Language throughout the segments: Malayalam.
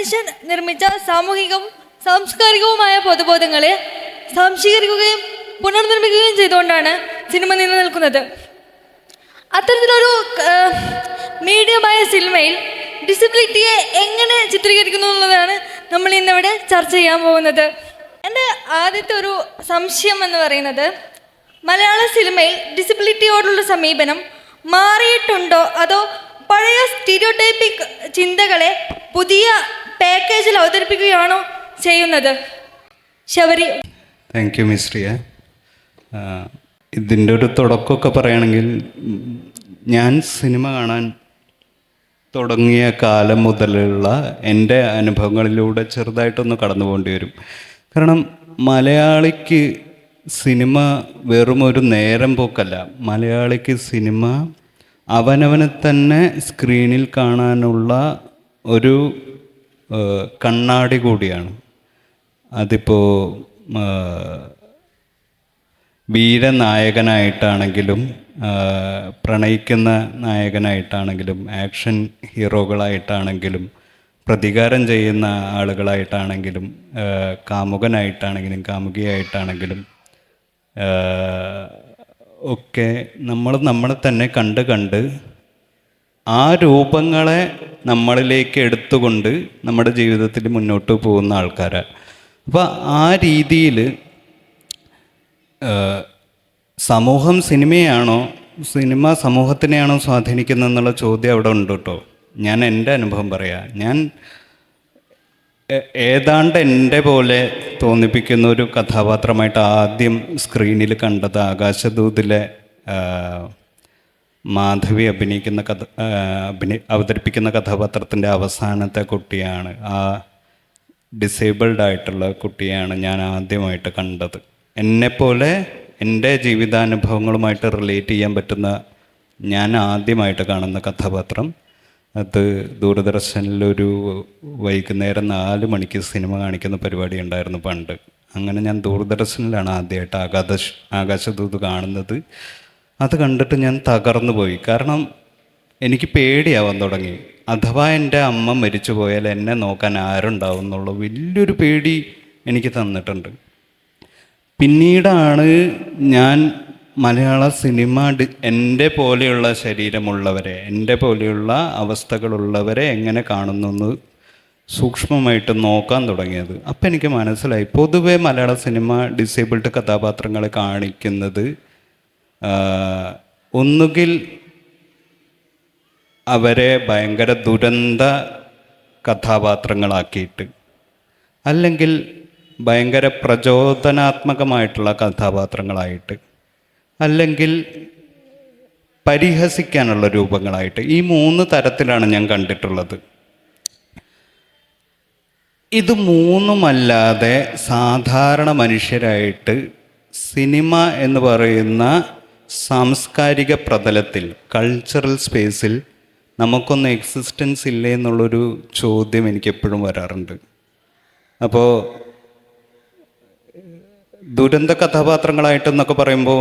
മനുഷ്യൻ നിർമ്മിച്ച സാമൂഹികവും സാംസ്കാരികവുമായ പൊതുബോധങ്ങളെ സംശീകരിക്കുകയും പുനർനിർമ്മിക്കുകയും ചെയ്തുകൊണ്ടാണ് സിനിമ നിലനിൽക്കുന്നത്. അത്തരത്തിലൊരു മീഡിയമായ സിനിമയിൽ ഡിസബിലിറ്റിയെ എങ്ങനെ ചിത്രീകരിക്കുന്നു എന്നുള്ളതാണ് നമ്മൾ ഇന്നിവിടെ ചർച്ച ചെയ്യാൻ പോകുന്നത്. എൻ്റെ ആദ്യത്തെ ഒരു സംശയം എന്ന് പറയുന്നത്, മലയാള സിനിമയിൽ ഡിസബിലിറ്റിയോടുള്ള സമീപനം മാറിയിട്ടുണ്ടോ, അതോ പഴയ സ്റ്റീരിയോടൈപ്പിക് ചിന്തകളെ പുതിയ പാക്കേജിൽ അവതരിപ്പിക്കുകയാണോ ചെയ്യുന്നത്? Sabari. Thank you Miss Riya. ഇതിൻ്റെ ഒരു തുടക്കമൊക്കെ പറയുകയാണെങ്കിൽ, ഞാൻ സിനിമ കാണാൻ തുടങ്ങിയ കാലം മുതലുള്ള എൻ്റെ അനുഭവങ്ങളിലൂടെ ചെറുതായിട്ടൊന്ന് കടന്നു പോകേണ്ടി വരും. കാരണം മലയാളിക്ക് സിനിമ വെറും ഒരു നേരം പോക്കല്ല. മലയാളിക്ക് സിനിമ അവനവനെ തന്നെ സ്ക്രീനിൽ കാണാനുള്ള ഒരു കണ്ണാടി കൂടിയാണ്. അതിപ്പോൾ വീരനായകനായിട്ടാണെങ്കിലും പ്രണയിക്കുന്ന നായകനായിട്ടാണെങ്കിലും ആക്ഷൻ ഹീറോകളായിട്ടാണെങ്കിലും പ്രതികാരം ചെയ്യുന്ന ആളുകളായിട്ടാണെങ്കിലും കാമുകനായിട്ടാണെങ്കിലും കാമുകിയായിട്ടാണെങ്കിലും ഒക്കെ നമ്മളെ തന്നെ കണ്ട് ആ രൂപങ്ങളെ നമ്മളിലേക്ക് എടുത്തുകൊണ്ട് നമ്മുടെ ജീവിതത്തിൽ മുന്നോട്ട് പോകുന്ന ആൾക്കാരാണ്. അപ്പോൾ ആ രീതിയിൽ സമൂഹം സിനിമയാണോ, സിനിമ സമൂഹത്തിനെയാണോ സ്വാധീനിക്കുന്നത് എന്നുള്ള ചോദ്യം അവിടെ ഉണ്ട് കേട്ടോ. ഞാൻ എൻ്റെ അനുഭവം പറയാം. ഞാൻ ഏതാണ്ട് എൻ്റെ പോലെ തോന്നിപ്പിക്കുന്ന ഒരു കഥാപാത്രമായിട്ട് ആദ്യം സ്ക്രീനിൽ കണ്ടത് ആകാശദൂതിലെ മാധവി അവതരിപ്പിക്കുന്ന കഥാപാത്രത്തിൻ്റെ അവസാനത്തെ കുട്ടിയാണ്. ആ ഡിസേബിൾഡ് ആയിട്ടുള്ള കുട്ടിയാണ് ഞാൻ ആദ്യമായിട്ട് കണ്ടത്. എന്നെപ്പോലെ എൻ്റെ ജീവിതാനുഭവങ്ങളുമായിട്ട് റിലേറ്റ് ചെയ്യാൻ പറ്റുന്ന ഞാൻ ആദ്യമായിട്ട് കാണുന്ന കഥാപാത്രം. അത് ദൂരദർശനിലൊരു വൈകുന്നേരം 4 മണിക്ക് സിനിമ കാണിക്കുന്ന പരിപാടി ഉണ്ടായിരുന്നു പണ്ട്. അങ്ങനെ ഞാൻ ദൂരദർശനിലാണ് ആദ്യമായിട്ട് ആകാശദൂത് കാണുന്നത്. അത് കണ്ടിട്ട് ഞാൻ തകർന്നു പോയി. കാരണം എനിക്ക് പേടിയാവാൻ തുടങ്ങി. അഥവാ എൻ്റെ അമ്മ മരിച്ചു പോയാൽ എന്നെ നോക്കാൻ ആരുണ്ടാവും എന്നുള്ള വലിയൊരു പേടി എനിക്ക് തന്നിട്ടുണ്ട്. പിന്നീടാണ് ഞാൻ മലയാള സിനിമ എൻ്റെ പോലെയുള്ള ശരീരമുള്ളവരെ, എൻ്റെ പോലെയുള്ള അവസ്ഥകളുള്ളവരെ എങ്ങനെ കാണുന്നു എന്ന് സൂക്ഷ്മമായിട്ട് നോക്കാൻ തുടങ്ങിയത്. അപ്പം എനിക്ക് മനസ്സിലായി, പൊതുവെ മലയാള സിനിമ ഡിസേബിൾഡ് കഥാപാത്രങ്ങളെ കാണിക്കുന്നത് ഒന്നുകിൽ അവരെ ഭയങ്കര ദുരന്ത കഥാപാത്രങ്ങളാക്കിയിട്ട്, അല്ലെങ്കിൽ ഭയങ്കര പ്രചോദനാത്മകമായിട്ടുള്ള കഥാപാത്രങ്ങളായിട്ട്, അല്ലെങ്കിൽ പരിഹസിക്കാനുള്ള രൂപങ്ങളായിട്ട്. ഈ 3 തരത്തിലാണ് ഞാൻ കണ്ടിട്ടുള്ളത്. ഇത് മൂന്നുമല്ലാതെ സാധാരണ മനുഷ്യരായിട്ട് സിനിമ എന്ന് പറയുന്ന സാംസ്കാരിക പ്രതലത്തിൽ, കൾച്ചറൽ സ്പേസിൽ നമുക്കൊന്നും എക്സിസ്റ്റൻസ് ഇല്ലേ എന്നുള്ളൊരു ചോദ്യം എനിക്കെപ്പോഴും വരാറുണ്ട്. അപ്പോൾ ദുരന്ത കഥാപാത്രങ്ങളായിട്ടെന്നൊക്കെ പറയുമ്പോൾ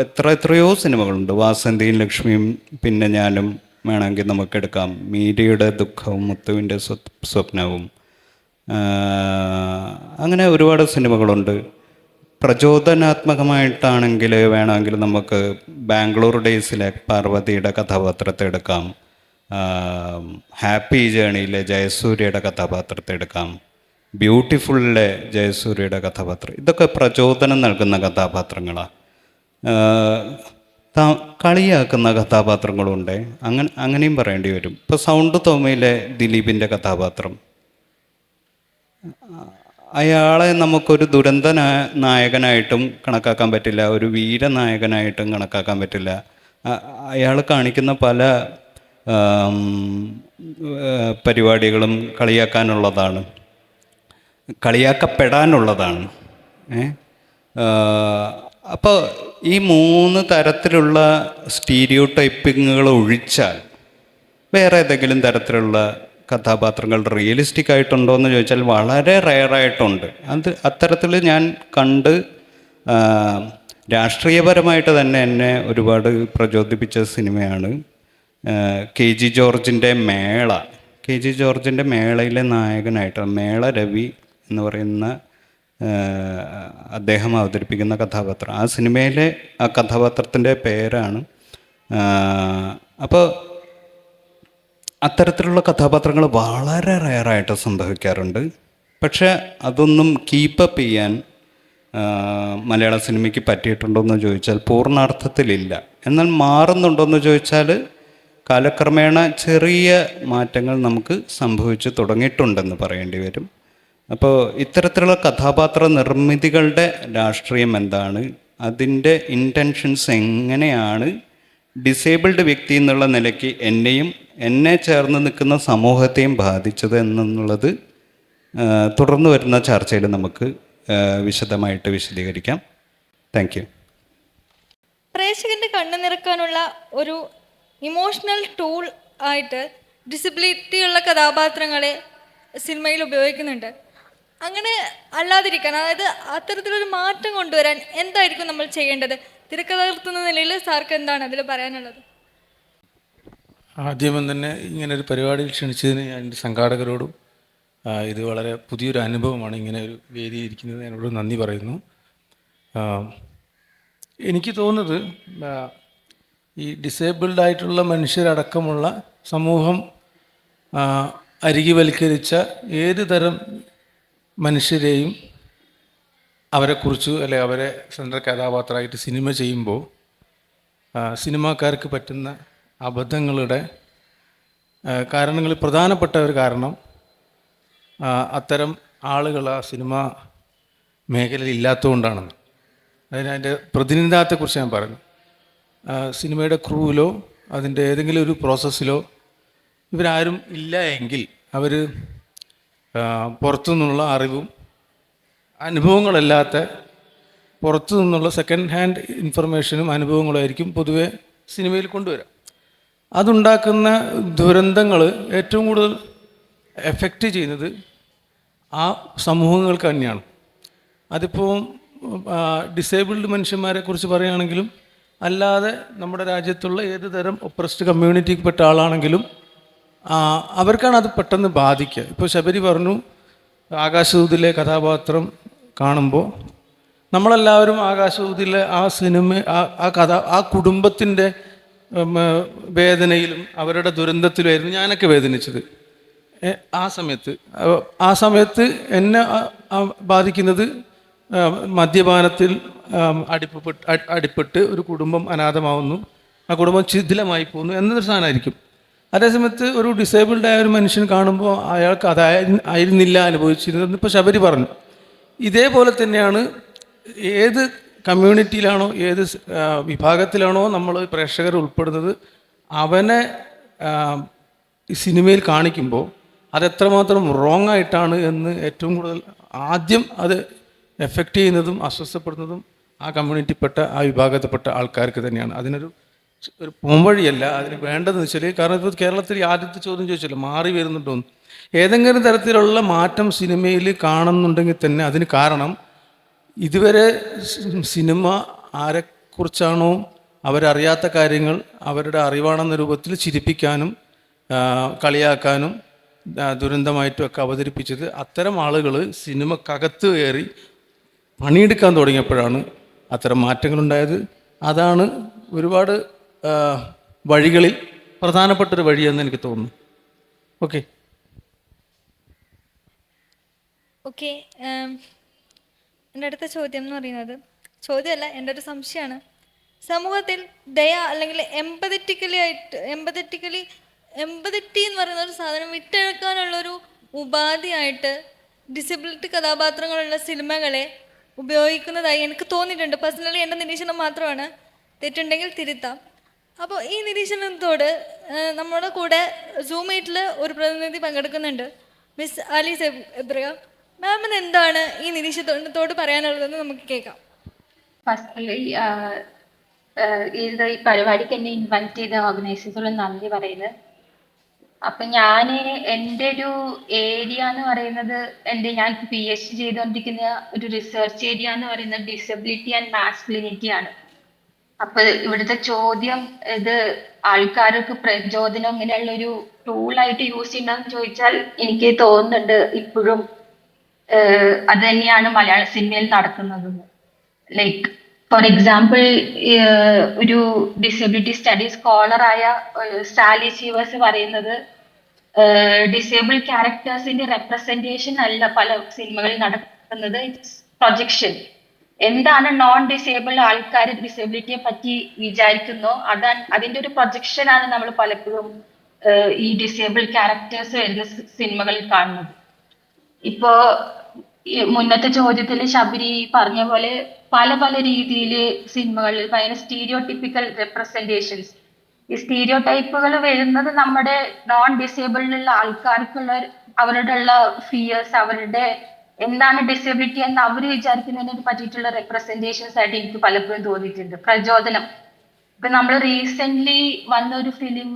എത്രയോ സിനിമകളുണ്ട്. വാസന്തിയും ലക്ഷ്മിയും പിന്നെ ഞാനും വേണമെങ്കിൽ നമുക്കെടുക്കാം. മീരയുടെ ദുഃഖവും മുത്തുവിൻ്റെ സ്വപ്നവും, അങ്ങനെ ഒരുപാട് സിനിമകളുണ്ട്. പ്രചോദനാത്മകമായിട്ടാണെങ്കിൽ വേണമെങ്കിൽ നമുക്ക് ബാംഗ്ലൂർ ഡേയ്സിലെ പാർവതിയുടെ കഥാപാത്രത്തെ എടുക്കാം. ഹാപ്പി ജേണിയിലെ ജയസൂര്യയുടെ കഥാപാത്രത്തെ എടുക്കാം. ബ്യൂട്ടിഫുള്ളിലെ ജയസൂര്യയുടെ കഥാപാത്രം. ഇതൊക്കെ പ്രചോദനം നൽകുന്ന കഥാപാത്രങ്ങളാണ്. കളിയാക്കുന്ന കഥാപാത്രങ്ങളുണ്ട്. അങ്ങനെയും പറയേണ്ടി വരും. ഇപ്പോൾ സൗണ്ട് തോമയിലെ ദിലീപിൻ്റെ കഥാപാത്രം, അയാളെ നമുക്കൊരു ദുരന്ത നായകനായിട്ടും കണക്കാക്കാൻ പറ്റില്ല, ഒരു വീരനായകനായിട്ടും കണക്കാക്കാൻ പറ്റില്ല. അയാൾ കാണിക്കുന്ന പല പരിപാടികളും കളിയാക്കാനുള്ളതാണ്, കളിയാക്കപ്പെടാനുള്ളതാണ്. അപ്പോൾ ഈ 3 തരത്തിലുള്ള സ്റ്റീരിയോ ടൈപ്പിങ്ങുകൾ ഒഴിച്ചാൽ വേറെ ഏതെങ്കിലും തരത്തിലുള്ള കഥാപാത്രങ്ങൾ റിയലിസ്റ്റിക് ആയിട്ടുണ്ടോ എന്ന് ചോദിച്ചാൽ വളരെ റെയറായിട്ടുണ്ട്. അത്തരത്തിൽ ഞാൻ കണ്ട് രാഷ്ട്രീയപരമായിട്ട് തന്നെ എന്നെ ഒരുപാട് പ്രചോദിപ്പിച്ച സിനിമയാണ് KG ജോർജിൻ്റെ മേള. കെ ജി ജോർജിൻ്റെ മേളയിലെ നായകനായിട്ട് മേള രവി എന്ന് പറയുന്ന അദ്ദേഹം അവതരിപ്പിക്കുന്ന കഥാപാത്രം, ആ സിനിമയിലെ ആ കഥാപാത്രത്തിൻ്റെ പേരാണ്. അപ്പോൾ അത്തരത്തിലുള്ള കഥാപാത്രങ്ങൾ വളരെ റയറായിട്ട് സംഭവിക്കാറുണ്ട്. പക്ഷേ അതൊന്നും കീപ്പപ്പ് ചെയ്യാൻ മലയാള സിനിമയ്ക്ക് പറ്റിയിട്ടുണ്ടോയെന്ന് ചോദിച്ചാൽ പൂർണ്ണാർത്ഥത്തിലില്ല. എന്നാൽ മാറുന്നുണ്ടോയെന്ന് ചോദിച്ചാൽ കാലക്രമേണ ചെറിയ മാറ്റങ്ങൾ നമുക്ക് സംഭവിച്ചു തുടങ്ങിയിട്ടുണ്ടെന്ന് പറയേണ്ടി വരും. അപ്പോൾ ഇത്തരത്തിലുള്ള കഥാപാത്ര നിർമ്മിതികളുടെ രാഷ്ട്രീയം എന്താണ്, അതിൻ്റെ ഇൻറ്റൻഷൻസ് എങ്ങനെയാണ് ഡിസേബിൾഡ് വ്യക്തി എന്നുള്ള നിലയ്ക്ക് എന്നെ ചേർന്ന് നിൽക്കുന്ന സമൂഹത്തെയും ബാധിച്ചത് എന്നുള്ളത് തുടർന്ന് വരുന്ന ചർച്ചയിൽ നമുക്ക് വിശദമായിട്ട് വിശദീകരിക്കാം. Thank you. പ്രേക്ഷകന്റെ കണ്ണു നിറക്കാനുള്ള ഒരു ഇമോഷണൽ ടൂൾ ആയിട്ട് ഡിസബിലിറ്റി ഉള്ള കഥാപാത്രങ്ങളെ സിനിമയിൽ ഉപയോഗിക്കുന്നുണ്ട്. അങ്ങനെ അല്ലാതിരിക്കാൻ, അതായത് അത്തരത്തിലൊരു മാറ്റം കൊണ്ടുവരാൻ എന്തായിരിക്കും നമ്മൾ ചെയ്യേണ്ടത്? തിരക്കഥാകൃത്ത് എന്ന നിലയിൽ സാർക്ക് എന്താണ് അതിൽ പറയാനുള്ളത്? ആദ്യം തന്നെ ഇങ്ങനൊരു പരിപാടിയിൽ ക്ഷണിച്ചതിന് ഞാൻ എൻ്റെ സംഘാടകരോടും ഇത് വളരെ പുതിയൊരു അനുഭവമാണ്, ഇങ്ങനെ ഒരു വേദി ഇരിക്കുന്നത്, എന്നോട് നന്ദി പറയുന്നു. എനിക്ക് തോന്നുന്നത് ഈ ഡിസേബിൾഡ് ആയിട്ടുള്ള മനുഷ്യരടക്കമുള്ള സമൂഹം അരികിവൽക്കരിച്ച ഏത് തരം മനുഷ്യരെയും അവരെക്കുറിച്ച് അല്ലെങ്കിൽ അവരെ സെൻട്രൽ കഥാപാത്രമായിട്ട് സിനിമ ചെയ്യുമ്പോൾ സിനിമാക്കാർക്ക് പറ്റുന്ന അബദ്ധങ്ങളുടെ കാരണങ്ങളിൽ പ്രധാനപ്പെട്ട ഒരു കാരണം അത്തരം ആളുകൾ ആ സിനിമ മേഖലയിൽ ഇല്ലാത്തതുകൊണ്ടാണെന്ന്. അതിൻ്റെ പ്രതിനിധാനത്തെക്കുറിച്ച് ഞാൻ പറഞ്ഞു. സിനിമയുടെ ക്രൂവിലോ അതിൻ്റെ ഏതെങ്കിലും ഒരു പ്രോസസ്സിലോ ഇവരാരും ഇല്ല എങ്കിൽ അവർ പുറത്തു നിന്നുള്ള അറിവും അനുഭവങ്ങളല്ലാത്ത പുറത്തു നിന്നുള്ള സെക്കൻഡ് ഹാൻഡ് ഇൻഫർമേഷനും അനുഭവങ്ങളായിരിക്കും പൊതുവെ സിനിമയിൽ കൊണ്ടുവരാം. അതുണ്ടാക്കുന്ന ദുരന്തങ്ങൾ ഏറ്റവും കൂടുതൽ എഫക്റ്റ് ചെയ്യുന്നത് ആ സമൂഹങ്ങൾക്ക് തന്നെയാണ്. അതിപ്പോൾ ഡിസേബിൾഡ് മനുഷ്യന്മാരെ കുറിച്ച് പറയുകയാണെങ്കിലും അല്ലാതെ നമ്മുടെ രാജ്യത്തുള്ള ഏത് തരം ഒപ്രസ്ഡ് കമ്മ്യൂണിറ്റിക്ക് ആളാണെങ്കിലും അവർക്കാണ് അത് പെട്ടെന്ന് ബാധിക്കുക. ഇപ്പോൾ ശബരി പറഞ്ഞു, ആകാശദൂതിലെ കഥാപാത്രം കാണുമ്പോൾ നമ്മളെല്ലാവരും ആകാശദൂതിലെ ആ സിനിമ ആ കുടുംബത്തിൻ്റെ വേദനയിലും അവരുടെ ദുരന്തത്തിലുമായിരുന്നു ഞാനൊക്കെ വേദനിച്ചത്. ആ സമയത്ത് എന്നെ ബാധിക്കുന്നത് മദ്യപാനത്തിൽ അടിപ്പെട്ട് ഒരു കുടുംബം അനാഥമാവുന്നു, ആ കുടുംബം ശിഥിലമായി പോകുന്നു എന്നൊരു സാധനമായിരിക്കും. അതേസമയത്ത് ഒരു ഡിസേബിൾഡ് ആയ ഒരു മനുഷ്യൻ കാണുമ്പോൾ അയാൾക്ക് ആയിരുന്നില്ല അനുഭവിച്ചിരുന്നത്. ഇപ്പോൾ ശബരി പറഞ്ഞു, ഇതേപോലെ തന്നെയാണ് ഏത് കമ്മ്യൂണിറ്റിയിലാണോ ഏത് വിഭാഗത്തിലാണോ നമ്മൾ പ്രേക്ഷകർ ഉൾപ്പെടുന്നത് അവനെ ഈ സിനിമയിൽ കാണിക്കുമ്പോൾ അതെത്രമാത്രം റോങ് ആയിട്ടാണ് എന്ന് ഏറ്റവും കൂടുതൽ ആദ്യം അത് എഫക്റ്റ് ചെയ്യുന്നതും അസ്വസ്ഥപ്പെടുന്നതും ആ കമ്മ്യൂണിറ്റിപ്പെട്ട ആ വിഭാഗത്തിൽപ്പെട്ട ആൾക്കാർക്ക് തന്നെയാണ്. അതിനൊരു പോംവഴിയല്ല അതിന് വേണ്ടതെന്ന് വെച്ചാൽ, കാരണം ഇപ്പോൾ കേരളത്തിൽ ആദ്യത്തെ ചോദ്യം ചോദിച്ചല്ലോ മാറി വരുന്നുണ്ടോന്ന്. ഏതെങ്കിലും തരത്തിലുള്ള മാറ്റം സിനിമയിൽ കാണുന്നുണ്ടെങ്കിൽ തന്നെ അതിന് കാരണം ഇതുവരെ സിനിമ ആരെക്കുറിച്ചാണോ അവരറിയാത്ത കാര്യങ്ങൾ അവരുടെ അറിവാണെന്ന രൂപത്തിൽ ചിരിപ്പിക്കാനും കളിയാക്കാനും ദുരന്തമായിട്ടും ഒക്കെ അവതരിപ്പിച്ചത് അത്തരം ആളുകൾ സിനിമക്കകത്ത് കയറി പണിയെടുക്കാൻ തുടങ്ങിയപ്പോഴാണ് അത്തരം മാറ്റങ്ങളുണ്ടായത്. അതാണ് ഒരുപാട് വഴികളിൽ പ്രധാനപ്പെട്ടൊരു വഴിയെന്ന് എനിക്ക് തോന്നുന്നു. ഓക്കെ എൻ്റെ അടുത്ത ചോദ്യം എന്ന് പറയുന്നത്, ചോദ്യമല്ല, എൻ്റെ ഒരു സംശയമാണ്. സമൂഹത്തിൽ ദയ അല്ലെങ്കിൽ എമ്പതറ്റി എന്ന് പറയുന്ന ഒരു സാധനം വിട്ടെടുക്കാനുള്ളൊരു ഉപാധിയായിട്ട് ഡിസബിലിറ്റി കഥാപാത്രങ്ങളുള്ള സിനിമകളെ ഉപയോഗിക്കുന്നതായി എനിക്ക് തോന്നിയിട്ടുണ്ട്. പേഴ്സണലി എൻ്റെ നിരീക്ഷണം മാത്രമാണ്, തെറ്റുണ്ടെങ്കിൽ തിരുത്താം. അപ്പോൾ ഈ നിരീക്ഷണത്തോട് നമ്മുടെ കൂടെ സൂം മീറ്റിൽ ഒരു പ്രതിനിധി പങ്കെടുക്കുന്നുണ്ട്, മിസ് ആലീസ് എബ്രഹാം. മാമിന് എന്താണ് ഈ നിരീക്ഷണത്തോട് പറയാനുള്ളതെന്ന് നമുക്ക് കേൾക്കാം. ഫസ്റ്റ്ലി ഈ പരിപാടിക്ക് എന്നെ ഇൻവൈറ്റ് ചെയ്ത ഓർഗനൈസേഴ്സിനോട് നന്ദി പറയുന്നത്. അപ്പം ഞാൻ എൻ്റെ ഒരു ഏരിയ എന്ന് പറയുന്നത് ഞാൻ PhD ചെയ്തുകൊണ്ടിരിക്കുന്ന ഒരു റിസർച്ച് ഏരിയ എന്ന് പറയുന്നത് ഡിസബിലിറ്റി ആൻഡ് മാസ്കുലിനിറ്റി ആണ്. അപ്പൊ ഇവിടുത്തെ ചോദ്യം ഇത് ആൾക്കാർക്ക് പ്രചോദനം ഇങ്ങനെയുള്ള ഒരു ടൂളായിട്ട് യൂസ് ചെയ്യണമെന്ന് ചോദിച്ചാൽ എനിക്ക് തോന്നുന്നുണ്ട് ഇപ്പോഴും അത് തന്നെയാണ് മലയാള സിനിമയിൽ നടക്കുന്നത്. ലൈക്ക് ഫോർ എക്സാമ്പിൾ ഒരു ഡിസബിലിറ്റി സ്റ്റഡീസ് സ്കോളറായ സാലി ചീവേഴ്സ് പറയുന്നത് ഡിസേബിൾ ക്യാരക്ടേഴ്സിന്റെ റെപ്രസെന്റേഷൻ അല്ല പല സിനിമകളിൽ നടക്കുന്നത്, ഇറ്റ്സ് പ്രൊജക്ഷൻ. എന്താണ് നോൺ ഡിസേബിൾ ആൾക്കാർ ഡിസബിലിറ്റിയെ പറ്റി വിചാരിക്കുന്നോ അതിന്റെ ഒരു പ്രൊജക്ഷൻ ആണ് നമ്മൾ പലപ്പോഴും ഈ ഡിസേബിൾ ക്യാരക്ടേഴ്സ് എഴുതിയ സിനിമകളിൽ കാണുന്നത്. ഇപ്പോ മുന്നത്തെ ചോദ്യത്തിൽ ശബരി പറഞ്ഞ പോലെ പല പല രീതിയിൽ സിനിമകളിൽ ഭയങ്കര സ്റ്റീരിയോടിപ്പിക്കൽ റെപ്രസെന്റേഷൻസ്, ഈ സ്റ്റീരിയോ ടൈപ്പുകൾ വരുന്നത് നമ്മുടെ നോൺ ഡിസേബിളിലുള്ള ആൾക്കാർക്കുള്ള അവരുടെ ഉള്ള ഫിയേഴ്സ്, അവരുടെ എന്താണ് ഡിസബിലിറ്റി എന്ന് അവർ വിചാരിക്കുന്നതിനെ പറ്റിയിട്ടുള്ള റെപ്രസെന്റേഷൻസ് ആയിട്ട് എനിക്ക് പലപ്പോഴും തോന്നിയിട്ടുണ്ട്. പ്രചോദനം ഇപ്പൊ നമ്മൾ റീസെന്റ് വന്ന ഒരു ഫിലിം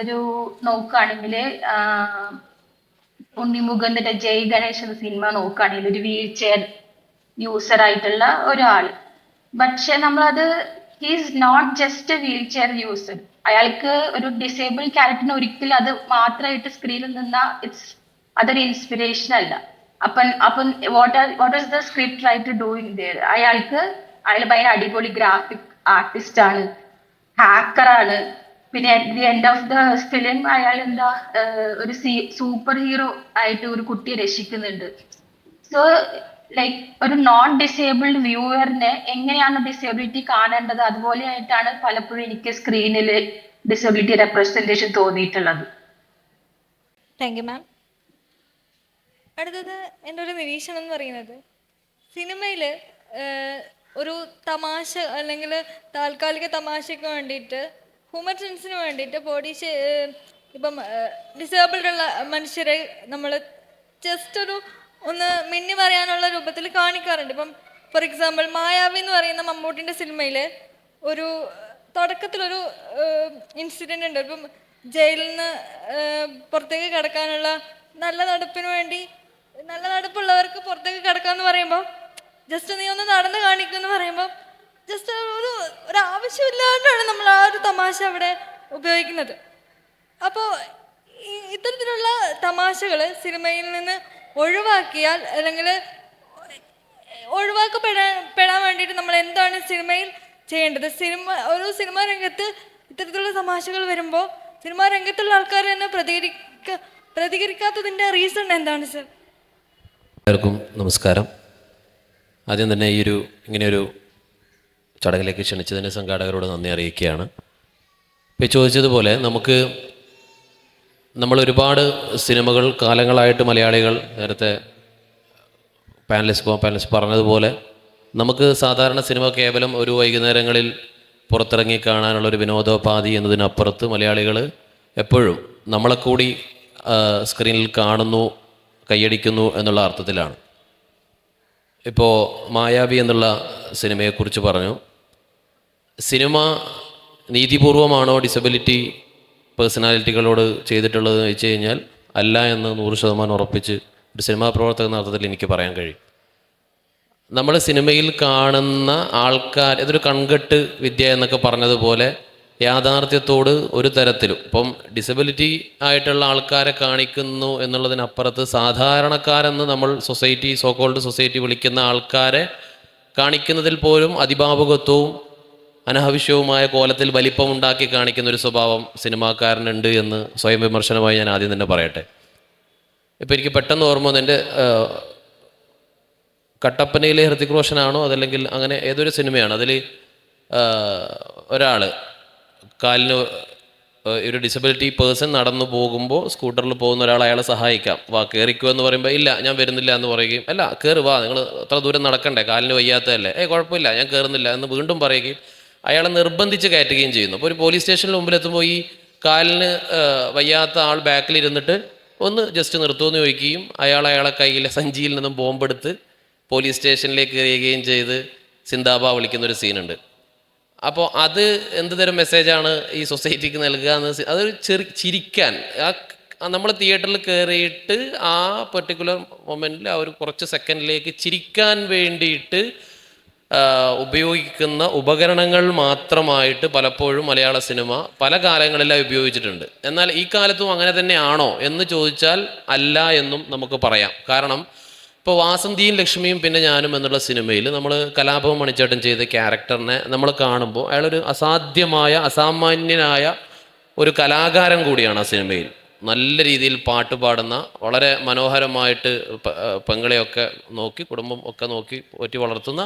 ഒരു നോക്കുകയാണെങ്കിൽ ഉണ്ണിമുകുന്ദന്റെ ജയ് ഗണേഷ് എന്ന സിനിമ നോക്കുകയാണെങ്കിൽ ഒരു വീൽ ചെയർ യൂസർ ആയിട്ടുള്ള ഒരാൾ, പക്ഷെ നമ്മളത് he's not just a wheelchair user. അയാൾക്ക് ഒരു ഡിസേബിൾ ക്യാരക്ടറിന് ഒരിക്കലും അത് മാത്രമായിട്ട് സ്ക്രീനിൽ നിന്ന അതൊരു ഇൻസ്പിറേഷൻ അല്ല. അപ്പം what is the script writer doing there? അയാൾ ഭയങ്കര അടിപൊളി ഗ്രാഫിക് ആർട്ടിസ്റ്റ് ആണ്, ഹാക്കറാണ്. പിന്നെ at the end of the film അയാൾ എന്താ ഒരു സൂപ്പർ ഹീറോ ആയിട്ട് ഒരു കുട്ടിയെ രക്ഷിക്കുന്നുണ്ട്. സോ ലൈക്ക് ഒരു നോൺ ഡിസേബിൾഡ് വ്യൂവറിനെ എങ്ങനെയാണ് ഡിസേബിലിറ്റി കാണേണ്ടത് അതുപോലെ ആയിട്ടാണ് പലപ്പോഴും എനിക്ക് സ്ക്രീനിൽ ഡിസേബിലിറ്റി റെപ്രസെന്റേഷൻ തോന്നിയിട്ടുള്ളത്. Thank you ma'am. അടുത്തത് എൻ്റെ ഒരു നിരീക്ഷണം എന്ന് പറയുന്നത്, സിനിമയിൽ ഒരു തമാശ അല്ലെങ്കിൽ താൽക്കാലിക തമാശയ്ക്ക് വേണ്ടിയിട്ട് ഹ്യൂമർ സെൻസിന് വേണ്ടിയിട്ട് ഇപ്പം ഡിസേബിൾഡ് ഉള്ള മനുഷ്യരെ നമ്മൾ ജസ്റ്റ് ഒന്ന് മിന്നി പറയാനുള്ള രൂപത്തിൽ കാണിക്കാറുണ്ട്. ഇപ്പം ഫോർ എക്സാമ്പിൾ മായാവി എന്ന് പറയുന്ന മമ്മൂട്ടിൻ്റെ സിനിമയിൽ ഒരു തുടക്കത്തിലൊരു ഇൻസിഡൻ്റ് ഉണ്ട്. ഇപ്പം ജയിലിൽ നിന്ന് പുറത്തേക്ക് കിടക്കാനുള്ള നല്ല നടപ്പുള്ളവർക്ക് പുറത്തേക്ക് കിടക്കാമെന്ന് പറയുമ്പോൾ ജസ്റ്റ് നീ ഒന്ന് നടന്ന് കാണിക്കുമെന്ന് പറയുമ്പോൾ ജസ്റ്റ് ഒരു ആവശ്യമില്ലാണ്ടാണ് നമ്മൾ ആ ഒരു തമാശ അവിടെ ഉപയോഗിക്കുന്നത്. അപ്പോൾ ഇത്തരത്തിലുള്ള തമാശകൾ സിനിമയിൽ നിന്ന് ഒഴിവാക്കിയാൽ അല്ലെങ്കിൽ ഒഴിവാക്കപ്പെടാൻ വേണ്ടിയിട്ട് നമ്മൾ എന്താണ് സിനിമയിൽ ചെയ്യേണ്ടത്? ഒരു സിനിമാ രംഗത്ത് ഇത്തരത്തിലുള്ള തമാശകൾ വരുമ്പോൾ സിനിമാ രംഗത്തുള്ള ആൾക്കാർ തന്നെ പ്രതികരിക്കാത്തതിൻ്റെ റീസൺ എന്താണ് സർ? എല്ലാവർക്കും നമസ്കാരം. ആദ്യം തന്നെ ഇങ്ങനെയൊരു ചടങ്ങിലേക്ക് ക്ഷണിച്ചതിന് സംഘാടകരോട് നന്ദി അറിയിക്കുകയാണ്. ഇപ്പോൾ ചോദിച്ചതുപോലെ നമ്മൾ ഒരുപാട് സിനിമകൾ കാലങ്ങളായിട്ട് മലയാളികൾ, നേരത്തെ പാനലിസ്റ്റ് പറഞ്ഞതുപോലെ നമുക്ക് സാധാരണ സിനിമ കേവലം ഒരു വൈകുന്നേരങ്ങളിൽ പുറത്തിറങ്ങി കാണാനുള്ളൊരു വിനോദോപാധി എന്നതിനപ്പുറത്ത് മലയാളികൾ എപ്പോഴും നമ്മളെ കൂടി സ്ക്രീനിൽ കാണുന്നു, കൈയടിക്കുന്നു എന്നുള്ള അർത്ഥത്തിലാണ്. ഇപ്പോൾ മായാവി എന്നുള്ള സിനിമയെക്കുറിച്ച് പറഞ്ഞു. സിനിമ നീതിപൂർവമാണോ ഡിസബിലിറ്റി പേഴ്സണാലിറ്റികളോട് ചെയ്തിട്ടുള്ളത് എന്ന് വെച്ച് കഴിഞ്ഞാൽ അല്ല എന്ന് 100% ഉറപ്പിച്ച് ഒരു സിനിമാ പ്രവർത്തക എന്ന അർത്ഥത്തിൽ എനിക്ക് പറയാൻ കഴിയും. നമ്മൾ സിനിമയിൽ കാണുന്ന ആൾക്കാർ ഇതൊരു കൺകെട്ട് വിദ്യ എന്നൊക്കെ പറഞ്ഞതുപോലെ യാഥാർത്ഥ്യത്തോട് ഒരു തരത്തിലും, ഇപ്പം ഡിസബിലിറ്റി ആയിട്ടുള്ള ആൾക്കാരെ കാണിക്കുന്നു എന്നുള്ളതിനപ്പുറത്ത് സാധാരണക്കാരെന്ന് നമ്മൾ സോക്കോൾഡ് സൊസൈറ്റി വിളിക്കുന്ന ആൾക്കാരെ കാണിക്കുന്നതിൽ പോലും അതിഭാവുകത്വവും അനാവശ്യവുമായ കോലത്തിൽ വലിപ്പമുണ്ടാക്കി കാണിക്കുന്ന ഒരു സ്വഭാവം സിനിമാക്കാരനുണ്ട് എന്ന് സ്വയം വിമർശനമായി ഞാൻ ആദ്യം തന്നെ പറയട്ടെ. ഇപ്പം എനിക്ക് പെട്ടെന്ന് ഓർമ്മ വന്നു, എൻ്റെ കട്ടപ്പനയിലെ ഹൃതിക് റോഷനാണോ അതല്ലെങ്കിൽ അങ്ങനെ ഏതൊരു സിനിമയാണ്, അതിൽ ഒരാൾ കാലിന് ഒരു ഡിസബിലിറ്റി പേഴ്സൺ നടന്നു പോകുമ്പോൾ സ്കൂട്ടറിൽ പോകുന്ന ഒരാൾ അയാളെ സഹായിക്കാം, വാ കയറിക്കോ എന്ന് പറയുമ്പോൾ ഇല്ല ഞാൻ വരുന്നില്ല എന്ന് പറയുകയും, അല്ല കയറി വാ, നിങ്ങൾ അത്ര ദൂരം നടക്കണ്ടേ, കാലിന് വയ്യാത്തതല്ലേ, കുഴപ്പമില്ല ഞാൻ കയറുന്നില്ല എന്ന് വീണ്ടും പറയുകയും അയാളെ നിർബന്ധിച്ച് കയറ്റുകയും ചെയ്യുന്നു. അപ്പോൾ ഒരു പോലീസ് സ്റ്റേഷനിൽ മുമ്പിലെത്തുമ്പോൾ ഈ കാലിന് വയ്യാത്ത ആൾ ബാക്കിലിരുന്നിട്ട് ഒന്ന് ജസ്റ്റ് നിർത്തുമെന്ന് ചോദിക്കുകയും അയാളെ കയ്യിലെ സഞ്ചിയിൽ നിന്നും ബോംബെടുത്ത് പോലീസ് സ്റ്റേഷനിലേക്ക് എറിയുകയും ചെയ്ത് സിന്ദാബ വിളിക്കുന്നൊരു സീനുണ്ട്. അപ്പോൾ അത് എന്ത് തരം മെസ്സേജാണ് ഈ സൊസൈറ്റിക്ക് നൽകുക എന്ന്, അതൊരു ചിരിക്കാൻ, നമ്മൾ തിയേറ്ററിൽ കയറിയിട്ട് ആ പെർട്ടിക്കുലർ മൊമെൻറ്റിൽ ആ ഒരു കുറച്ച് സെക്കൻഡിലേക്ക് ചിരിക്കാൻ വേണ്ടിയിട്ട് ഉപയോഗിക്കുന്ന ഉപകരണങ്ങൾ മാത്രമായിട്ട് പലപ്പോഴും മലയാള സിനിമ പല കാലങ്ങളിലായി ഉപയോഗിച്ചിട്ടുണ്ട്. എന്നാൽ ഈ കാലത്തും അങ്ങനെ തന്നെയാണോ എന്ന് ചോദിച്ചാൽ അല്ല എന്നും നമുക്ക് പറയാം. കാരണം ഇപ്പോൾ വാസന്തിയും ലക്ഷ്മിയും പിന്നെ ഞാനും എന്നുള്ള സിനിമയിൽ നമ്മൾ കലാഭവൻ മണിച്ചേട്ടൻ ചെയ്ത ക്യാരക്ടറിനെ നമ്മൾ കാണുമ്പോൾ അയാളൊരു അസാമാന്യനായ ഒരു കലാകാരൻ കൂടിയാണ് ആ സിനിമയിൽ. നല്ല രീതിയിൽ പാട്ട് പാടുന്ന, വളരെ മനോഹരമായിട്ട് പെങ്ങളെയൊക്കെ നോക്കി കുടുംബം ഒക്കെ നോക്കി പോറ്റി വളർത്തുന്ന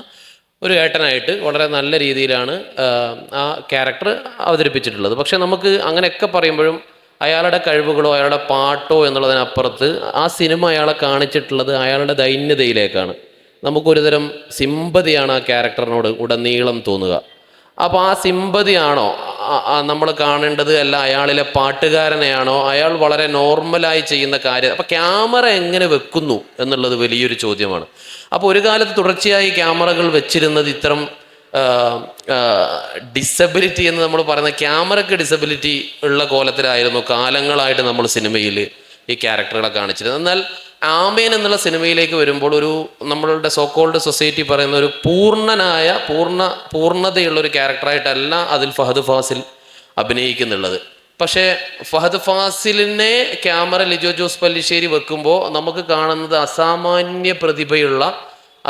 ഒരു ഏട്ടനായിട്ട് വളരെ നല്ല രീതിയിലാണ് ആ ക്യാരക്ടർ അവതരിപ്പിച്ചിട്ടുള്ളത്. പക്ഷെ നമുക്ക് അങ്ങനെയൊക്കെ പറയുമ്പോഴും അയാളുടെ കഴിവുകളോ അയാളുടെ പാട്ടോ എന്നുള്ളതിനപ്പുറത്ത് ആ സിനിമ അയാളെ കാണിച്ചിട്ടുള്ളത് അയാളുടെ ദൈന്യതയിലേക്കാണ്. നമുക്കൊരുതരം സിമ്പതിയാണ് ആ ക്യാരക്ടറിനോട് ഉടനീളം തോന്നുക. അപ്പോൾ ആ സിമ്പതിയാണോ നമ്മൾ കാണേണ്ടത്, അല്ല അയാളിലെ പാട്ടുകാരനെയാണോ, അയാൾ വളരെ നോർമലായി ചെയ്യുന്ന കാര്യം. അപ്പോൾ ക്യാമറ എങ്ങനെ വെക്കുന്നു എന്നുള്ളത് വലിയൊരു ചോദ്യമാണ്. അപ്പോൾ ഒരു കാലത്ത് തുടർച്ചയായി ക്യാമറകൾ വെച്ചിരുന്നത് ഇത്തരം ഡിസബിലിറ്റി എന്ന് നമ്മൾ പറയുന്ന ക്യാമറയ്ക്ക് ഡിസബിലിറ്റി ഉള്ള കോലത്തിലായിരുന്നു കാലങ്ങളായിട്ട് നമ്മൾ സിനിമയിൽ ഈ ക്യാരക്ടറുകളെ കാണിച്ചിരുന്നത്. എന്നാൽ ആമേൻ എന്നുള്ള സിനിമയിലേക്ക് വരുമ്പോൾ ഒരു നമ്മളുടെ സോക്കോൾഡ് സൊസൈറ്റി പറയുന്ന ഒരു പൂർണ്ണതയുള്ളൊരു ക്യാരക്ടറായിട്ടല്ല അതിൽ ഫഹദ് ഫാസിൽ അഭിനയിക്കുന്നുള്ളത്. പക്ഷേ ഫഹദ് ഫാസിലിനെ ക്യാമറ ലിജോ ജോസ് പല്ലിശ്ശേരി വെക്കുമ്പോൾ നമുക്ക് കാണുന്നത് അസാമാന്യ പ്രതിഭയുള്ള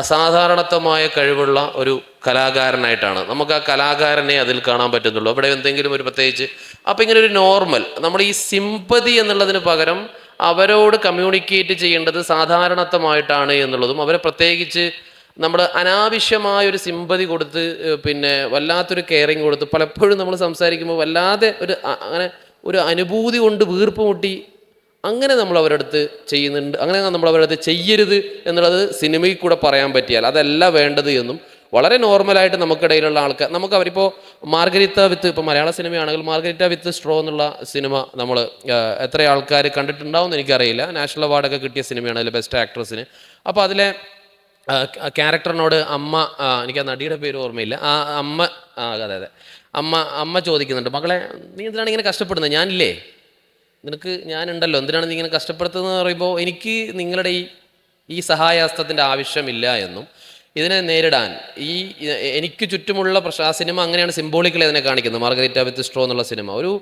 അസാധാരണത്വമായ കഴിവുള്ള ഒരു കലാകാരനായിട്ടാണ്. നമുക്ക് ആ കലാകാരനെ അതിൽ കാണാൻ പറ്റുന്നുള്ളൂ. അവിടെ എന്തെങ്കിലും ഒരു പ്രത്യേകിച്ച് അപ്പം ഇങ്ങനെ ഒരു നോർമൽ, നമ്മൾ ഈ സിമ്പതി എന്നുള്ളതിന് പകരം അവരോട് കമ്മ്യൂണിക്കേറ്റ് ചെയ്യേണ്ടത് സാധാരണത്വമായിട്ടാണ് എന്നുള്ളതും, അവരെ പ്രത്യേകിച്ച് നമ്മൾ അനാവശ്യമായ ഒരു സിമ്പതി കൊടുത്ത് പിന്നെ വല്ലാത്തൊരു കെയറിങ് കൊടുത്ത് പലപ്പോഴും നമ്മൾ സംസാരിക്കുമ്പോൾ വല്ലാതെ അങ്ങനെ ഒരു അനുഭൂതി കൊണ്ട് വീർപ്പ് മുട്ടി അങ്ങനെ നമ്മൾ അവരുടെ അടുത്ത് ചെയ്യുന്നുണ്ട്, അങ്ങനെ നമ്മൾ അവരുടെ അടുത്ത് ചെയ്യരുത് എന്നുള്ളത് സിനിമയിൽ കൂടെ പറയാൻ പറ്റിയാൽ അതല്ല വേണ്ടത് എന്നും വളരെ നോർമലായിട്ട് നമുക്കിടയിലുള്ള ആൾക്കാർ നമുക്ക് അവരിപ്പോൾ മാർഗരിറ്റ വിത്ത്, ഇപ്പോൾ മലയാള സിനിമയാണെങ്കിൽ മാർഗരിറ്റ വിത്ത് സ്ട്രോ എന്നുള്ള സിനിമ നമ്മൾ എത്ര ആൾക്കാർ കണ്ടിട്ടുണ്ടാവും എന്ന് എനിക്കറിയില്ല. നാഷണൽ അവാർഡൊക്കെ കിട്ടിയ സിനിമയാണ്, അതിൽ ബെസ്റ്റ് ആക്ട്രസിന്. അപ്പോൾ അതിലെ ക്യാരക്ടറിനോട് അമ്മ, എനിക്ക് ആ നടിയുടെ പേര് ഓർമ്മയില്ല, ആ അമ്മ അതെ അമ്മ ചോദിക്കുന്നുണ്ട്, മകളെ നീ എന്തിനാണ് ഇങ്ങനെ കഷ്ടപ്പെടുന്നത്, ഞാനില്ലേ, നിനക്ക് ഞാനുണ്ടല്ലോ, എന്തിനാണ് നീ ഇങ്ങനെ കഷ്ടപ്പെടുത്തുന്നത് പറയുമ്പോൾ എനിക്ക് നിങ്ങളുടെ ഈ സഹായഹസ്തത്തിൻ്റെ ആവശ്യമില്ല എന്നും ഇതിനെ നേരിടാൻ എനിക്ക് ചുറ്റുമുള്ള ആ സിനിമ അങ്ങനെയാണ് സിംബോളിക്കലി അതിനെ കാണിക്കുന്നത്. മാർഗരിറ്റ വിത്ത് സ്ട്രോ എന്നുള്ള സിനിമ ഒരു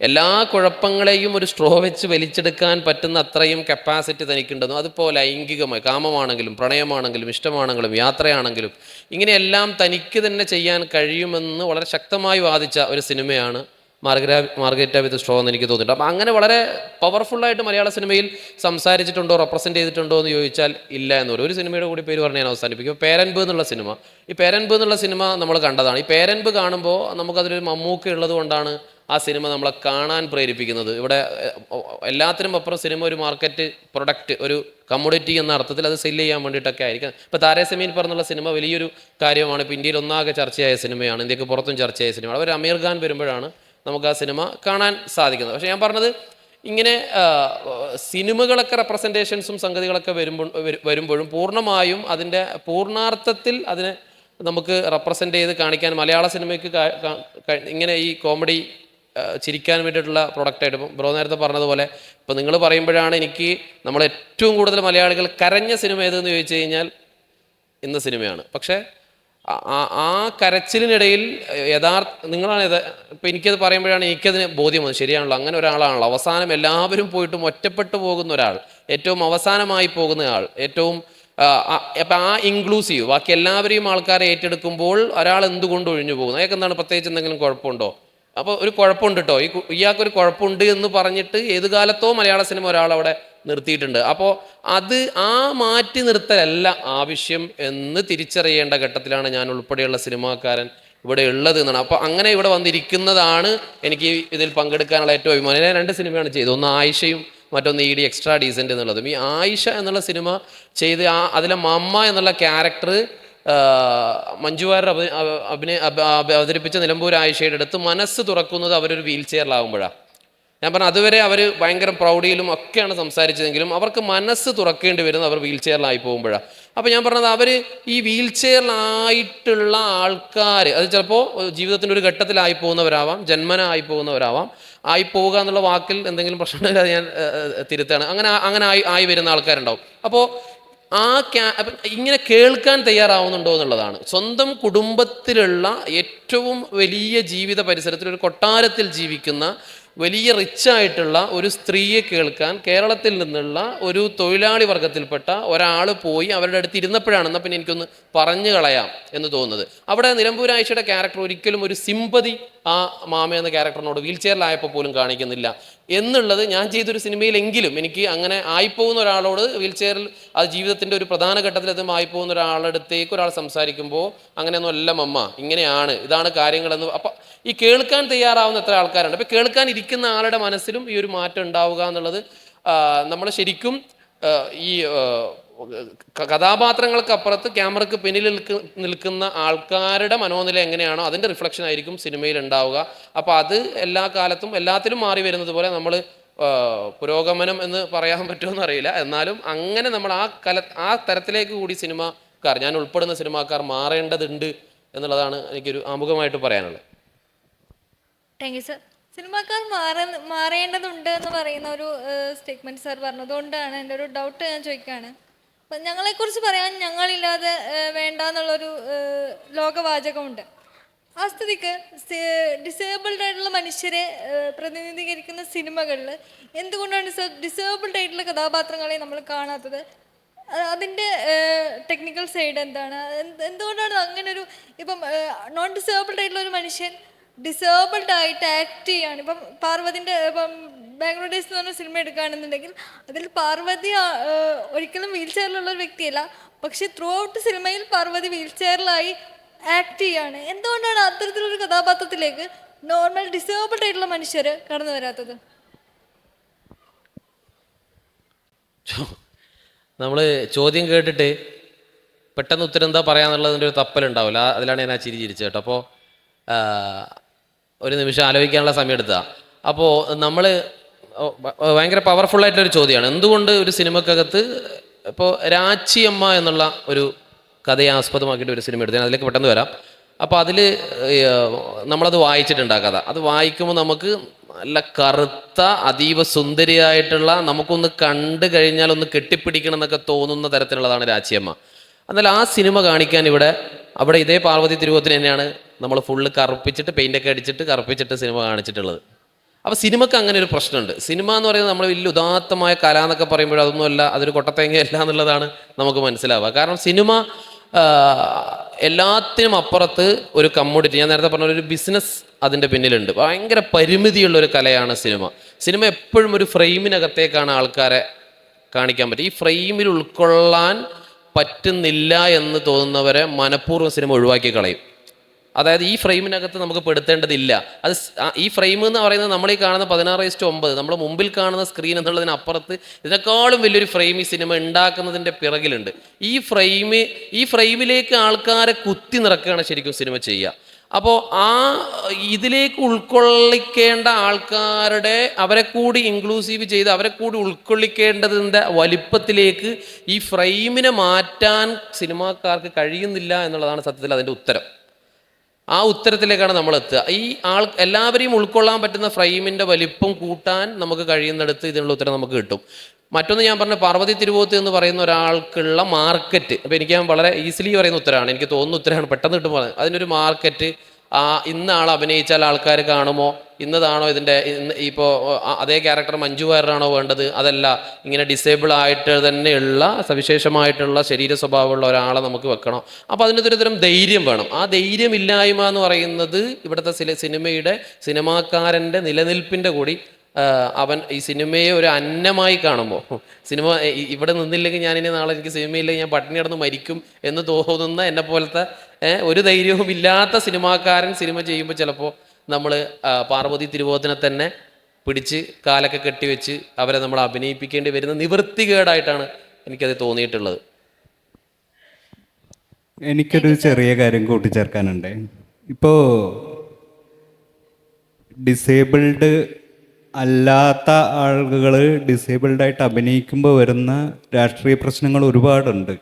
എല്ലാ കുഴപ്പങ്ങളെയും ഒരു സ്ട്രോ വെച്ച് വലിച്ചെടുക്കാൻ പറ്റുന്ന അത്രയും കപ്പാസിറ്റി തനിക്കുണ്ടെന്നും, അതുപോലെ ലൈംഗികമായി കാമമാണെങ്കിലും പ്രണയമാണെങ്കിലും ഇഷ്ടമാണെങ്കിലും യാത്രയാണെങ്കിലും ഇങ്ങനെയെല്ലാം തനിക്ക് തന്നെ ചെയ്യാൻ കഴിയുമെന്ന് വളരെ ശക്തമായി വാദിച്ച ഒരു സിനിമയാണ് മാർഗരിറ്റ വിത്ത് സ്ട്രോ എന്ന് എനിക്ക് തോന്നിയിട്ടുണ്ട്. അപ്പം അങ്ങനെ വളരെ പവർഫുള്ളായിട്ട് മലയാള സിനിമയിൽ സംസാരിച്ചിട്ടുണ്ടോ റെപ്രസെൻ്റ് ചെയ്തിട്ടുണ്ടോ എന്ന് ചോദിച്ചാൽ ഇല്ല എന്ന് പറയും. ഒരു സിനിമയുടെ കൂടി പേര് പറഞ്ഞ് ഞാൻ അവസാനിപ്പിക്കും. പേരൻപ് എന്നുള്ള സിനിമ, ഈ പേരൻപ് എന്നുള്ള സിനിമ നമ്മൾ കണ്ടതാണ്. ഈ പേരൻപ് കാണുമ്പോൾ നമുക്കതിലൊരു മമ്മൂക്ക ഉള്ളത് കൊണ്ടാണ് ആ സിനിമ നമ്മളെ കാണാൻ പ്രേരിപ്പിക്കുന്നത്. ഇവിടെ എല്ലാത്തിനും അപ്പുറം സിനിമ ഒരു മാർക്കറ്റ് പ്രൊഡക്റ്റ്, ഒരു കമ്മോഡിറ്റി എന്ന അർത്ഥത്തിൽ അത് സെല്ല് ചെയ്യാൻ വേണ്ടിയിട്ടൊക്കെ ആയിരിക്കും. ഇപ്പോൾ താരസമീൻ പറഞ്ഞുള്ള സിനിമ വലിയൊരു കാര്യമാണ്. ഇപ്പോൾ ഇന്ത്യയിൽ ഒന്നാകെ ചർച്ചയായ സിനിമയാണ്, ഇന്ത്യക്ക് പുറത്തും ചർച്ചയായ സിനിമയാണ്. അവർ അമീർ ഖാൻ വരുമ്പോഴാണ് നമുക്ക് ആ സിനിമ കാണാൻ സാധിക്കുന്നത്. പക്ഷേ ഞാൻ പറഞ്ഞത് ഇങ്ങനെ സിനിമകളൊക്കെ റെപ്രസെൻറ്റേഷൻസും സംഗതികളൊക്കെ വരുമ്പോഴും പൂർണ്ണമായും അതിൻ്റെ പൂർണ്ണാർത്ഥത്തിൽ അതിനെ നമുക്ക് റെപ്രസെൻ്റ് ചെയ്ത് കാണിക്കാൻ മലയാള സിനിമയ്ക്ക് ഇങ്ങനെ ഈ കോമഡി ചിരിക്കാൻ വേണ്ടിയിട്ടുള്ള പ്രൊഡക്റ്റായിട്ട് ഇപ്പം ബ്രോ നേരത്തെ പറഞ്ഞതുപോലെ ഇപ്പോൾ നിങ്ങൾ പറയുമ്പോഴാണ് എനിക്ക് നമ്മൾ ഏറ്റവും കൂടുതൽ മലയാളികൾ കരഞ്ഞ സിനിമ ഏതെന്ന് ചോദിച്ചു കഴിഞ്ഞാൽ ഇന്ന സിനിമയാണ്. പക്ഷേ ആ കരച്ചിലിനിടയിൽ നിങ്ങളാണ് ഇപ്പം എനിക്കത് പറയുമ്പോഴാണ് എനിക്കതിന് ബോധ്യം വന്നത്, ശരിയാണല്ലോ, അങ്ങനെ ഒരാളാണല്ലോ അവസാനം എല്ലാവരും പോയിട്ടും ഒറ്റപ്പെട്ടു പോകുന്ന ഒരാൾ, ഏറ്റവും അവസാനമായി പോകുന്ന ആൾ, ഏറ്റവും അപ്പം ആ ഇൻക്ലൂസീവ് ബാക്കി എല്ലാവരെയും ആൾക്കാരെ ഏറ്റെടുക്കുമ്പോൾ ഒരാൾ എന്തുകൊണ്ട് ഒഴിഞ്ഞു പോകുന്നു, അയാൾക്ക് എന്താണ് പ്രത്യേകിച്ച് എന്തെങ്കിലും കുഴപ്പമുണ്ടോ, അപ്പോൾ ഒരു കുഴപ്പമുണ്ട് കേട്ടോ, ഇയാൾക്കൊരു കുഴപ്പമുണ്ട് എന്ന് പറഞ്ഞിട്ട് ഏത് കാലത്തോ മലയാള സിനിമ ഒരാളവിടെ നിർത്തിയിട്ടുണ്ട്. അപ്പോൾ അത് ആ മാറ്റി നിർത്തലല്ല ആവശ്യം എന്ന് തിരിച്ചറിയേണ്ട ഘട്ടത്തിലാണ് ഞാൻ ഉൾപ്പെടെയുള്ള സിനിമാക്കാരൻ ഇവിടെ ഉള്ളത് എന്നാണ്. അപ്പോൾ അങ്ങനെ ഇവിടെ വന്നിരിക്കുന്നതാണ് എനിക്ക് ഇതിൽ പങ്കെടുക്കാനുള്ള ഏറ്റവും അഭിമാനം. ഞാൻ 2 സിനിമയാണ് ചെയ്തത്, ഒന്ന് ആയിഷയും മറ്റൊന്ന് ഈടി എക്സ്ട്രാ ഡീസൻ്റ് എന്നുള്ളതും. ഈ ആയിഷ എന്നുള്ള സിനിമ ചെയ്ത് അതിലെ മമ്മ എന്നുള്ള ക്യാരക്ടർ മഞ്ജു വാര്യർ അവതരിപ്പിച്ച നിലമ്പൂർ ആയിഷയുടെ അടുത്ത് മനസ്സ് തുറക്കുന്നത് അവരൊരു വീൽ ചെയറിലാവുമ്പോഴാണ്. ഞാൻ പറഞ്ഞു അതുവരെ അവർ ഭയങ്കര പ്രൗഢിയിലും ഒക്കെയാണ് സംസാരിച്ചതെങ്കിലും അവർക്ക് മനസ്സ് തുറക്കേണ്ടി വരുന്നത് അവർ വീൽ ചെയറിലായി പോകുമ്പോഴാണ്. അപ്പോൾ ഞാൻ പറഞ്ഞത് അവർ ഈ വീൽ ചെയറിലായിട്ടുള്ള ആൾക്കാർ അത് ചിലപ്പോൾ ജീവിതത്തിൻ്റെ ഒരു ഘട്ടത്തിലായി പോകുന്നവരാവാം, ജന്മന ആയി പോകുന്നവരാവാം. ആയി പോവുക എന്നുള്ള വാക്കിൽ എന്തെങ്കിലും പ്രശ്നമില്ല, ഞാൻ തിരുത്താണ്. അങ്ങനെ ആയി വരുന്ന ആൾക്കാരുണ്ടാവും. അപ്പോൾ അപ്പം ഇങ്ങനെ കേൾക്കാൻ തയ്യാറാവുന്നുണ്ടോ എന്നുള്ളതാണ്. സ്വന്തം കുടുംബത്തിലുള്ള ഏറ്റവും വലിയ ജീവിത പരിസരത്തിൽ ഒരു കൊട്ടാരത്തിൽ ജീവിക്കുന്ന വലിയ റിച്ചായിട്ടുള്ള ഒരു സ്ത്രീയെ കേൾക്കാൻ കേരളത്തിൽ നിന്നുള്ള ഒരു തൊഴിലാളി വർഗത്തിൽപ്പെട്ട ഒരാൾ പോയി അവരുടെ അടുത്ത് ഇരുന്നപ്പോഴാണ് എന്നാൽ പിന്നെ എനിക്കൊന്ന് പറഞ്ഞു കളയാം എന്ന് തോന്നുന്നത്. അവിടെ നിലമ്പൂർ ആയിഷയുടെ ക്യാരക്ടർ ഒരിക്കലും ഒരു സിമ്പതി ആ മാമ എന്ന ക്യാരക്ടറിനോട് വീൽ ചെയറിലായപ്പോൾ പോലും കാണിക്കുന്നില്ല എന്നുള്ളത് ഞാൻ ചെയ്തൊരു സിനിമയിലെങ്കിലും എനിക്ക് അങ്ങനെ ആയിപ്പോകുന്ന ഒരാളോട് വീൽ ചെയറിൽ അത് ജീവിതത്തിൻ്റെ ഒരു പ്രധാന ഘട്ടത്തിലെത്തുമ്പോൾ ആയിപ്പോകുന്ന ഒരാളടുത്തേക്ക് ഒരാൾ സംസാരിക്കുമ്പോൾ അങ്ങനെയൊന്നും അല്ല മമ്മ, ഇങ്ങനെയാണ്, ഇതാണ് കാര്യങ്ങളെന്ന്. അപ്പം ഈ കേൾക്കാൻ തയ്യാറാവുന്ന എത്ര ആൾക്കാരുണ്ട്. അപ്പം കേൾക്കാൻ ഇരിക്കുന്ന ആളുടെ മനസ്സിലും ഈ ഒരു മാറ്റം ഉണ്ടാവുക എന്നുള്ളത് നമ്മൾ ശരിക്കും ഈ കഥാപാത്രങ്ങൾക്കപ്പുറത്ത് ക്യാമറയ്ക്ക് പിന്നിൽ നിൽക്കുന്ന ആൾക്കാരുടെ മനോനില എങ്ങനെയാണോ അതിൻ്റെ റിഫ്ലക്ഷൻ ആയിരിക്കും സിനിമയിൽ ഉണ്ടാവുക. അപ്പോൾ അത് എല്ലാ കാലത്തും എല്ലാത്തിലും മാറി വരുന്നത് പോലെ നമ്മൾ പുരോഗമനം എന്ന് പറയാൻ പറ്റുമെന്ന് അറിയില്ല, എന്നാലും അങ്ങനെ നമ്മൾ ആ തരത്തിലേക്ക് കൂടി സിനിമാക്കാർ, ഞാൻ ഉൾപ്പെടുന്ന സിനിമാക്കാർ മാറേണ്ടതുണ്ട് എന്നുള്ളതാണ് എനിക്കൊരു ആമുഖമായിട്ട് പറയാനുള്ളത്. Thank you sir. സിനിമാക്കാർ മാറേണ്ടതുണ്ട് എന്ന് പറയുന്ന ഒരു സ്റ്റേറ്റ്മെൻറ്റ് സാർ പറഞ്ഞതുകൊണ്ടാണ് എൻ്റെ ഒരു ഡൗട്ട് ഞാൻ ചോദിക്കുകയാണ്. അപ്പം ഞങ്ങളെക്കുറിച്ച് പറയാൻ ഞങ്ങളില്ലാതെ വേണ്ട എന്നുള്ളൊരു ലോകവാചകമുണ്ട്. ആ സ്ഥിതിക്ക് ഡിസേബിൾഡ് ആയിട്ടുള്ള മനുഷ്യരെ പ്രതിനിധീകരിക്കുന്ന സിനിമകളിൽ എന്തുകൊണ്ടാണ് സർ ഡിസേബിൾഡ് ആയിട്ടുള്ള കഥാപാത്രങ്ങളെ നമ്മൾ കാണാത്തത്? അതിൻ്റെ ടെക്നിക്കൽ സൈഡ് എന്താണ്? എന്തുകൊണ്ടാണ് അങ്ങനൊരു ഇപ്പം നോൺ ഡിസേബിൾഡ് ആയിട്ടുള്ള ഒരു മനുഷ്യൻ ഡിസേബിൾഡ് ആയിട്ട് ആക്ട് ചെയ്യാണ്? ഇപ്പം പാർവതിൻ്റെ ഇപ്പം ബാംഗ്ലൂർ ഡേയ്സ് എന്ന് പറഞ്ഞ സിനിമ എടുക്കുകയാണെന്നുണ്ടെങ്കിൽ അതിൽ പാർവതി ഒരിക്കലും വീൽ ചെയറിലുള്ള ഒരു വ്യക്തിയല്ല, പക്ഷെ ത്രൂ ഔട്ട് സിനിമയിൽ പാർവതി വീൽ ചെയറിലായി ആക്ട് ചെയ്യാണ്. എന്തുകൊണ്ടാണ് അത്തരത്തിലൊരു കഥാപാത്രത്തിലേക്ക് നോർമൽ ഡിസേബിൾഡ് ആയിട്ടുള്ള മനുഷ്യർ കടന്നു വരാത്തത്? നമ്മൾ ചോദ്യം കേട്ടിട്ട് പെട്ടെന്ന് ഉത്തരം എന്താ പറയാന്നുള്ളതിൻ്റെ ഒരു തപ്പലുണ്ടാവില്ല, അതിലാണ് ഞാൻ ആ ചിരിച്ചത് കേട്ടോ. അപ്പോൾ ഒരു നിമിഷം ആലോചിക്കാനുള്ള സമയം എടുത്താൽ. അപ്പോൾ നമ്മൾ ഭയങ്കര പവർഫുള്ളായിട്ടൊരു ചോദ്യമാണ്, എന്തുകൊണ്ട് ഒരു സിനിമക്കകത്ത് ഇപ്പോൾ രാച്ചിയമ്മ എന്നുള്ള ഒരു കഥയെ ആസ്പദമാക്കിയിട്ട് ഒരു സിനിമ എടുത്ത് ഞാൻ അതിലേക്ക് പെട്ടെന്ന് വരാം. അപ്പോൾ അതിൽ നമ്മളത് വായിച്ചിട്ടുണ്ട് ആ കഥ. അത് വായിക്കുമ്പോൾ നമുക്ക് നല്ല കറുത്ത അതീവ സുന്ദരിയായിട്ടുള്ള, നമുക്കൊന്ന് കണ്ടു കഴിഞ്ഞാൽ ഒന്ന് കെട്ടിപ്പിടിക്കണം എന്നൊക്കെ തോന്നുന്ന തരത്തിലുള്ളതാണ് രാച്ചിയമ്മ. എന്നാൽ ആ സിനിമ കാണിക്കാൻ അവിടെ ഇതേ പാർവതി തിരുവോത്തിന് തന്നെയാണ് നമ്മൾ ഫുള്ള് കറുപ്പിച്ചിട്ട് പെയിൻ്റൊക്കെ അടിച്ചിട്ട് കറുപ്പിച്ചിട്ട് സിനിമ കാണിച്ചിട്ടുള്ളത്. അപ്പോൾ സിനിമക്ക് അങ്ങനെ ഒരു പ്രശ്നമുണ്ട്. സിനിമ എന്ന് പറയുന്നത് നമ്മൾ വലിയ ഉദാത്തമായ കല എന്നൊക്കെ പറയുമ്പോൾ അതൊന്നുമല്ല, അതൊരു കൊട്ടത്തേങ്ങയല്ല എന്നുള്ളതാണ് നമുക്ക് മനസ്സിലാവുക. കാരണം സിനിമ എല്ലാത്തിനും അപ്പുറത്ത് ഒരു കമ്മോഡിറ്റി, ഞാൻ നേരത്തെ പറഞ്ഞ ഒരു ബിസിനസ് അതിൻ്റെ പിന്നിലുണ്ട്. ഭയങ്കര പരിമിതിയുള്ളൊരു കലയാണ് സിനിമ. സിനിമ എപ്പോഴും ഒരു ഫ്രെയിമിനകത്തേക്കാണ് ആൾക്കാരെ കാണിക്കാൻ പറ്റും. ഈ ഫ്രെയിമിൽ ഉൾക്കൊള്ളാൻ പറ്റുന്നില്ല എന്ന് തോന്നുന്നവരെ മനഃപൂർവ്വം സിനിമ ഒഴിവാക്കി കളയും. അതായത് ഈ ഫ്രെയിമിനകത്ത് നമുക്ക് പെടുത്തേണ്ടതില്ല. അത് ഈ ഫ്രെയിം എന്ന് പറയുന്നത് നമ്മൾ ഈ കാണുന്ന 16:9 നമ്മുടെ മുമ്പിൽ കാണുന്ന സ്ക്രീൻ എന്നുള്ളതിനപ്പുറത്ത് ഇതിനേക്കാളും വലിയൊരു ഫ്രെയിം ഈ സിനിമ ഉണ്ടാക്കുന്നതിൻ്റെ പിറകിലുണ്ട്. ഈ ഫ്രെയിമിലേക്ക് ആൾക്കാരെ കുത്തി നിറക്കുകയാണ് ശരിക്കും സിനിമ ചെയ്യുക. അപ്പോൾ ഇതിലേക്ക് ഉൾക്കൊള്ളിക്കേണ്ട ആൾക്കാരുടെ, അവരെ കൂടി ഇൻക്ലൂസീവ് ചെയ്ത് അവരെ കൂടി ഉൾക്കൊള്ളിക്കേണ്ടതിൻ്റെ വലിപ്പത്തിലേക്ക് ഈ ഫ്രെയിമിനെ മാറ്റാൻ സിനിമാക്കാർക്ക് കഴിയുന്നില്ല എന്നുള്ളതാണ് സത്യത്തിൽ അതിൻ്റെ ഉത്തരം. ആ ഉത്തരത്തിലേക്കാണ് നമ്മൾ എത്തുക. ഈ എല്ലാവരെയും ഉൾക്കൊള്ളാൻ പറ്റുന്ന ഫ്രെയിമിൻ്റെ വലിപ്പം കൂട്ടാൻ നമുക്ക് കഴിയുന്നിടത്ത് ഇതിനുള്ള ഉത്തരം നമുക്ക് കിട്ടും. മറ്റൊന്ന് ഞാൻ പറഞ്ഞ പാർവതി തിരുവോത്ത് എന്ന് പറയുന്ന ഒരാൾക്കുള്ള മാർക്കറ്റ്, അപ്പോൾ എനിക്ക് ഞാൻ വളരെ ഈസിലി പറയുന്ന ഉത്തരമാണ്, എനിക്ക് തോന്നുന്ന ഉത്തരമാണ്, പെട്ടെന്ന് കിട്ടുമ്പോൾ അതിനൊരു മാർക്കറ്റ്. ഇന്ന ആൾ അഭിനയിച്ചാൽ ആൾക്കാർ കാണുമോ, ഇന്നതാണോ ഇതിൻ്റെ, ഇപ്പോൾ അതേ ക്യാരക്ടർ മഞ്ജു വാര്യറാണോ വേണ്ടത്, അതല്ല ഇങ്ങനെ ഡിസേബിൾ ആയിട്ട് തന്നെയുള്ള സവിശേഷമായിട്ടുള്ള ശരീര സ്വഭാവമുള്ള ഒരാളെ നമുക്ക് വെക്കണോ. അപ്പോൾ അതിനൊരു തരം ധൈര്യം വേണം. ആ ധൈര്യമില്ലായ്മ എന്ന് പറയുന്നത് ഇവിടുത്തെ സിനിമയുടെ സിനിമാക്കാരൻ്റെ നിലനിൽപ്പിൻ്റെ കൂടി അവൻ ഈ സിനിമയെ ഒരു അന്നമായി കാണുമ്പോൾ, സിനിമ ഇവിടെ നിന്നില്ലെങ്കിൽ ഞാനിനി നാളെ എനിക്ക് സിനിമയില്ലെങ്കിൽ ഞാൻ പട്ടിണി കിടന്ന് മരിക്കും എന്ന് തോന്നുന്ന എന്നെ പോലത്തെ ഒരു ധൈര്യവും ഇല്ലാത്ത സിനിമാക്കാരൻ സിനിമ ചെയ്യുമ്പോൾ ചിലപ്പോൾ നമ്മൾ പാർവതി തിരുവോത്തിനെ തന്നെ പിടിച്ച് കാലൊക്കെ കെട്ടിവെച്ച് അവരെ നമ്മൾ അഭിനയിപ്പിക്കേണ്ടി വരുന്ന നിവൃത്തികേടായിട്ടാണ് എനിക്കത് തോന്നിയിട്ടുള്ളത്. എനിക്കൊരു ചെറിയ കാര്യം കൂട്ടിച്ചേർക്കാനുണ്ട്. ഇപ്പോൾ ഡിസേബിൾഡ് അല്ലാത്ത ആളുകൾ ഡിസേബിൾഡായിട്ട് അഭിനയിക്കുമ്പോൾ വരുന്ന രാഷ്ട്രീയ പ്രശ്നങ്ങൾ ഒരുപാടുണ്ട്.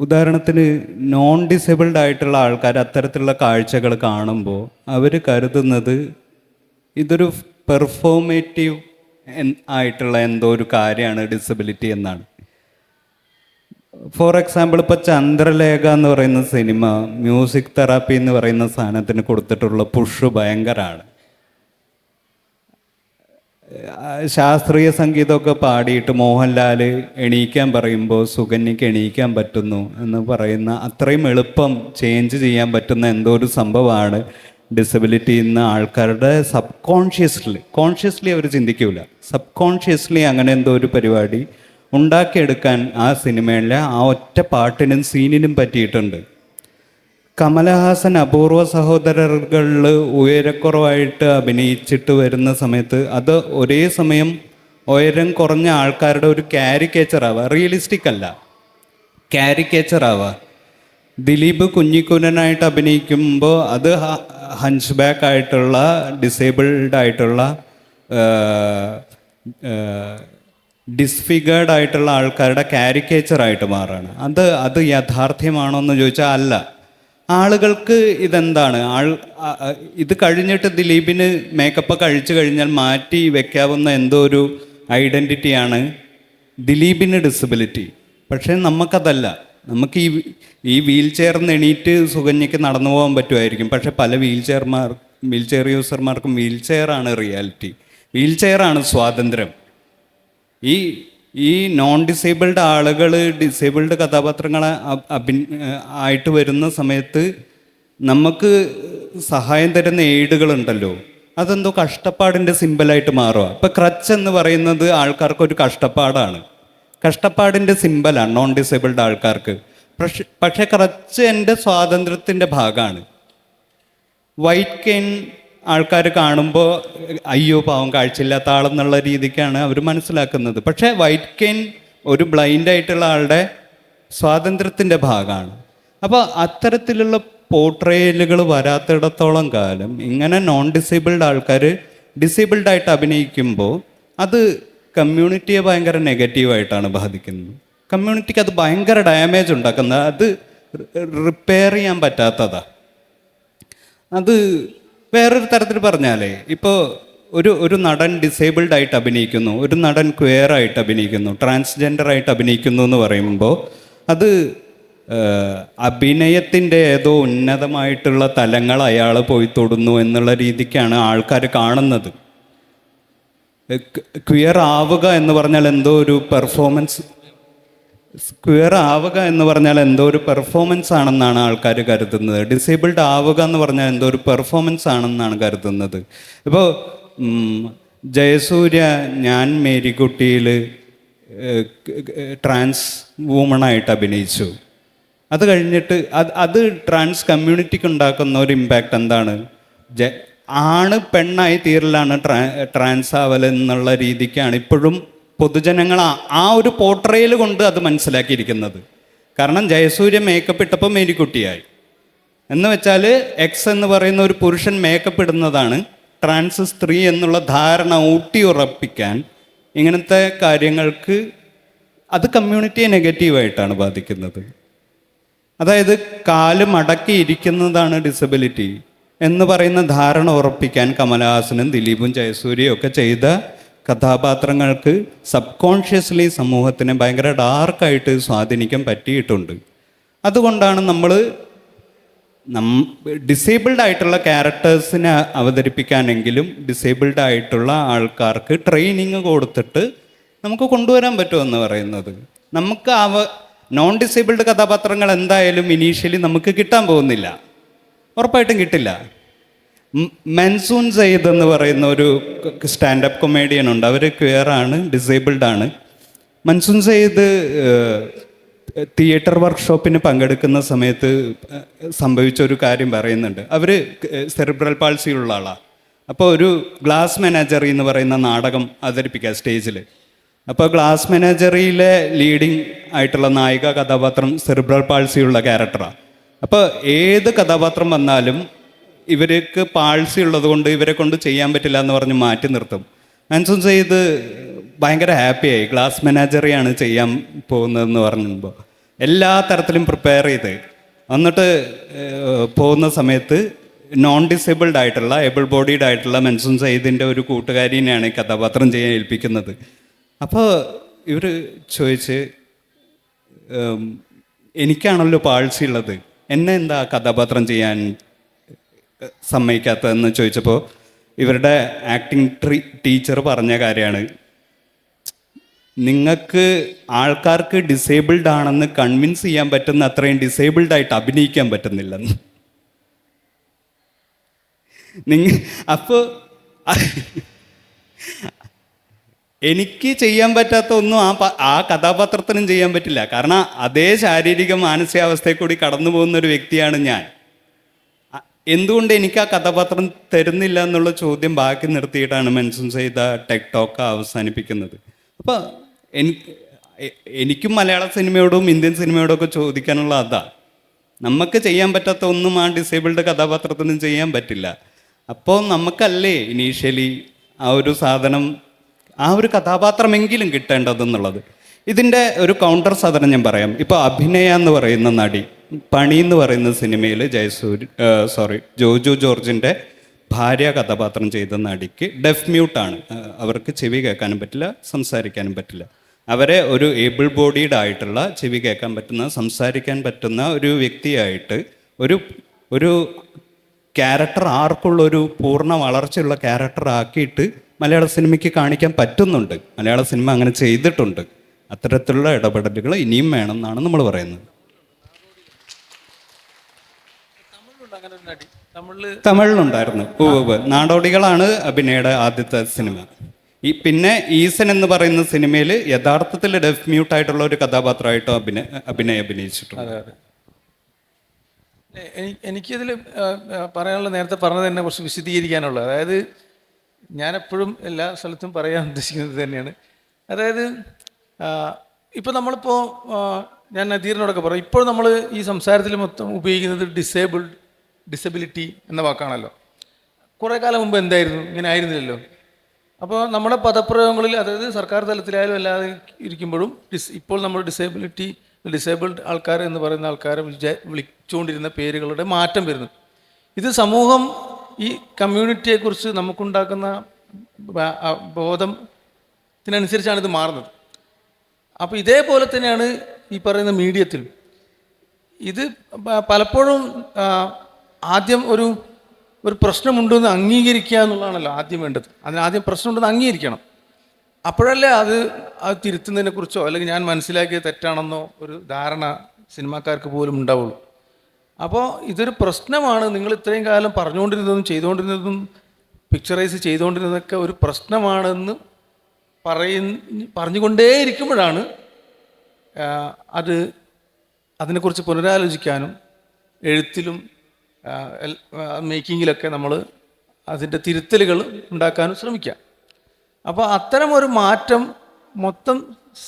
ഉദാഹരണത്തിന് നോൺ ഡിസേബിൾഡ് ആയിട്ടുള്ള ആൾക്കാർ അത്തരത്തിലുള്ള കാഴ്ചകൾ കാണുമ്പോൾ അവർ കരുതുന്നത് ഇതൊരു പെർഫോമേറ്റീവ് ആയിട്ടുള്ള എന്തോ ഒരു കാര്യമാണ് ഡിസബിലിറ്റി എന്നാണ്. ഫോർ എക്സാമ്പിൾ, ഇപ്പോൾ ചന്ദ്രലേഖ എന്ന് പറയുന്ന സിനിമ മ്യൂസിക് തെറാപ്പി എന്ന് പറയുന്ന സാധനത്തിന് കൊടുത്തിട്ടുള്ള പുഷ് ഭയങ്കരമാണ്. ശാസ്ത്രീയ സംഗീതമൊക്കെ പാടിയിട്ട് മോഹൻലാൽ എണീക്കാൻ പറയുമ്പോൾ സുകന്യയ്ക്ക് എണീക്കാൻ പറ്റുന്നു എന്ന് പറയുന്ന അത്രയും എളുപ്പം ചേഞ്ച് ചെയ്യാൻ പറ്റുന്ന എന്തോ ഒരു സംഭവമാണ് ഡിസബിലിറ്റി എന്ന ആൾക്കാരുടെ കോൺഷ്യസ്ലി അവർ ചിന്തിക്കില്ല, സബ് അങ്ങനെ എന്തോ ഒരു പരിപാടി ഉണ്ടാക്കിയെടുക്കാൻ ആ സിനിമയിലെ ആ ഒറ്റ പാട്ടിനും സീനിനും പറ്റിയിട്ടുണ്ട്. കമലഹാസൻ അപൂർവ സഹോദരകളിൽ ഉയരക്കുറവായിട്ട് അഭിനയിച്ചിട്ട് വരുന്ന സമയത്ത് അത് ഒരേ സമയം ഉയരം കുറഞ്ഞ ആൾക്കാരുടെ ഒരു കാരിക്കേച്ചർ ആവുക, റിയലിസ്റ്റിക് അല്ല, കാരിക്കേച്ചർ ആവുക. ദിലീപ് കുഞ്ഞിക്കുഞ്ഞനായിട്ട് അഭിനയിക്കുമ്പോൾ അത് ഹഞ്ച് ബാക്ക് ആയിട്ടുള്ള ഡിസേബിൾഡ് ആയിട്ടുള്ള ഡിസ്ഫിഗേർഡ് ആയിട്ടുള്ള ആൾക്കാരുടെ കാരിക്കേച്ചറായിട്ട് മാറുകയാണ്. അത് യാഥാർത്ഥ്യമാണോ എന്ന് ചോദിച്ചാൽ അല്ല. ആളുകൾക്ക് ഇതെന്താണ്, ഇത് കഴിഞ്ഞിട്ട് ദിലീപിന് മേക്കപ്പ് കഴിച്ചു കഴിഞ്ഞാൽ മാറ്റി വെക്കാവുന്ന എന്തോ ഒരു ഐഡൻറ്റിറ്റിയാണ് ദിലീപിന് ഡിസബിലിറ്റി. പക്ഷേ നമുക്കതല്ല. നമുക്ക് ഈ വീൽ ചെയറിൽ നിന്ന് എണീറ്റ് സുകന്യയ്ക്ക് നടന്നു പോകാൻ പറ്റുമായിരിക്കും. പക്ഷെ പല വീൽ ചെയർ യൂസർമാർക്കും വീൽ ചെയറാണ് റിയാലിറ്റി, വീൽ ചെയറാണ് സ്വാതന്ത്ര്യം. ഈ നോൺ ഡിസേബിൾഡ് ആളുകൾ ഡിസേബിൾഡ് കഥാപാത്രങ്ങളെ ആയിട്ട് വരുന്ന സമയത്ത് നമുക്ക് സഹായം തരുന്ന എയ്ഡുകളുണ്ടല്ലോ, അതെന്തോ കഷ്ടപ്പാടിൻ്റെ സിമ്പലായിട്ട് മാറുക. ഇപ്പം ക്രച്ച് എന്ന് പറയുന്നത് ആൾക്കാർക്കൊരു കഷ്ടപ്പാടിൻ്റെ സിമ്പലാണ് നോൺ ഡിസേബിൾഡ് ആൾക്കാർക്ക്. പക്ഷേ ക്രച്ച് എൻ്റെ സ്വാതന്ത്ര്യത്തിൻ്റെ ഭാഗമാണ്. വൈറ്റ് കെയിൻ ആൾക്കാർ കാണുമ്പോൾ അയ്യോ പാവം കാഴ്ചയില്ലാത്ത ആളെന്നുള്ള രീതിക്കാണ് അവർ മനസ്സിലാക്കുന്നത്. പക്ഷേ വൈറ്റ് കെയിൻ ഒരു ബ്ലൈൻഡായിട്ടുള്ള ആളുടെ സ്വാതന്ത്ര്യത്തിൻ്റെ ഭാഗമാണ്. അപ്പോൾ അത്തരത്തിലുള്ള പോർട്രേലുകൾ വരാത്തിടത്തോളം കാലം ഇങ്ങനെ നോൺ ഡിസേബിൾഡ് ആൾക്കാർ ഡിസേബിൾഡായിട്ട് അഭിനയിക്കുമ്പോൾ അത് കമ്മ്യൂണിറ്റിയെ ഭയങ്കര നെഗറ്റീവായിട്ടാണ് ബാധിക്കുന്നത്. കമ്മ്യൂണിറ്റിക്ക് അത് ഭയങ്കര ഡാമേജ് ഉണ്ടാക്കുന്നത്. അത് റിപ്പയർ ചെയ്യാൻ പറ്റാത്തതാണ്. അത് വേറൊരു തരത്തിൽ പറഞ്ഞാലേ, ഇപ്പോൾ ഒരു നടൻ ഡിസേബിൾഡ് ആയിട്ട് അഭിനയിക്കുന്നു, ഒരു നടൻ ക്വയർ ആയിട്ട് അഭിനയിക്കുന്നു, ട്രാൻസ്ജെൻഡർ ആയിട്ട് അഭിനയിക്കുന്നു എന്ന് പറയുമ്പോൾ അത് അഭിനയത്തിൻ്റെ ഏതോ ഉന്നതമായിട്ടുള്ള തലങ്ങൾ അയാൾ പോയി തൊടുന്നു എന്നുള്ള രീതിക്കാണ് ആൾക്കാർ കാണുന്നത്. ക്വയർ ആവുക എന്ന് പറഞ്ഞാൽ എന്തോ ഒരു പെർഫോമൻസ് ആണെന്നാണ് ആൾക്കാർ കരുതുന്നത്. ഡിസേബിൾഡ് ആവുക എന്ന് പറഞ്ഞാൽ എന്തോ ഒരു പെർഫോമൻസ് ആണെന്നാണ് കരുതുന്നത്. ഇപ്പോൾ ജയസൂര്യ ഞാൻ മേരിക്കുട്ടിയിൽ ട്രാൻസ് വുമണായിട്ട് അഭിനയിച്ചു. അത് കഴിഞ്ഞിട്ട് അത് ട്രാൻസ് കമ്മ്യൂണിറ്റിക്ക് ഉണ്ടാക്കുന്ന ഒരു ഇമ്പാക്റ്റ് എന്താണ്? ആണ് പെണ്ണായി തീരലാണ് ട്രാൻസ് ആവൽ എന്നുള്ള രീതിക്കാണ് ഇപ്പോഴും പൊതുജനങ്ങൾ ആ ഒരു പോർട്രേൽ കൊണ്ട് അത് മനസ്സിലാക്കിയിരിക്കുന്നത്. കാരണം ജയസൂര്യ മേക്കപ്പ് ഇട്ടപ്പോൾ മേരിക്കുട്ടിയായി എന്ന് വെച്ചാൽ എക്സ് എന്ന് പറയുന്ന ഒരു പുരുഷൻ മേക്കപ്പ് ഇടുന്നതാണ് ട്രാൻസ് സ്ത്രീ എന്നുള്ള ധാരണ ഊട്ടി ഉറപ്പിക്കാൻ ഇങ്ങനത്തെ കാര്യങ്ങൾക്ക് അത് കമ്മ്യൂണിറ്റിയെ നെഗറ്റീവായിട്ടാണ് ബാധിക്കുന്നത്. അതായത് കാല് മടക്കിയിരിക്കുന്നതാണ് ഡിസബിലിറ്റി എന്ന് പറയുന്ന ധാരണ ഉറപ്പിക്കാൻ കമലഹാസനും ദിലീപും ജയസൂര്യയും ഒക്കെ ചെയ്ത കഥാപാത്രങ്ങൾക്ക് സബ് കോൺഷ്യസ്ലി സമൂഹത്തിനെ ഭയങ്കര ഡാർക്കായിട്ട് സ്വാധീനിക്കാൻ പറ്റിയിട്ടുണ്ട്. അതുകൊണ്ടാണ് നമ്മൾ ഡിസേബിൾഡ് ആയിട്ടുള്ള ക്യാരക്ടേഴ്സിനെ അവതരിപ്പിക്കാനെങ്കിലും ഡിസേബിൾഡ് ആയിട്ടുള്ള ആൾക്കാർക്ക് ട്രെയിനിങ് കൊടുത്തിട്ട് നമുക്ക് കൊണ്ടുവരാൻ പറ്റുമെന്ന് പറയുന്നത്. നമുക്ക് നോൺ ഡിസേബിൾഡ് കഥാപാത്രങ്ങൾ എന്തായാലും ഇനീഷ്യലി നമുക്ക് കിട്ടാൻ പോകുന്നില്ല, ഉറപ്പായിട്ടും കിട്ടില്ല. മൻസൂൺ സെയ്ദ് എന്ന് പറയുന്ന ഒരു സ്റ്റാൻഡപ്പ് കൊമേഡിയൻ ഉണ്ട്. അവർ ക്വയറാണ്, ഡിസേബിൾഡ് ആണ്. മൻസൂൺ സെയ്ദ് തിയേറ്റർ വർക്ക്ഷോപ്പിന് പങ്കെടുക്കുന്ന സമയത്ത് സംഭവിച്ച ഒരു കാര്യം പറയുന്നുണ്ട്. അവർ സെറിബ്രൽ പാൾസി ഉള്ള ആളാണ്. അപ്പോൾ ഒരു ഗ്ലാസ് മെനാജറി എന്ന് പറയുന്ന നാടകം അവതരിപ്പിക്കുക സ്റ്റേജിൽ. അപ്പോൾ ഗ്ലാസ് മെനാജറിയിലെ ലീഡിങ് ആയിട്ടുള്ള നായിക കഥാപാത്രം സെറിബ്രൽ പാൾസി ഉള്ള ക്യാരക്ടറാണ്. അപ്പോൾ ഏത് കഥാപാത്രം വന്നാലും ഇവർക്ക് പാൾസി ഉള്ളത് കൊണ്ട് ഇവരെ കൊണ്ട് ചെയ്യാൻ പറ്റില്ല എന്ന് പറഞ്ഞ് മാറ്റി നിർത്തും. മൻസൂൺ സെയ്ദ് ഭയങ്കര ഹാപ്പിയായി. ഗ്ലാസ് മെനാജറിയാണ് ചെയ്യാൻ പോകുന്നതെന്ന് പറയുമ്പോൾ എല്ലാ തരത്തിലും പ്രിപ്പയർ ചെയ്ത് എന്നിട്ട് പോകുന്ന സമയത്ത് നോൺ ഡിസേബിൾഡ് ആയിട്ടുള്ള ഏബിൾ ബോഡീഡ് ആയിട്ടുള്ള മെൻസൂൺ സയ്യിദിൻ്റെ ഒരു കൂട്ടുകാരിനെയാണ് ഈ കഥാപാത്രം ചെയ്യാൻ ഏൽപ്പിക്കുന്നത്. അപ്പോൾ ഇവർ ചോദിച്ച്, എനിക്കാണല്ലോ പാഴ്സി ഉള്ളത്, എന്നെ എന്താ കഥാപാത്രം ചെയ്യാൻ സമ്മതിക്കാത്തതെന്ന് ചോദിച്ചപ്പോൾ ഇവരുടെ ആക്ടിങ് ടീച്ചർ പറഞ്ഞ കാര്യമാണ്, നിങ്ങൾക്ക് ആൾക്കാർക്ക് ഡിസേബിൾഡ് ആണെന്ന് കൺവിൻസ് ചെയ്യാൻ പറ്റുന്ന അത്രയും ഡിസേബിൾഡ് ആയിട്ട് അഭിനയിക്കാൻ പറ്റുന്നില്ലെന്ന്. അപ്പോൾ എനിക്ക് ചെയ്യാൻ പറ്റാത്ത ഒന്നും ആ കഥാപാത്രത്തിനും ചെയ്യാൻ പറ്റില്ല. കാരണം അതേ ശാരീരിക മാനസികാവസ്ഥയിൽ കൂടി കടന്നു പോകുന്ന ഒരു വ്യക്തിയാണ് ഞാൻ. എന്തുകൊണ്ട് എനിക്ക് ആ കഥാപാത്രം തരുന്നില്ല എന്നുള്ള ചോദ്യം ബാക്കി നിർത്തിയിട്ടാണ് മെൻഷൻ ചെയ്ത ടെക് ടോക്ക് അവസാനിപ്പിക്കുന്നത്. അപ്പോൾ എനിക്കും മലയാള സിനിമയോടും ഇന്ത്യൻ സിനിമയോടും ഒക്കെ ചോദിക്കാനുള്ള അതാ, നമുക്ക് ചെയ്യാൻ പറ്റാത്ത ഒന്നും ആ ഡിസേബിൾഡ് കഥാപാത്രത്തിനും ചെയ്യാൻ പറ്റില്ല. അപ്പോൾ നമുക്കല്ലേ ഇനീഷ്യലി ആ ഒരു സാധനം, ആ ഒരു കഥാപാത്രമെങ്കിലും കിട്ടേണ്ടതെന്നുള്ളത്. ഇതിൻ്റെ ഒരു കൗണ്ടർ സാധനം ഞാൻ പറയാം. ഇപ്പോൾ അഭിനയ എന്ന് പറയുന്ന നടി പണി എന്ന് പറയുന്ന സിനിമയിൽ ജോജു ജോർജിൻ്റെ ഭാര്യ കഥാപാത്രം ചെയ്ത നടിക്ക് ഡെഫ് മ്യൂട്ടാണ്. അവർക്ക് ചെവി കേൾക്കാനും പറ്റില്ല, സംസാരിക്കാനും പറ്റില്ല. അവരെ ഒരു ഏബിൾ ബോഡീഡ് ആയിട്ടുള്ള, ചെവി കേൾക്കാൻ പറ്റുന്ന, സംസാരിക്കാൻ പറ്റുന്ന ഒരു വ്യക്തിയായിട്ട് ഒരു ക്യാരക്ടർ, ആർക്കുള്ളൊരു പൂർണ്ണ വളർച്ചയുള്ള ക്യാരക്ടർ ആക്കിയിട്ട് മലയാള സിനിമയ്ക്ക് കാണിക്കാൻ പറ്റുന്നുണ്ട്. മലയാള സിനിമ അങ്ങനെ ചെയ്തിട്ടുണ്ട്. അത്തരത്തിലുള്ള ഇടപെടലുകൾ ഇനിയും വേണം എന്നാണ് നമ്മൾ പറയുന്നത്. തമിഴിലുണ്ടായിരുന്നു. നാടോടികളാണ് അഭിനയുടെ ആദ്യത്തെ സിനിമ. പിന്നെ ഈസൻ എന്ന് പറയുന്ന സിനിമയിൽ യഥാർത്ഥത്തിൽ ഡെഫ് മ്യൂട്ട് ആയിട്ടുള്ള ഒരു കഥാപാത്രമായിട്ടോ അഭിനയിച്ചിട്ടുണ്ട്. എനിക്കിതിൽ പറയാനുള്ള, നേരത്തെ പറഞ്ഞത് തന്നെ കുറച്ച് വിശദീകരിക്കാനുള്ളത്, അതായത് ഞാനെപ്പോഴും എല്ലാ സ്ഥലത്തും പറയാൻ ഉദ്ദേശിക്കുന്നത് തന്നെയാണ്. അതായത് ഇപ്പോൾ നമ്മളിപ്പോൾ ഞാൻ നദീറിനോടൊക്കെ പറയും, ഇപ്പോൾ നമ്മൾ ഈ സംസാരത്തിൽ മൊത്തം ഉപയോഗിക്കുന്നത് ഡിസബിലിറ്റി എന്ന വാക്കാണല്ലോ. കുറേ കാലം മുമ്പ് എന്തായിരുന്നു? ഇങ്ങനെ ആയിരുന്നില്ലല്ലോ. അപ്പോൾ നമ്മുടെ പദപ്രയോഗങ്ങളിൽ, അതായത് സർക്കാർ തലത്തിലായാലും അല്ലാതെ ഇരിക്കുമ്പോഴും ഇപ്പോൾ നമ്മൾ ഡിസേബിൾഡ് ആൾക്കാർ എന്ന് പറയുന്ന ആൾക്കാരെ വിളിച്ചുകൊണ്ടിരുന്ന പേരുകളുടെ മാറ്റം വരുന്നു. ഇത് സമൂഹം ഈ കമ്മ്യൂണിറ്റിയെക്കുറിച്ച് നമുക്കുണ്ടാക്കുന്ന ബോധത്തിനനുസരിച്ചാണ് ഇത് മാറുന്നത്. അപ്പോൾ ഇതേപോലെ തന്നെയാണ് ഈ പറയുന്ന മീഡിയത്തിലും. ഇത് പലപ്പോഴും ആദ്യം ഒരു പ്രശ്നമുണ്ടെന്ന് അംഗീകരിക്കുക എന്നുള്ളതാണല്ലോ ആദ്യം വേണ്ടത്. അതിനാദ്യം പ്രശ്നമുണ്ടെന്ന് അംഗീകരിക്കണം. അപ്പോഴല്ലേ അത് തിരുത്തുന്നതിനെ കുറിച്ചോ അല്ലെങ്കിൽ ഞാൻ മനസ്സിലാക്കിയത് തെറ്റാണെന്നോ ഒരു ധാരണ സിനിമാക്കാർക്ക് പോലും ഉണ്ടാവുള്ളൂ. അപ്പോൾ ഇതൊരു പ്രശ്നമാണ്, നിങ്ങൾ ഇത്രയും കാലം പറഞ്ഞുകൊണ്ടിരുന്നതും ചെയ്തുകൊണ്ടിരുന്നതും പിക്ചറൈസ് ചെയ്തുകൊണ്ടിരുന്നതൊക്കെ ഒരു പ്രശ്നമാണെന്ന് പറഞ്ഞുകൊണ്ടേയിരിക്കുമ്പോഴാണ് അതിനെക്കുറിച്ച് പുനരാലോചിക്കാനും എഴുത്തിലും മേക്കിങ്ങിലൊക്കെ നമ്മൾ അതിൻ്റെ തിരുത്തലുകൾ ഉണ്ടാക്കാനും ശ്രമിക്കുക. അപ്പോൾ അത്തരം ഒരു മാറ്റം മൊത്തം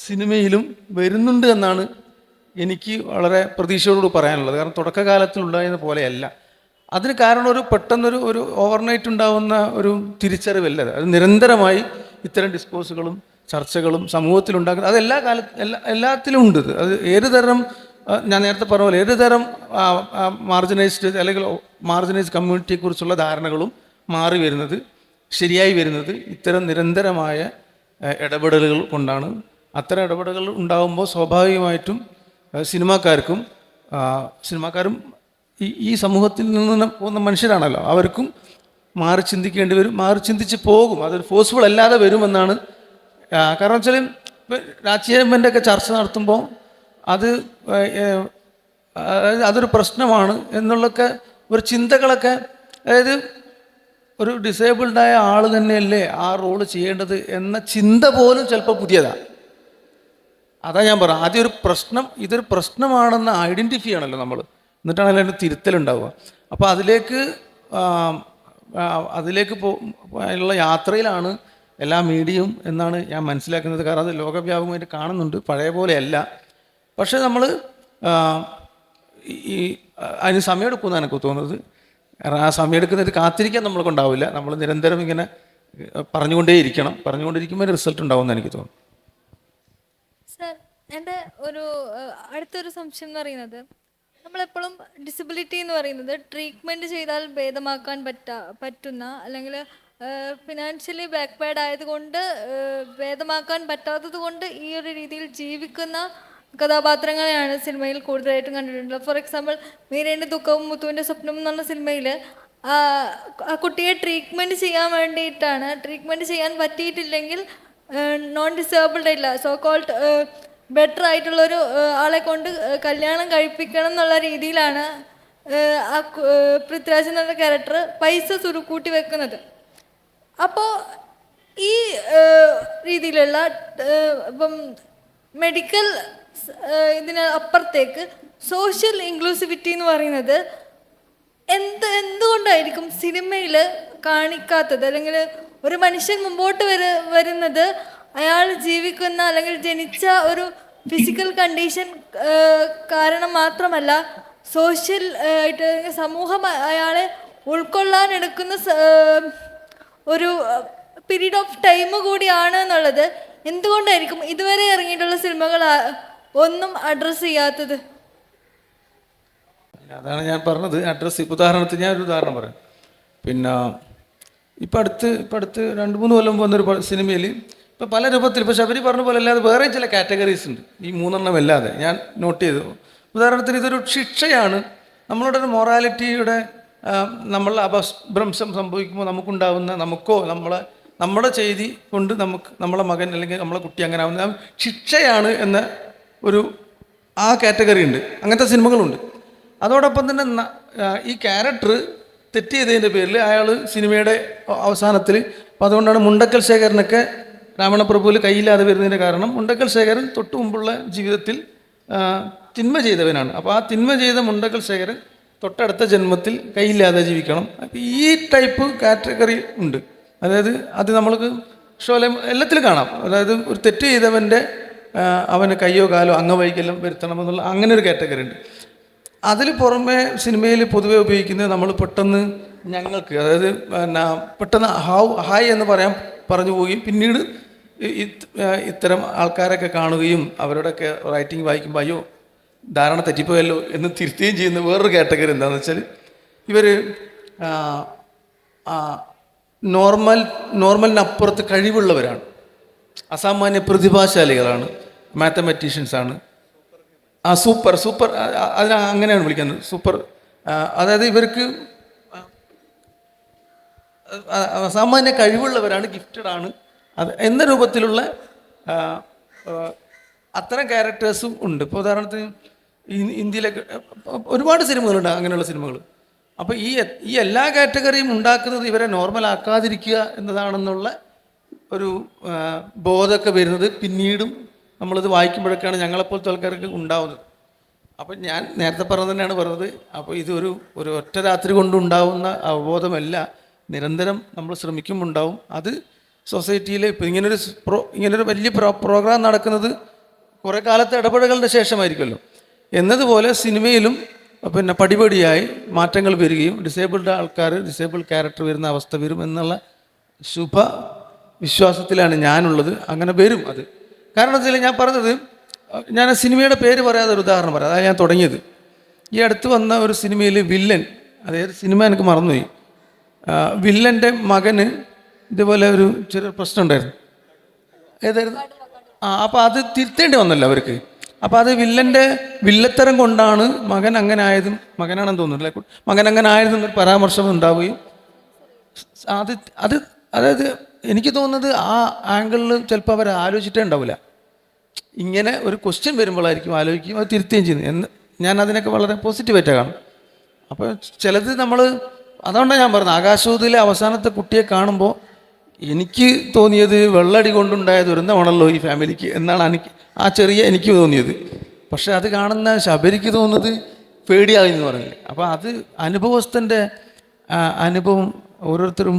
സിനിമയിലും വരുന്നുണ്ട് എന്നാണ് എനിക്ക് വളരെ പ്രതീക്ഷയോടുകൂടി പറയാനുള്ളത്. കാരണം തുടക്കകാലത്തിലുണ്ടായിരുന്ന പോലെയല്ല. അതിന് കാരണം പെട്ടെന്നൊരു ഓവർനൈറ്റ് ഉണ്ടാവുന്ന ഒരു തിരിച്ചറിവല്ല. അത് നിരന്തരമായി ഇത്തരം ഡിസ്കോഴ്സുകളും ചർച്ചകളും സമൂഹത്തിലുണ്ടാക്കുന്നത് അത് എല്ലാത്തിലും ഉണ്ട്. അത് ഏത് തരം, ഞാൻ നേരത്തെ പറഞ്ഞ പോലെ ഏത് തരം മാർജിനൈസ്ഡ് അല്ലെങ്കിൽ മാർജിനൈസ്ഡ് കമ്മ്യൂണിറ്റിയെക്കുറിച്ചുള്ള ധാരണകളും മാറി വരുന്നത്, ശരിയായി വരുന്നത് ഇത്തരം നിരന്തരമായ ഇടപെടലുകൾ കൊണ്ടാണ്. അത്തരം ഇടപെടലുകൾ ഉണ്ടാകുമ്പോൾ സ്വാഭാവികമായിട്ടും സിനിമാക്കാരും ഈ സമൂഹത്തിൽ നിന്ന് പോകുന്ന മനുഷ്യരാണല്ലോ, അവർക്കും മാറി ചിന്തിക്കേണ്ടി വരും, മാറി ചിന്തിച്ച് പോകും. അതൊരു ഫോഴ്സ്ഫുൾ അല്ലാതെ വരുമെന്നാണ്. കാരണം വെച്ചാൽ രാഷ്ട്രീയത്തിൻ്റെ ഒക്കെ ചർച്ച നടത്തുമ്പോൾ അതൊരു പ്രശ്നമാണ് എന്നുള്ളൊക്കെ ഒരു ചിന്തകളൊക്കെ, അതായത് ഒരു ഡിസേബിൾഡായ ആൾ തന്നെയല്ലേ ആ റോള് ചെയ്യേണ്ടത് എന്ന ചിന്ത പോലും ചിലപ്പോൾ പുതിയതാണ്. അതാ ഞാൻ പറയാം, ആദ്യം ഇതൊരു പ്രശ്നമാണെന്ന് ഐഡൻറ്റിഫൈ ചെയ്യണമല്ലോ നമ്മൾ, എന്നിട്ടാണല്ലോ അതിൻ്റെ തിരുത്തലുണ്ടാവുക. അപ്പോൾ അതിലേക്ക് ഉള്ള യാത്രയിലാണ് എല്ലാ മീഡിയയും എന്നാണ് ഞാൻ മനസ്സിലാക്കുന്നത്. കാരണം അത് ലോകവ്യാപകമായിട്ട് കാണുന്നുണ്ട്, പഴയ പോലെയല്ല. പക്ഷേ നമ്മൾ അതിന് സമയമെടുക്കുമെന്നാണ് എനിക്ക് തോന്നുന്നത്. കാരണം ആ സമയമെടുക്കുന്നത് കാത്തിരിക്കാൻ നമ്മളെ കൊണ്ടാവില്ല. നമ്മൾ നിരന്തരം ഇങ്ങനെ പറഞ്ഞുകൊണ്ടിരിക്കുമ്പോൾ റിസൾട്ട് ഉണ്ടാവുമെന്ന് എനിക്ക് തോന്നുന്നു. സർ, എൻ്റെ അടുത്തൊരു സംശയം എന്ന് പറയുന്നത്, നമ്മളെപ്പോഴും ഡിസബിലിറ്റി എന്ന് പറയുന്നത് ട്രീറ്റ്മെൻറ്റ് ചെയ്താൽ ഭേദമാക്കാൻ പറ്റുന്ന അല്ലെങ്കിൽ ഫിനാൻഷ്യലി ബാക്ക്വേർഡ് ആയതുകൊണ്ട് ഭേദമാക്കാൻ പറ്റാത്തത് കൊണ്ട് ഈ ഒരു രീതിയിൽ ജീവിക്കുന്ന കഥാപാത്രങ്ങളെയാണ് സിനിമയിൽ കൂടുതലായിട്ടും കണ്ടിട്ടുള്ളത്. ഫോർ എക്സാമ്പിൾ മീരേൻ്റെ ദുഃഖവും മുത്തുവിൻ്റെ സ്വപ്നവും എന്ന് പറഞ്ഞ സിനിമയിൽ ആ കുട്ടിയെ ട്രീറ്റ്മെൻറ്റ് ചെയ്യാൻ വേണ്ടിയിട്ടാണ്, ട്രീറ്റ്മെൻറ്റ് ചെയ്യാൻ പറ്റിയിട്ടില്ലെങ്കിൽ നോൺ ഡിസേബിൾഡ് ആയിട്ടില്ല, സോ കോൾഡ് ബെറ്റർ ആയിട്ടുള്ളൊരു ആളെ കൊണ്ട് കല്യാണം കഴിപ്പിക്കണം എന്നുള്ള രീതിയിലാണ് പൃഥ്വിരാജ് എന്നുള്ള ക്യാരക്ടർ പൈസ സുരുക്കൂട്ടി വെക്കുന്നത്. അപ്പോൾ ഈ രീതിയിലുള്ള ഇപ്പം മെഡിക്കൽ ഇതിന് അപ്പുറത്തേക്ക് സോഷ്യൽ ഇൻക്ലൂസിവിറ്റി എന്ന് പറയുന്നത് എന്തുകൊണ്ടായിരിക്കും സിനിമയിൽ കാണിക്കാത്തത്? അല്ലെങ്കിൽ ഒരു മനുഷ്യൻ മുമ്പോട്ട് വരുന്നത് അയാൾ ജീവിക്കുന്ന അല്ലെങ്കിൽ ജനിച്ച ഒരു ഫിസിക്കൽ കണ്ടീഷൻ കാരണം മാത്രമല്ല, സോഷ്യൽ ആയിട്ട് സമൂഹം അയാളെ ഉൾക്കൊള്ളാൻ എടുക്കുന്ന ഒരു പീരീഡ് ഓഫ് ടൈം കൂടിയാണ് എന്നുള്ളത് എന്തുകൊണ്ടായിരിക്കും ഇതുവരെ ഇറങ്ങിയിട്ടുള്ള സിനിമകൾ ഒന്നും അഡ്രസ്സ് ചെയ്യാത്തത്? അതാണ് ഞാൻ പറഞ്ഞത്, അഡ്രസ്സ്. ഉദാഹരണത്തിന് ഞാനൊരു ഉദാഹരണം പറയാം. പിന്നെ ഇപ്പം അടുത്ത് 2-3 കൊല്ലം വന്നൊരു സിനിമയിൽ ഇപ്പോൾ പല രൂപത്തിൽ, ഇപ്പോൾ ശബരി പറഞ്ഞ പോലെ അല്ലാതെ വേറെ ചില കാറ്റഗറീസ് ഉണ്ട്, ഈ 3 അല്ലാതെ ഞാൻ നോട്ട് ചെയ്തു. ഉദാഹരണത്തിന് ഇതൊരു ശിക്ഷയാണ്. നമ്മളുടെ ഒരു മൊറാലിറ്റിയുടെ നമ്മൾ അപഭ്രംശം സംഭവിക്കുമ്പോൾ നമുക്കുണ്ടാവുന്ന, നമുക്കോ നമ്മുടെ ചെയ്തി കൊണ്ട് നമ്മളെ മകൻ അല്ലെങ്കിൽ നമ്മളെ കുട്ടി അങ്ങനെ ആവുന്ന ശിക്ഷയാണ് എന്ന ഒരു ആ കാറ്റഗറി ഉണ്ട്. അങ്ങനത്തെ സിനിമകളുണ്ട്. അതോടൊപ്പം തന്നെ ഈ ക്യാരക്ടർ തെറ്റ് ചെയ്തതിൻ്റെ പേരിൽ അയാൾ സിനിമയുടെ അവസാനത്തിൽ, അപ്പോൾ അതുകൊണ്ടാണ് മുണ്ടക്കൽ ശേഖരനൊക്കെ രാവണപ്രഭുവിൽ കയ്യില്ലാതെ വരുന്നതിൻ്റെ കാരണം മുണ്ടക്കൽ ശേഖരൻ തൊട്ട് മുമ്പുള്ള ജീവിതത്തിൽ തിന്മ ചെയ്തവനാണ്. അപ്പോൾ ആ തിന്മ ചെയ്ത മുണ്ടക്കൽ ശേഖരൻ തൊട്ടടുത്ത ജന്മത്തിൽ കയ്യില്ലാതെ ജീവിക്കണം. അപ്പോൾ ഈ ടൈപ്പ് കാറ്റഗറി ഉണ്ട്. അതായത് അത് നമ്മൾക്ക് ഷോലെ എല്ലാത്തിലും കാണാം. അതായത് ഒരു തെറ്റ് ചെയ്തവൻ്റെ അവന് കയ്യോ കാലോ അംഗവൈകല്യം വരുത്തണമെന്നുള്ള അങ്ങനെ ഒരു കാറ്റഗറി ഉണ്ട്. അതിൽ പുറമെ സിനിമയിൽ പൊതുവെ ഉപയോഗിക്കുന്നത് നമ്മൾ പെട്ടെന്ന് ഞങ്ങൾക്ക്, അതായത് പിന്നെ പെട്ടെന്ന് ഹായ് എന്ന് പറഞ്ഞു പോവുകയും പിന്നീട് ഇത്തരം ആൾക്കാരൊക്കെ കാണുകയും അവരുടെയൊക്കെ റൈറ്റിംഗ് വായിക്കുമ്പോൾ അയ്യോ ധാരണ തെറ്റിപ്പോയല്ലോ എന്ന് തിരുത്തുകയും ചെയ്യുന്ന വേറൊരു കാറ്റഗറി എന്താണെന്ന് വെച്ചാൽ ഇവർ നോർമലിനപ്പുറത്ത് കഴിവുള്ളവരാണ്, അസാമാന്യ പ്രതിഭാശാലികളാണ്, മാത്തമാറ്റീഷ്യൻസാണ്. സൂപ്പർ അതിനെ അങ്ങനെയാണ് വിളിക്കുന്നത്, സൂപ്പർ. അതായത് ഇവർക്ക് അസാമാന്യ കഴിവുള്ളവരാണ്, ഗിഫ്റ്റഡ് ആണ് അത് എന്ന രൂപത്തിലുള്ള അത്തരം ക്യാരക്ടേഴ്സും ഉണ്ട്. ഇപ്പോൾ ഉദാഹരണത്തിന് ഇന്ത്യയിലൊക്കെ ഒരുപാട് സിനിമകളുണ്ട് അങ്ങനെയുള്ള സിനിമകൾ. അപ്പോൾ ഈ എല്ലാ കാറ്റഗറിയും ഉണ്ടാക്കുന്നത് ഇവരെ നോർമലാക്കാതിരിക്കുക എന്നതാണെന്നുള്ള ഒരു ബോധമൊക്കെ വരുന്നത് പിന്നീടും നമ്മളിത് വായിക്കുമ്പോഴൊക്കെയാണ് ഞങ്ങളെപ്പോലത്തെ ആൾക്കാർക്ക് ഉണ്ടാവുന്നത്. അപ്പം ഞാൻ നേരത്തെ പറഞ്ഞത് തന്നെയാണ് പറഞ്ഞത്. അപ്പോൾ ഇതൊരു ഒറ്റ രാത്രി കൊണ്ടുണ്ടാവുന്ന അവബോധമല്ല, നിരന്തരം നമ്മൾ ശ്രമിക്കുമ്പോൾ ഉണ്ടാവും. അത് സൊസൈറ്റിയിൽ ഇപ്പോൾ ഇങ്ങനൊരു വലിയ പ്രോഗ്രാം നടക്കുന്നത് കുറേ കാലത്തെ ഇടപെടലുകളുടെ ശേഷമായിരിക്കുമല്ലോ. എന്നതുപോലെ സിനിമയിലും പിന്നെ പടിപടിയായി മാറ്റങ്ങൾ വരികയും ഡിസേബിൾഡ് ക്യാരക്ടർ വരുന്ന അവസ്ഥ വരും എന്നുള്ള ശുഭ വിശ്വാസത്തിലാണ് ഞാനുള്ളത്. അങ്ങനെ വരും അത്. കാരണം വെച്ചാൽ ഞാൻ പറഞ്ഞത്, ഞാൻ സിനിമയുടെ പേര് പറയാതെ ഒരു ഉദാഹരണം പറയാം. അതാണ് ഞാൻ തുടങ്ങിയത്. ഈ അടുത്ത് വന്ന ഒരു സിനിമയിൽ വില്ലൻ, അതായത് സിനിമ എനിക്ക് മറന്നുപോയി, വില്ലൻ്റെ മകന് ഇതുപോലെ ഒരു ചെറിയ പ്രശ്നം ഉണ്ടായിരുന്നു. ഏതായിരുന്നു? അപ്പോൾ അത് തിരുത്തേണ്ടി വന്നല്ലോ അവർക്ക്. അപ്പോൾ അത് വില്ലത്തരം കൊണ്ടാണ് മകൻ അങ്ങനെ ആയതും, മകനാണെന്ന് തോന്നുന്നു അല്ലേ, മകൻ അങ്ങനെ ആയതെന്നൊരു പരാമർശം ഉണ്ടാവുകയും അതായത് എനിക്ക് തോന്നുന്നത് ആ ആംഗിളിൽ ചിലപ്പോൾ അവർ ആലോചിച്ചിട്ടേ ഉണ്ടാവില്ല. ഇങ്ങനെ ഒരു ക്വസ്റ്റ്യൻ വരുമ്പോഴായിരിക്കും ആലോചിക്കും, അത് തിരുത്തുകയും ചെയ്യുന്നത്. ഞാൻ അതിനൊക്കെ വളരെ പോസിറ്റീവായിട്ടാണ് കാണും. അപ്പോൾ ചിലത് നമ്മൾ, അതുകൊണ്ടാണ് ഞാൻ പറഞ്ഞത്, ആകാശദൂതിലെ അവസാനത്തെ കുട്ടിയെ കാണുമ്പോൾ എനിക്ക് തോന്നിയത് വെള്ളടി കൊണ്ടുണ്ടായ ദുരന്തമാണല്ലോ ഈ ഫാമിലിക്ക് എന്നാണ് എനിക്ക് തോന്നിയത്. പക്ഷെ അത് കാണുന്ന ശബരിക്ക് തോന്നുന്നത് പേടിയായി എന്ന് പറഞ്ഞില്ലേ. അപ്പോൾ അത് അനുഭവസ്ഥൻ്റെ അനുഭവം ഓരോരുത്തരും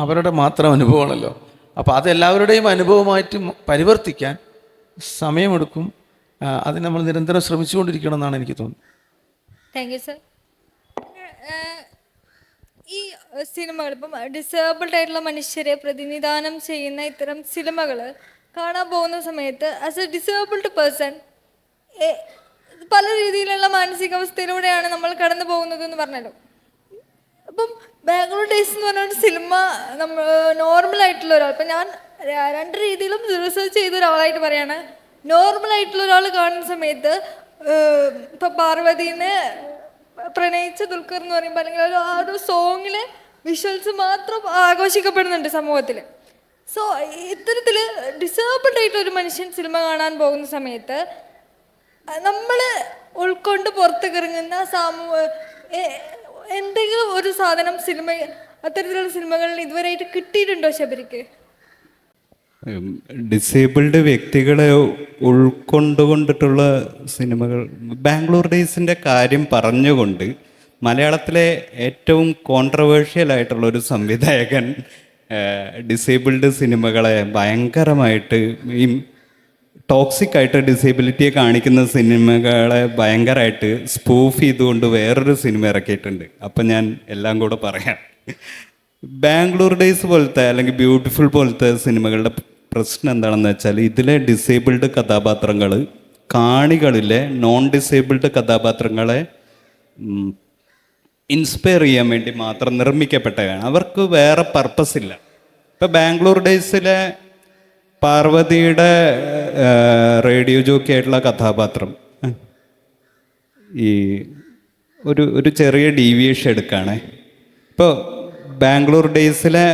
അവരുടെ മാത്രം അനുഭവമാണല്ലോ. അപ്പോൾ അതെല്ലാവരുടെയും അനുഭവമായിട്ട് പരിവർത്തിക്കാൻ സമയമെടുക്കും. അത് നമ്മൾ നിരന്തരം ശ്രമിച്ചുകൊണ്ടിരിക്കണം എന്നാണ് എനിക്ക് തോന്നുന്നത്. Thank you sir. ഈ സിനിമകൾ ഇപ്പം ഡിസേബിൾഡ് ആയിട്ടുള്ള മനുഷ്യരെ പ്രതിനിധാനം ചെയ്യുന്ന ഇത്തരം സിനിമകൾ കാണാൻ പോകുന്ന സമയത്ത് ആസ് എ ഡിസേബിൾഡ് പേഴ്സൺ പല രീതിയിലുള്ള മാനസികാവസ്ഥയിലൂടെയാണ് നമ്മൾ കടന്നു പോകുന്നത് എന്ന് പറഞ്ഞല്ലോ. അപ്പം ബാംഗ്ലൂർ ഡേയ്സ് എന്ന് പറഞ്ഞ ഒരു സിനിമ നമ്മൾ നോർമലായിട്ടുള്ള ഒരാൾ, ഇപ്പം ഞാൻ രണ്ട് രീതിയിലും റിസർച്ച് ചെയ്ത ഒരാളായിട്ട് പറയാണ്. നോർമലായിട്ടുള്ള ഒരാൾ കാണുന്ന സമയത്ത് ഇപ്പം പാർവതീനെ പ്രണയിച്ച ദുൽഖർ എന്ന് പറയുമ്പോൾ അല്ലെങ്കിൽ ആ ഒരു സോങ്ങിലെ വിഷ്വൽസ് മാത്രം ആഘോഷിക്കപ്പെടുന്നുണ്ട് സമൂഹത്തിൽ. സോ ഇത്തരത്തിൽ ഡിസേബിൾഡ് ആയിട്ട് ഒരു മനുഷ്യൻ സിനിമ കാണാൻ പോകുന്ന സമയത്ത് നമ്മൾ ഉൾക്കൊണ്ട് പുറത്തേക്ക് ഇറങ്ങുന്ന എന്തെങ്കിലും ഒരു സാധനം സിനിമ അത്തരത്തിലുള്ള സിനിമകളിൽ ഇതുവരെയായിട്ട് കിട്ടിയിട്ടുണ്ടോ ശബരിക്ക്? ഡിസേബിൾഡ് വ്യക്തികളെ ഉൾക്കൊണ്ടുകൊണ്ടിട്ടുള്ള സിനിമകൾ, ബാംഗ്ലൂർ ഡേയ്സിൻ്റെ കാര്യം പറഞ്ഞുകൊണ്ട് മലയാളത്തിലെ ഏറ്റവും കോൺട്രവേഴ്ഷ്യൽ ആയിട്ടുള്ള ഒരു സംവിധായകൻ ഡിസേബിൾഡ് സിനിമകളെ ഭയങ്കരമായിട്ട് ഈ ടോക്സിക് ആയിട്ട് ഡിസേബിലിറ്റിയെ കാണിക്കുന്ന സിനിമകളെ ഭയങ്കരമായിട്ട് സ്പൂഫ് ചെയ്തുകൊണ്ട് വേറൊരു സിനിമ ഇറക്കിയിട്ടുണ്ട്. അപ്പം ഞാൻ എല്ലാം കൂടെ പറയാം. ബാംഗ്ലൂർ ഡേയ്സ് പോലത്തെ അല്ലെങ്കിൽ ബ്യൂട്ടിഫുൾ പോലത്തെ സിനിമകളുടെ പ്രശ്നം എന്താണെന്ന് വെച്ചാൽ ഇതിലെ ഡിസേബിൾഡ് കഥാപാത്രങ്ങൾ കാണികളിലെ നോൺ ഡിസേബിൾഡ് കഥാപാത്രങ്ങളെ ഇൻസ്പയർ ചെയ്യാൻ വേണ്ടി മാത്രം നിർമ്മിക്കപ്പെട്ടതാണ്. അവർക്ക് വേറെ പർപ്പസ് ഇല്ല. ഇപ്പം ബാംഗ്ലൂർ ഡേയ്സിലെ പാർവതിയുടെ റേഡിയോ ജോക്കി ആയിട്ടുള്ള കഥാപാത്രം ഈ ഒരു ചെറിയ ഡീവിയേഷൻ എടുക്കുകയാണേ. ഇപ്പോൾ ബാംഗ്ലൂർ ഡേയ്സിലെ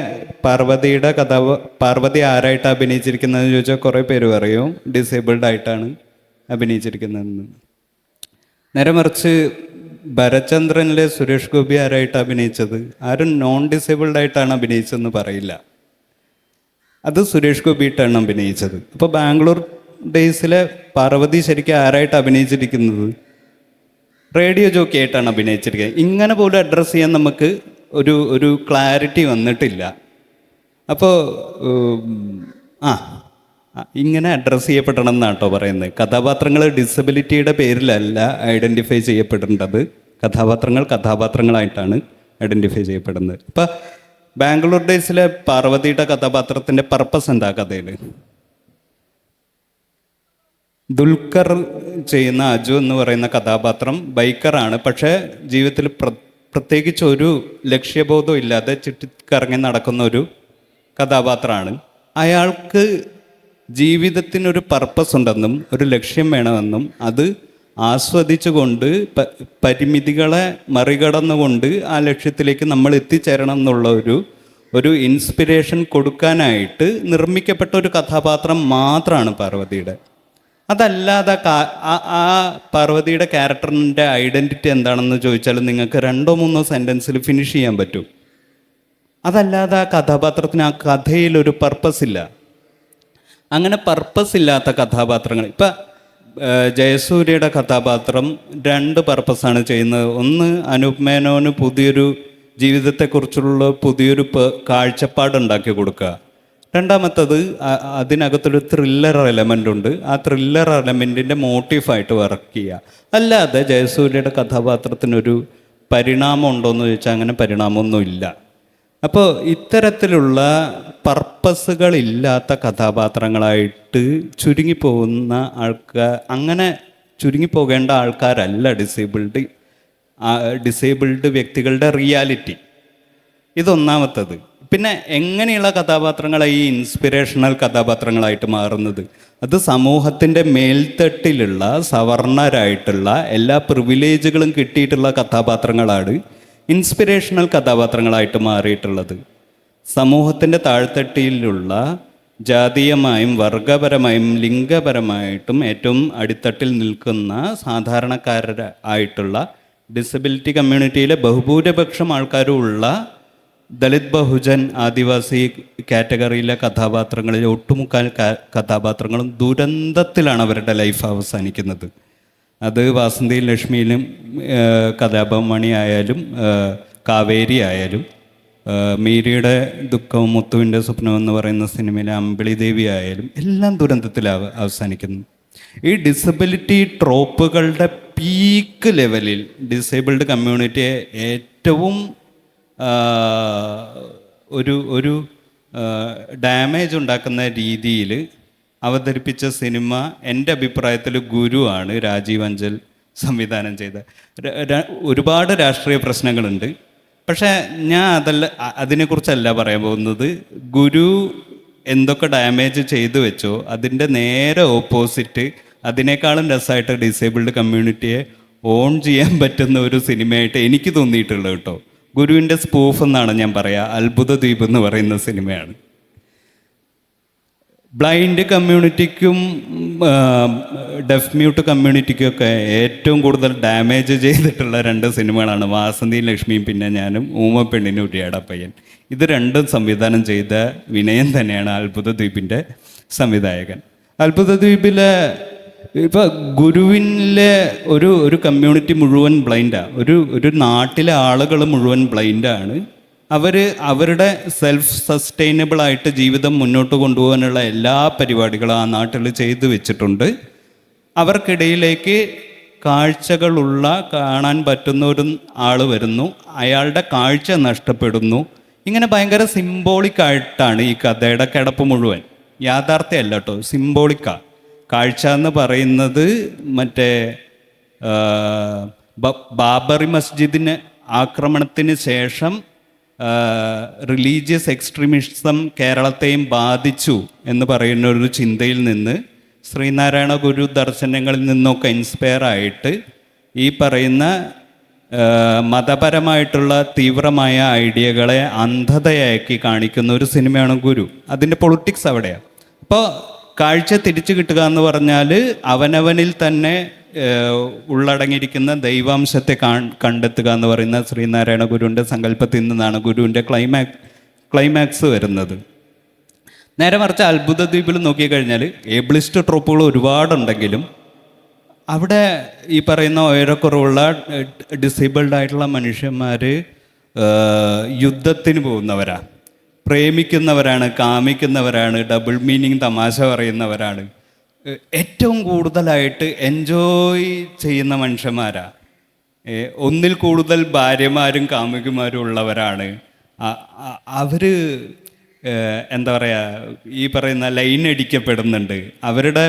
പാർവതി ആരായിട്ട് അഭിനയിച്ചിരിക്കുന്നതെന്ന് ചോദിച്ചാൽ കുറേ പേര് പറയും ഡിസേബിൾഡ് ആയിട്ടാണ് അഭിനയിച്ചിരിക്കുന്നതെന്ന്. നേരെ മറിച്ച് ഭരചന്ദ്രനിലെ സുരേഷ് ഗോപി ആരായിട്ട് അഭിനയിച്ചത്? ആരും നോൺ ഡിസേബിൾഡ് ആയിട്ടാണ് അഭിനയിച്ചതെന്ന് പറയില്ല. അത് സുരേഷ് ഗോപിയിട്ടാണ് അഭിനയിച്ചത്. അപ്പോൾ ബാംഗ്ലൂർ ഡേയ്സിലെ പാർവതി ശരിക്കും ആരായിട്ട് അഭിനയിച്ചിരിക്കുന്നത്? റേഡിയോ ജോക്കി ആയിട്ടാണ് അഭിനയിച്ചിരിക്കുന്നത്. ഇങ്ങനെ പോലും അഡ്രസ്സ് ചെയ്യാൻ നമുക്ക് ഒരു ക്ലാരിറ്റി വന്നിട്ടില്ല. അപ്പോൾ ഇങ്ങനെ അഡ്രസ്സ് ചെയ്യപ്പെടണം എന്നാണ് കേട്ടോ പറയുന്നത്. കഥാപാത്രങ്ങൾ ഡിസബിലിറ്റിയുടെ പേരിലല്ല ഐഡൻറ്റിഫൈ ചെയ്യപ്പെടേണ്ടത്. കഥാപാത്രങ്ങളായിട്ടാണ് ഐഡൻറ്റിഫൈ ചെയ്യപ്പെടുന്നത്. ഇപ്പം ബാംഗ്ലൂർ ഡേയ്സിലെ പാർവതിയുടെ കഥാപാത്രത്തിൻ്റെ പർപ്പസ് എന്താ കഥയിൽ? ദുൽഖർ ചെയ്യുന്ന അജു എന്ന് പറയുന്ന കഥാപാത്രം ബൈക്കറാണ്. പക്ഷേ ജീവിതത്തിൽ പ്രത്യേകിച്ച് ഒരു ലക്ഷ്യബോധം ഇല്ലാതെ ചുറ്റിക്കറങ്ങി നടക്കുന്ന ഒരു കഥാപാത്രമാണ്. അയാൾക്ക് ജീവിതത്തിനൊരു പർപ്പസ് ഉണ്ടെന്നും ഒരു ലക്ഷ്യം വേണമെന്നും അത് ആസ്വദിച്ചുകൊണ്ട് പരിമിതികളെ മറികടന്നുകൊണ്ട് ആ ലക്ഷ്യത്തിലേക്ക് നമ്മൾ എത്തിച്ചേരണം എന്നുള്ള ഒരു ഇൻസ്പിരേഷൻ കൊടുക്കാനായിട്ട് നിർമ്മിക്കപ്പെട്ട ഒരു കഥാപാത്രം മാത്രമാണ് പാർവതിയുടെ. അതല്ലാതെ ആ പാർവതിയുടെ ക്യാരക്ടറിൻ്റെ ഐഡൻറ്റിറ്റി എന്താണെന്ന് ചോദിച്ചാൽ നിങ്ങൾക്ക് 2-3 സെൻറ്റൻസിൽ ഫിനിഷ് ചെയ്യാൻ പറ്റും. അതല്ലാതെ ആ കഥാപാത്രത്തിന് ആ കഥയിലൊരു പർപ്പസ് ഇല്ല. അങ്ങനെ പർപ്പസ് ഇല്ലാത്ത കഥാപാത്രങ്ങൾ, ഇപ്പം ജയസൂര്യയുടെ കഥാപാത്രം 2 പർപ്പസാണ് ചെയ്യുന്നത്. ഒന്ന്, അനൂപ് മേനോന് പുതിയൊരു ജീവിതത്തെക്കുറിച്ചുള്ള പുതിയൊരു കാഴ്ചപ്പാടുണ്ടാക്കി കൊടുക്കുക. രണ്ടാമത്തത് അതിനകത്തൊരു ത്രില്ലർ എലമെൻ്റ് ഉണ്ട്. ആ ത്രില്ലർ എലമെൻറ്റിൻ്റെ മോട്ടീഫായിട്ട് വർക്ക് ചെയ്യുക. അല്ലാതെ ജയസൂര്യയുടെ കഥാപാത്രത്തിനൊരു പരിണാമം ഉണ്ടോയെന്ന് ചോദിച്ചാൽ അങ്ങനെ പരിണാമമൊന്നുമില്ല. അപ്പോൾ ഇത്തരത്തിലുള്ള പർപ്പസുകളില്ലാത്ത കഥാപാത്രങ്ങളായിട്ട് ചുരുങ്ങിപ്പോകുന്ന അങ്ങനെ ചുരുങ്ങിപ്പോകേണ്ട ആൾക്കാരല്ല ഡിസേബിൾഡ് വ്യക്തികളുടെ റിയാലിറ്റി. ഇതൊന്നാമത്തത്. പിന്നെ എങ്ങനെയുള്ള കഥാപാത്രങ്ങളാണ് ഈ ഇൻസ്പിറേഷണൽ കഥാപാത്രങ്ങളായിട്ട് മാറുന്നത്? അത് സമൂഹത്തിൻ്റെ മേൽത്തട്ടിലുള്ള സവർണരായിട്ടുള്ള എല്ലാ പ്രിവിലേജുകളും കിട്ടിയിട്ടുള്ള കഥാപാത്രങ്ങളാണ് ഇൻസ്പിറേഷണൽ കഥാപാത്രങ്ങളായിട്ട് മാറിയിട്ടുള്ളത്. സമൂഹത്തിൻ്റെ താഴ്ത്തട്ടിലുള്ള ജാതീയമായും വർഗപരമായും ലിംഗപരമായിട്ടും ഏറ്റവും അടിത്തട്ടിൽ നിൽക്കുന്ന സാധാരണക്കാരായിട്ടുള്ള ഡിസബിലിറ്റി കമ്മ്യൂണിറ്റിയിലെ ബഹുഭൂരിപക്ഷം ആൾക്കാരും ഉള്ള ദളിത് ബഹുജൻ ആദിവാസി കാറ്റഗറിയിലെ കഥാപാത്രങ്ങളിലെ ഒട്ടുമുക്കാൽ കഥാപാത്രങ്ങളും ദുരന്തത്തിലാണ് അവരുടെ ലൈഫ് അവസാനിക്കുന്നത്. അത് വാസന്തിയും ലക്ഷ്മിയിലും കഥാഭമണി ആയാലും കാവേരി ആയാലും മീരയുടെ ദുഃഖവും മുത്തുവിൻ്റെ സ്വപ്നം എന്ന് പറയുന്ന സിനിമയിലെ അമ്പിളി ദേവി ആയാലും എല്ലാം ദുരന്തത്തിൽ അവസാനിക്കുന്നു. ഈ ഡിസബിലിറ്റി ട്രോപ്പുകളുടെ പീക്ക് ലെവലിൽ ഡിസേബിൾഡ് കമ്മ്യൂണിറ്റിയെ ഏറ്റവും ഒരു ഡാമേജ് ഉണ്ടാക്കുന്ന രീതിയിൽ അവതരിപ്പിച്ച സിനിമ എൻ്റെ അഭിപ്രായത്തിൽ ഗുരു ആണ്. രാജീവ് അഞ്ചൽ സംവിധാനം ചെയ്ത. ഒരുപാട് രാഷ്ട്രീയ പ്രശ്നങ്ങളുണ്ട്. പക്ഷേ ഞാൻ അതിനെക്കുറിച്ചല്ല പറയാൻ പോകുന്നത്. ഗുരു എന്തൊക്കെ ഡാമേജ് ചെയ്തു വെച്ചോ അതിൻ്റെ നേരെ ഓപ്പോസിറ്റ്, അതിനേക്കാളും രസമായിട്ട് ഡിസേബിൾഡ് കമ്മ്യൂണിറ്റിയെ ഓൺ ചെയ്യാൻ പറ്റുന്ന ഒരു സിനിമയായിട്ട് എനിക്ക് തോന്നിയിട്ടുള്ളത് കേട്ടോ. ഗുരുവിൻ്റെ സ്പൂഫ് എന്നാണ് ഞാൻ പറയുക. അത്ഭുത ദ്വീപ് എന്ന് പറയുന്ന സിനിമയാണ്. ബ്ലൈൻഡ് കമ്മ്യൂണിറ്റിക്കും ഡെഫ് മ്യൂട്ട് കമ്മ്യൂണിറ്റിക്കൊക്കെ ഏറ്റവും കൂടുതൽ ഡാമേജ് ചെയ്തിട്ടുള്ള 2 സിനിമകളാണ് വാസന്തിയും ലക്ഷ്മിയും, പിന്നെ ഞാനും, ഊമപ്പെണ്ണിനും ഉരിയാടപ്പയ്യൻ. ഇത് രണ്ടും സംവിധാനം ചെയ്ത വിനയൻ തന്നെയാണ് അത്ഭുത ദ്വീപിൻ്റെ സംവിധായകൻ. അത്ഭുത ദ്വീപിലെ ഇപ്പോൾ ഗുരുവിലെ ഒരു കമ്മ്യൂണിറ്റി മുഴുവൻ ബ്ലൈൻഡാണ്. ഒരു നാട്ടിലെ ആളുകൾ മുഴുവൻ ബ്ലൈൻഡാണ്. അവരുടെ സെൽഫ് സസ്റ്റൈനബിളായിട്ട് ജീവിതം മുന്നോട്ട് കൊണ്ടുപോകാനുള്ള എല്ലാ പരിപാടികളും ആ നാട്ടിൽ ചെയ്തു വെച്ചിട്ടുണ്ട്. അവർക്കിടയിലേക്ക് കാഴ്ചകളുള്ള, കാണാൻ പറ്റുന്ന ഒരു ആൾ വരുന്നു, അയാളുടെ കാഴ്ച നഷ്ടപ്പെടുന്നു. ഇങ്ങനെ ഭയങ്കര സിംബോളിക്കായിട്ടാണ് ഈ കഥയുടെ കിടപ്പ് മുഴുവൻ. യാഥാർത്ഥ്യമല്ല കേട്ടോ, സിംബോളിക്കാണ്. കാഴ്ച എന്ന് പറയുന്നത് മറ്റേ ബാബറി മസ്ജിദിന് ആക്രമണത്തിന് ശേഷം റിലീജിയസ് എക്സ്ട്രീമിസം കേരളത്തെയും ബാധിച്ചു എന്ന് പറയുന്ന ഒരു ചിന്തയിൽ നിന്ന്, ശ്രീനാരായണ ഗുരു ദർശനങ്ങളിൽ നിന്നൊക്കെ ഇൻസ്പയർ ആയിട്ട് ഈ പറയുന്ന മതപരമായിട്ടുള്ള തീവ്രമായ ഐഡിയകളെ അന്ധതയാക്കി കാണിക്കുന്ന ഒരു സിനിമയാണ് ഗുരു. അതിൻ്റെ പൊളിറ്റിക്സ് അവിടെയാണ്. അപ്പോൾ കാഴ്ച തിരിച്ചു കിട്ടുക എന്ന് പറഞ്ഞാൽ അവനവനിൽ തന്നെ ഉള്ളടങ്ങിയിരിക്കുന്ന ദൈവാംശത്തെ കണ്ടെത്തുക എന്ന് പറയുന്ന ശ്രീനാരായണ ഗുരുവിൻ്റെ സങ്കല്പത്തിൽ നിന്നാണ് ഗുരുവിൻ്റെ ക്ലൈമാക്സ് വരുന്നത്. നേരെ മറിച്ച് അത്ഭുത ദ്വീപിൽ നോക്കിക്കഴിഞ്ഞാൽ ഏബിളിസ്റ്റ് ട്രോപ്പുകൾ ഒരുപാടുണ്ടെങ്കിലും അവിടെ ഈ പറയുന്ന ഉയരക്കുറവുള്ള ഡിസേബിൾഡ് ആയിട്ടുള്ള മനുഷ്യന്മാർ യുദ്ധത്തിന് പോകുന്നവരാണ്, പ്രേമിക്കുന്നവരാണ്, കാമിക്കുന്നവരാണ്, ഡബിൾ മീനിങ് തമാശ പറയുന്നവരാണ്, ഏറ്റവും കൂടുതലായിട്ട് എൻജോയ് ചെയ്യുന്ന മനുഷ്യന്മാരാണ്. ഒന്നിൽ കൂടുതൽ ഭാര്യമാരും കാമുകിമാരും ഉള്ളവരാണ്. അവർ എന്താ പറയുക, ഈ പറയുന്ന ലൈൻ അടിക്കപ്പെടുന്നുണ്ട്. അവരുടെ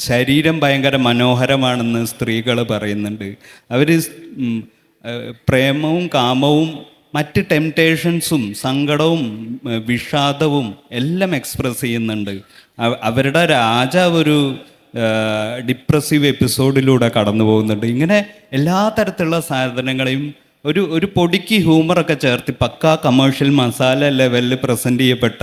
ശരീരം ഭയങ്കര മനോഹരമാണെന്ന് സ്ത്രീകൾ പറയുന്നുണ്ട്. അവർ പ്രേമവും കാമവും മറ്റ് ടെംപ്റ്റേഷൻസും സങ്കടവും വിഷാദവും എല്ലാം എക്സ്പ്രസ് ചെയ്യുന്നുണ്ട്. അവരുടെ രാജാവ് ഒരു ഡിപ്രസീവ് എപ്പിസോഡിലൂടെ കടന്നു പോകുന്നുണ്ട്. ഇങ്ങനെ എല്ലാ തരത്തിലുള്ള സാധനങ്ങളെയും ഒരു പൊടിക്ക് ഹ്യൂമറൊക്കെ ചേർത്ത് പക്കാ കമേഴ്ഷ്യൽ മസാല ലെവലിൽ പ്രസൻറ്റ് ചെയ്യപ്പെട്ട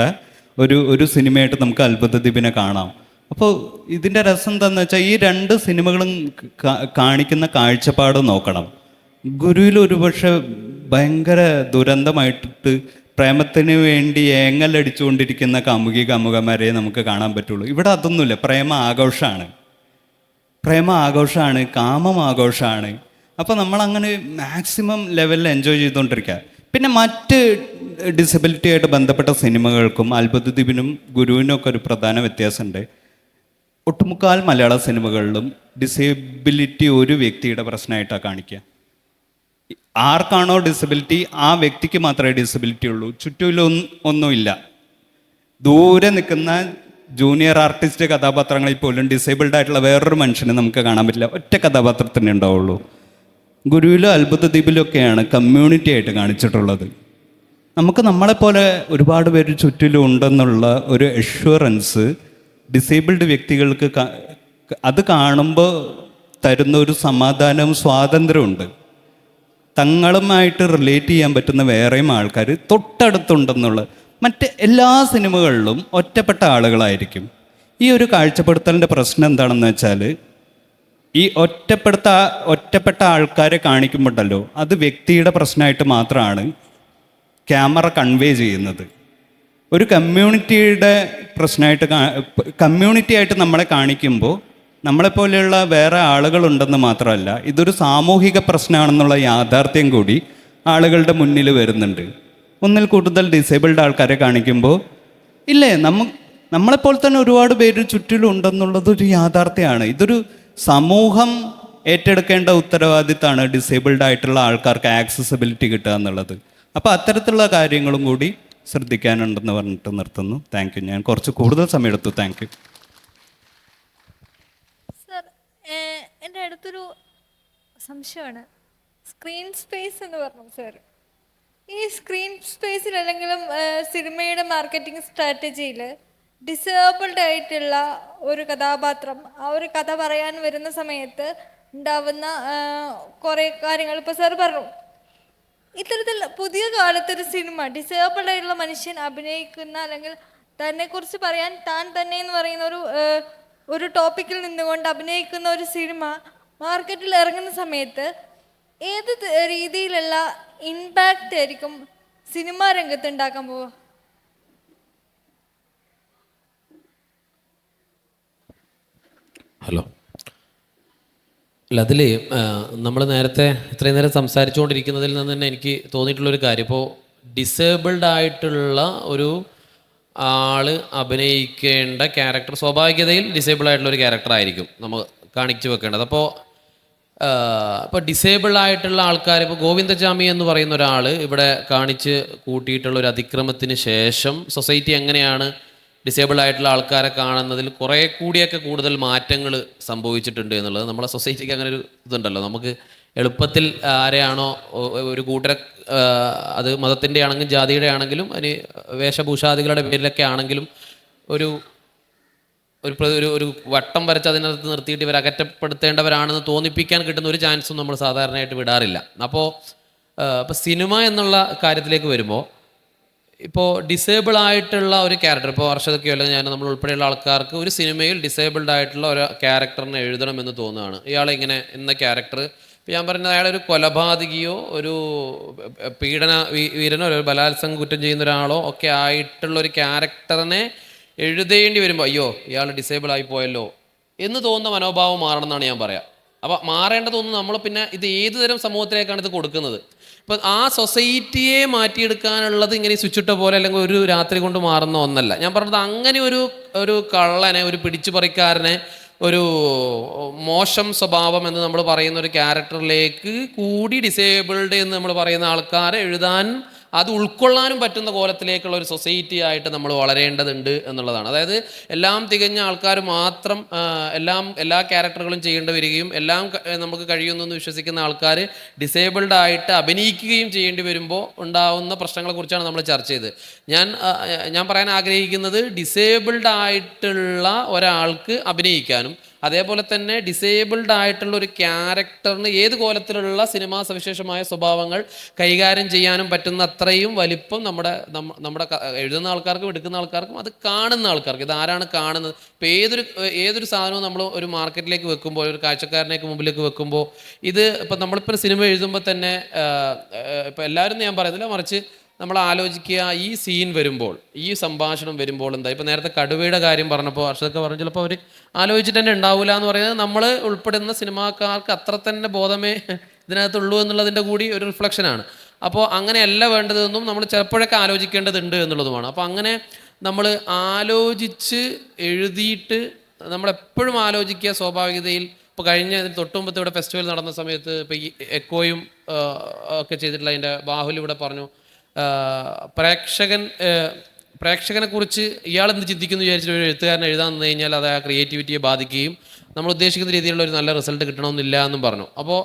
ഒരു സിനിമയായിട്ട് നമുക്ക് അത്ഭുത ദ്വീപിനെ കാണാം. അപ്പോൾ ഇതിൻ്റെ രസം എന്താണെന്ന് വെച്ചാൽ ഈ 2 സിനിമകളും കാണിക്കുന്ന കാഴ്ചപ്പാട് നോക്കണം. ഗുരുവിൽ ഒരുപക്ഷെ ഭയങ്കര ദുരന്തമായിട്ട് പ്രേമത്തിന് വേണ്ടി ഏങ്ങലടിച്ചുകൊണ്ടിരിക്കുന്ന കാമുകന്മാരെ നമുക്ക് കാണാൻ പറ്റുള്ളൂ. ഇവിടെ അതൊന്നുമില്ല. പ്രേമ ആഘോഷമാണ്, കാമം ആഘോഷമാണ്. അപ്പോൾ നമ്മളങ്ങനെ മാക്സിമം ലെവലിൽ എൻജോയ് ചെയ്തുകൊണ്ടിരിക്കുക. പിന്നെ മറ്റ് ഡിസബിലിറ്റി ആയിട്ട് ബന്ധപ്പെട്ട സിനിമകൾക്കും അത്ഭുത ദ്വീപിനും ഗുരുവിനും ഒക്കെ ഒരു പ്രധാന വ്യത്യാസമുണ്ട്. ഒട്ടുമുക്കാൽ മലയാള സിനിമകളിലും ഡിസേബിലിറ്റി ഒരു വ്യക്തിയുടെ പ്രശ്നമായിട്ടാണ് കാണിക്കുക. ആർക്കാണോ ഡിസബിലിറ്റി ആ വ്യക്തിക്ക് മാത്രമേ ഡിസബിലിറ്റി ഉള്ളൂ. ചുറ്റുമില്ല. ദൂരെ നിൽക്കുന്ന ജൂനിയർ ആർട്ടിസ്റ്റ് കഥാപാത്രങ്ങളിൽ പോലും ഡിസേബിൾഡ് ആയിട്ടുള്ള വേറൊരു മനുഷ്യനെ നമുക്ക് കാണാൻ പറ്റില്ല. ഒറ്റ കഥാപാത്രത്തിനെ ഉണ്ടാവുള്ളൂ. ഗുരുവിലും അത്ഭുത ദ്വീപിലൊക്കെയാണ് കമ്മ്യൂണിറ്റി ആയിട്ട് കാണിച്ചിട്ടുള്ളത്. നമുക്ക് നമ്മളെപ്പോലെ ഒരുപാട് പേര് ചുറ്റിലും ഉണ്ടെന്നുള്ള ഒരു അഷ്വറൻസ് ഡിസേബിൾഡ് വ്യക്തികൾക്ക് അത് കാണുമ്പോൾ തരുന്ന ഒരു സമാധാനവും സ്വാതന്ത്ര്യമുണ്ട്. തങ്ങളുമായിട്ട് റിലേറ്റ് ചെയ്യാൻ പറ്റുന്ന വേറെയും ആൾക്കാർ തൊട്ടടുത്തുണ്ടെന്നുള്ള. മറ്റ് എല്ലാ സിനിമകളിലും ഒറ്റപ്പെട്ട ആളുകളായിരിക്കും. ഈ ഒരു കാഴ്ചപ്പെടുത്തലിൻ്റെ പ്രശ്നം എന്താണെന്ന് വെച്ചാൽ, ഈ ഒറ്റപ്പെട്ട ആൾക്കാരെ കാണിക്കുമ്പോണ്ടല്ലോ അത് വ്യക്തിയുടെ പ്രശ്നമായിട്ട് മാത്രമാണ് ക്യാമറ കൺവേ ചെയ്യുന്നത്. ഒരു കമ്മ്യൂണിറ്റിയുടെ പ്രശ്നമായിട്ട് കമ്മ്യൂണിറ്റി ആയിട്ട് നമ്മളെ കാണിക്കുമ്പോൾ നമ്മളെപ്പോലെയുള്ള വേറെ ആളുകളുണ്ടെന്ന് മാത്രമല്ല, ഇതൊരു സാമൂഹിക പ്രശ്നമാണെന്നുള്ള യാഥാർത്ഥ്യം കൂടി ആളുകളുടെ മുന്നിൽ വരുന്നുണ്ട്. ഒന്നിൽ കൂടുതൽ ഡിസേബിൾഡ് ആൾക്കാരെ കാണിക്കുമ്പോൾ ഇല്ലേ നമ്മളെപ്പോലെ തന്നെ ഒരുപാട് പേര് ചുറ്റിലുണ്ടെന്നുള്ളതൊരു യാഥാർത്ഥ്യമാണ്. ഇതൊരു സമൂഹം ഏറ്റെടുക്കേണ്ട ഉത്തരവാദിത്തമാണ് ഡിസേബിൾഡ് ആയിട്ടുള്ള ആൾക്കാർക്ക് ആക്സസിബിലിറ്റി കിട്ടുക എന്നുള്ളത്. അപ്പോൾ അത്തരത്തിലുള്ള കാര്യങ്ങളും കൂടി ശ്രദ്ധിക്കാനുണ്ടെന്ന് പറഞ്ഞിട്ട് നിർത്തുന്നു. Thank you. ഞാൻ കുറച്ച് കൂടുതൽ സമയം എടുത്തു. Thank you. സർ, എൻ്റെ അടുത്തൊരു സംശയമാണ്. സ്ക്രീൻ സ്പേസ് എന്ന് പറഞ്ഞു സാർ. ഈ സ്ക്രീൻ സ്പേസിൽ അല്ലെങ്കിലും സിനിമയുടെ മാർക്കറ്റിംഗ് സ്ട്രാറ്റജിയിൽ ഡിസേബിൾഡ് ആയിട്ടുള്ള ഒരു കഥാപാത്രം ആ ഒരു കഥ പറയാൻ വരുന്ന സമയത്ത് ഉണ്ടാവുന്ന കുറേ കാര്യങ്ങൾ ഇപ്പോൾ സാർ പറഞ്ഞു. ഇത്തരത്തിൽ പുതിയ കാലത്തൊരു സിനിമ ഡിസേബിൾഡ് ആയിട്ടുള്ള മനുഷ്യൻ അഭിനയിക്കുന്ന അല്ലെങ്കിൽ തന്നെക്കുറിച്ച് പറയാൻ താൻ തന്നെ എന്ന് പറയുന്ന ഒരു ടോപ്പിക്കിൽ നിന്നുകൊണ്ട് അഭിനയിക്കുന്ന ഒരു സിനിമ മാർക്കറ്റിൽ ഇറങ്ങുന്ന സമയത്ത് ഏത് രീതിയിലുള്ള ഇമ്പാക്റ്റ് ആയിരിക്കും സിനിമാ രംഗത്ത് ഉണ്ടാക്കാൻ പോവുക? ഹലോ. അല്ല, അതിൽ നമ്മൾ നേരത്തെ ഇത്രയും നേരം സംസാരിച്ചുകൊണ്ടിരിക്കുന്നതിൽ നിന്ന് തന്നെ എനിക്ക് തോന്നിയിട്ടുള്ളൊരു കാര്യം, ഇപ്പോൾ ഡിസേബിൾഡ് ആയിട്ടുള്ള ഒരു ആള് അഭിനയിക്കേണ്ട ക്യാരക്ടർ സ്വാഭാവികതയിൽ ഡിസേബിൾ ആയിട്ടുള്ള ഒരു ക്യാരക്ടർ ആയിരിക്കും നമ്മൾ കാണിച്ചു വെക്കേണ്ടത്. അപ്പോൾ ഇപ്പോൾ ഡിസേബിൾ ആയിട്ടുള്ള ആൾക്കാർ, ഇപ്പോൾ ഗോവിന്ദചാമി എന്ന് പറയുന്ന ഒരാൾ ഇവിടെ കാണിച്ച് കൂട്ടിയിട്ടുള്ള ഒരു അതിക്രമത്തിന് ശേഷം സൊസൈറ്റി എങ്ങനെയാണ് ഡിസേബിൾ ആയിട്ടുള്ള ആൾക്കാരെ കാണുന്നതിൽ കുറേ കൂടിയൊക്കെ കൂടുതൽ മാറ്റങ്ങൾ സംഭവിച്ചിട്ടുണ്ട് എന്നുള്ളത് നമ്മുടെ സൊസൈറ്റിക്ക് അങ്ങനെ ഒരു ഇതുണ്ടല്ലോ. നമുക്ക് എളുപ്പത്തിൽ ആരെയാണോ ഒരു കൂട്ടരെ, അത് മതത്തിൻ്റെ ആണെങ്കിലും ജാതിയുടെ ആണെങ്കിലും അതിന് വേഷഭൂഷാദികളുടെ പേരിലൊക്കെ ആണെങ്കിലും ഒരു ഒരു വട്ടം വരച്ച് അതിനകത്ത് നിർത്തിയിട്ട് ഇവർ അകറ്റപ്പെടുത്തേണ്ടവരാണെന്ന് തോന്നിപ്പിക്കാൻ കിട്ടുന്ന ഒരു ചാൻസും നമ്മൾ സാധാരണയായിട്ട് വിടാറില്ല. അപ്പോൾ സിനിമ എന്നുള്ള കാര്യത്തിലേക്ക് വരുമ്പോൾ, ഇപ്പോൾ ഡിസേബിൾ ആയിട്ടുള്ള ഒരു ക്യാരക്ടർ, ഇപ്പോൾ വർഷതൊക്കെയോ അല്ലെങ്കിൽ ഞാൻ നമ്മൾ ഉൾപ്പെടെയുള്ള ആൾക്കാർക്ക് ഒരു സിനിമയിൽ ഡിസേബിൾഡ് ആയിട്ടുള്ള ഒരു ക്യാരക്ടറിനെ എഴുതണമെന്ന് തോന്നുകയാണ്. ഇയാളെ ഇങ്ങനെ എന്ന ക്യാരക്ടർ, ഇപ്പോൾ ഞാൻ പറഞ്ഞത് അയാളൊരു കൊലപാതകിയോ ഒരു പീഡന വീരനോ ഒരു ബലാത്സംഗ കുറ്റം ചെയ്യുന്ന ഒരാളോ ഒക്കെ ആയിട്ടുള്ള ഒരു ക്യാരക്ടറിനെ എഴുതേണ്ടി വരുമ്പോൾ അയ്യോ ഇയാൾ ഡിസേബിൾ ആയി പോയല്ലോ എന്ന് തോന്നുന്ന മനോഭാവം മാറണം എന്നാണ് ഞാൻ പറയാം. അപ്പോൾ മാറേണ്ടതൊന്നും നമ്മൾ പിന്നെ ഇത് ഏത് തരം സമൂഹത്തിലേക്കാണ് ഇത് കൊടുക്കുന്നത്? ഇപ്പം ആ സൊസൈറ്റിയെ മാറ്റിയെടുക്കാനുള്ളത് ഇങ്ങനെ സ്വിച്ചിട്ട പോലെ അല്ലെങ്കിൽ ഒരു രാത്രി കൊണ്ട് മാറുന്ന ഒന്നല്ല. ഞാൻ പറഞ്ഞത് അങ്ങനെ ഒരു കള്ളനെ, ഒരു പിടിച്ചുപറിക്കാരനെ, ഒരു മോശം സ്വഭാവം എന്ന് നമ്മൾ പറയുന്ന ഒരു ക്യാരക്ടറിലേക്ക് കൂടി ഡിസേബിൾഡ് എന്ന് നമ്മൾ പറയുന്ന ആൾക്കാരെ എഴുതാൻ, അത് ഉൾക്കൊള്ളാനും പറ്റുന്ന കോലത്തിലേക്കുള്ള ഒരു സൊസൈറ്റി ആയിട്ട് നമ്മൾ വളരേണ്ടതുണ്ട് എന്നുള്ളതാണ്. അതായത് എല്ലാം തികഞ്ഞ ആൾക്കാർ മാത്രം എല്ലാ ക്യാരക്ടറുകളും ചെയ്യേണ്ടി വരികയും എല്ലാം നമുക്ക് കഴിയുമെന്ന് വിശ്വസിക്കുന്ന ആൾക്കാർ ഡിസേബിൾഡ് ആയിട്ട് അഭിനയിക്കുകയും ചെയ്യേണ്ടി വരുമ്പോൾ ഉണ്ടാവുന്ന പ്രശ്നങ്ങളെക്കുറിച്ചാണ് നമ്മൾ ചർച്ച ചെയ്തത്. ഞാൻ പറയാൻ ആഗ്രഹിക്കുന്നത്, ഡിസേബിൾഡ് ആയിട്ടുള്ള ഒരാൾക്ക് അഭിനയിക്കാനും അതേപോലെ തന്നെ ഡിസേബിൾഡ് ആയിട്ടുള്ള ഒരു ക്യാരക്ടറിന് ഏത് കോലത്തിലുള്ള സിനിമാ സവിശേഷമായ സ്വഭാവങ്ങൾ കൈകാര്യം ചെയ്യാനും പറ്റുന്ന അത്രയും വലിപ്പം നമ്മുടെ എഴുതുന്ന ആൾക്കാർക്കും എടുക്കുന്ന ആൾക്കാർക്കും അത് കാണുന്ന ആൾക്കാർക്ക്, ഇത് ആരാണ് കാണുന്നത്. ഇപ്പോൾ ഏതൊരു സാധനവും നമ്മൾ ഒരു മാർക്കറ്റിലേക്ക് വെക്കുമ്പോൾ, ഒരു കാഴ്ചക്കാരനേക്ക് മുമ്പിലേക്ക് വെക്കുമ്പോൾ, ഇത് ഇപ്പം നമ്മളിപ്പോൾ സിനിമ എഴുതുമ്പോൾ തന്നെ ഇപ്പം എല്ലാവരും ഞാൻ പറയുന്നില്ല, മറിച്ച് നമ്മൾ ആലോചിക്കുക, ഈ സീൻ വരുമ്പോൾ, ഈ സംഭാഷണം വരുമ്പോൾ എന്താ. ഇപ്പോൾ നേരത്തെ കടുവയുടെ കാര്യം പറഞ്ഞപ്പോൾ അർഷദൊക്കെ പറഞ്ഞു, ചിലപ്പോൾ അവർ ആലോചിച്ചിട്ട് തന്നെ ഉണ്ടാവില്ല എന്ന് പറയുന്നത് നമ്മൾ ഉൾപ്പെടുന്ന സിനിമാക്കാർക്ക് അത്ര തന്നെ ബോധമേ ഇതിനകത്തുള്ളൂ എന്നുള്ളതിൻ്റെ കൂടി ഒരു റിഫ്ലക്ഷനാണ്. അപ്പോൾ അങ്ങനെയല്ല വേണ്ടതെന്നും നമ്മൾ ചിലപ്പോഴൊക്കെ ആലോചിക്കേണ്ടതുണ്ട് എന്നുള്ളതുമാണ്. അപ്പോൾ അങ്ങനെ നമ്മൾ ആലോചിച്ച് എഴുതിയിട്ട് നമ്മളെപ്പോഴും ആലോചിക്കുക സ്വാഭാവികതയിൽ. ഇപ്പോൾ കഴിഞ്ഞ തൊട്ടുമുമ്പത്തെ ഇവിടെ ഫെസ്റ്റിവൽ നടന്ന സമയത്ത് ഇപ്പോൾ ഈ എക്കോയും ഒക്കെ ചെയ്തിട്ടുള്ള അതിൻ്റെ ബാഹുൽ ഇവിടെ പറഞ്ഞു, പ്രേക്ഷകനെ കുറിച്ച് ഇയാൾ എന്ത് ചിന്തിക്കുന്നു വിചാരിച്ചിട്ട് ഒരു എഴുത്തുകാരൻ എഴുതാൻ നിന്ന് കഴിഞ്ഞാൽ അത് ആ ക്രിയേറ്റിവിറ്റിയെ ബാധിക്കുകയും നമ്മൾ ഉദ്ദേശിക്കുന്ന രീതിയിലുള്ള ഒരു നല്ല റിസൾട്ട് കിട്ടണമെന്നില്ല എന്നും പറഞ്ഞു. അപ്പോൾ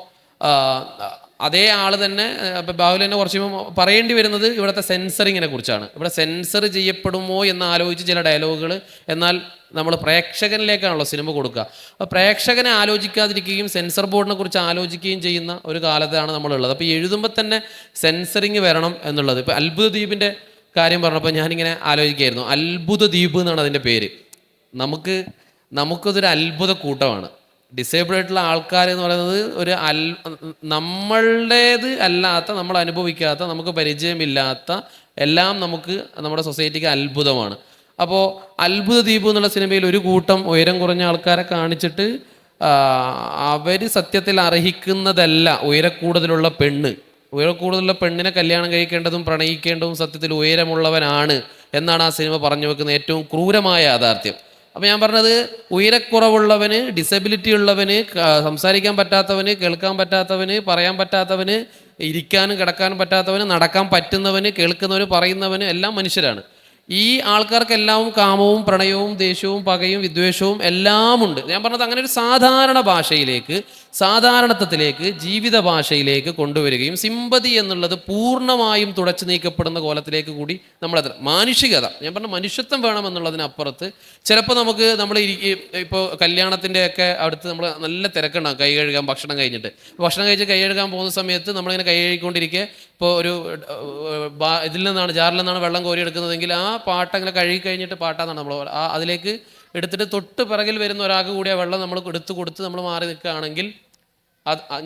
അതേ ആൾ തന്നെ ഇപ്പോൾ ബാഹുൽ തന്നെ കുറച്ച് പറയേണ്ടി വരുന്നത് ഇവിടുത്തെ സെൻസറിങ്ങിനെ കുറിച്ചാണ്. ഇവിടെ സെൻസർ ചെയ്യപ്പെടുമോ എന്ന് ആലോചിച്ച് ചില ഡയലോഗുകൾ, എന്നാൽ നമ്മൾ പ്രേക്ഷകനിലേക്കാണല്ലോ സിനിമ കൊടുക്കുക. അപ്പോൾ പ്രേക്ഷകനെ ആലോചിക്കാതിരിക്കുകയും സെൻസർ ബോർഡിനെ കുറിച്ച് ആലോചിക്കുകയും ചെയ്യുന്ന ഒരു കാലത്താണ് നമ്മളുള്ളത്. അപ്പോൾ എഴുതുമ്പോൾ തന്നെ സെൻസറിങ് വരണം എന്നുള്ളത്. ഇപ്പോൾ അത്ഭുത ദ്വീപിൻ്റെ കാര്യം പറഞ്ഞപ്പോൾ ഞാനിങ്ങനെ ആലോചിക്കുകയായിരുന്നു. അത്ഭുത ദ്വീപ് എന്നാണ് അതിൻ്റെ പേര്. നമുക്കതൊരു അത്ഭുത കൂട്ടമാണ്. ഡിസേബിൾ ആയിട്ടുള്ള ആൾക്കാർ എന്ന് പറയുന്നത് ഒരു നമ്മളുടേത് അല്ലാത്ത, നമ്മൾ അനുഭവിക്കാത്ത, നമുക്ക് പരിചയമില്ലാത്ത എല്ലാം നമുക്ക് നമ്മുടെ സൊസൈറ്റിക്ക് അത്ഭുതമാണ്. അപ്പോൾ അത്ഭുത ദ്വീപ് എന്നുള്ള സിനിമയിൽ ഒരു കൂട്ടം ഉയരം കുറഞ്ഞ ആൾക്കാരെ കാണിച്ചിട്ട് അവർ സത്യത്തിൽ അർഹിക്കുന്നതല്ല ഉയരക്കൂടുതലുള്ള പെണ്ണിനെ കല്യാണം കഴിക്കേണ്ടതും പ്രണയിക്കേണ്ടതും സത്യത്തിൽ ഉയരമുള്ളവനാണ് എന്നാണ് ആ സിനിമ പറഞ്ഞു വെക്കുന്ന ഏറ്റവും ക്രൂരമായ യാഥാർത്ഥ്യം. അപ്പോൾ ഞാൻ പറഞ്ഞത്, ഉയരക്കുറവുള്ളവന്, ഡിസബിലിറ്റി ഉള്ളവന്, സംസാരിക്കാൻ പറ്റാത്തവന്, കേൾക്കാൻ പറ്റാത്തവന്, പറയാൻ പറ്റാത്തവന്, ഇരിക്കാനും കിടക്കാനും പറ്റാത്തവന്, നടക്കാൻ പറ്റുന്നവന്, കേൾക്കുന്നവന്, പറയുന്നവന് എല്ലാം മനുഷ്യരാണ്. ഈ ആൾക്കാർക്കെല്ലാം കാമവും പ്രണയവും ദേഷ്യവും പകയും വിദ്വേഷവും എല്ലാം ഉണ്ട്. ഞാൻ പറഞ്ഞത് അങ്ങനെ ഒരു സാധാരണ ഭാഷയിലേക്ക്, സാധാരണത്വത്തിലേക്ക്, ജീവിത ഭാഷയിലേക്ക് കൊണ്ടുവരികയും സിമ്പതി എന്നുള്ളത് പൂർണ്ണമായും തുടച്ചു നീക്കപ്പെടുന്ന കോലത്തിലേക്ക് കൂടി നമ്മളത് മാനുഷികത, ഞാൻ പറഞ്ഞ മനുഷ്യത്വം വേണമെന്നുള്ളതിനപ്പുറത്ത് ചിലപ്പോൾ നമ്മൾ ഇപ്പോൾ കല്യാണത്തിൻ്റെയൊക്കെ അടുത്ത് നമ്മൾ നല്ല തിരക്കുണ്ടാകും കൈ കഴുകാൻ, ഭക്ഷണം കഴിഞ്ഞിട്ട്. ഭക്ഷണം കഴിച്ച് കൈ കഴുകാൻ പോകുന്ന സമയത്ത് നമ്മളിങ്ങനെ കൈ കഴുകിക്കൊണ്ടിരിക്കെ ഇപ്പോൾ ഒരു ജാറിൽ നിന്നാണ് വെള്ളം കോരിയെടുക്കുന്നതെങ്കിൽ ആ പാട്ടങ്ങനെ കഴുകി കഴിഞ്ഞിട്ട് പാട്ടാന്നാണ് നമ്മൾ അതിലേക്ക് എടുത്തിട്ട് തൊട്ട് പിറകിൽ വരുന്ന ഒരാൾക്ക് കൂടി ആ വെള്ളം നമ്മൾ എടുത്ത് കൊടുത്ത് നമ്മൾ മാറി നിൽക്കുകയാണെങ്കിൽ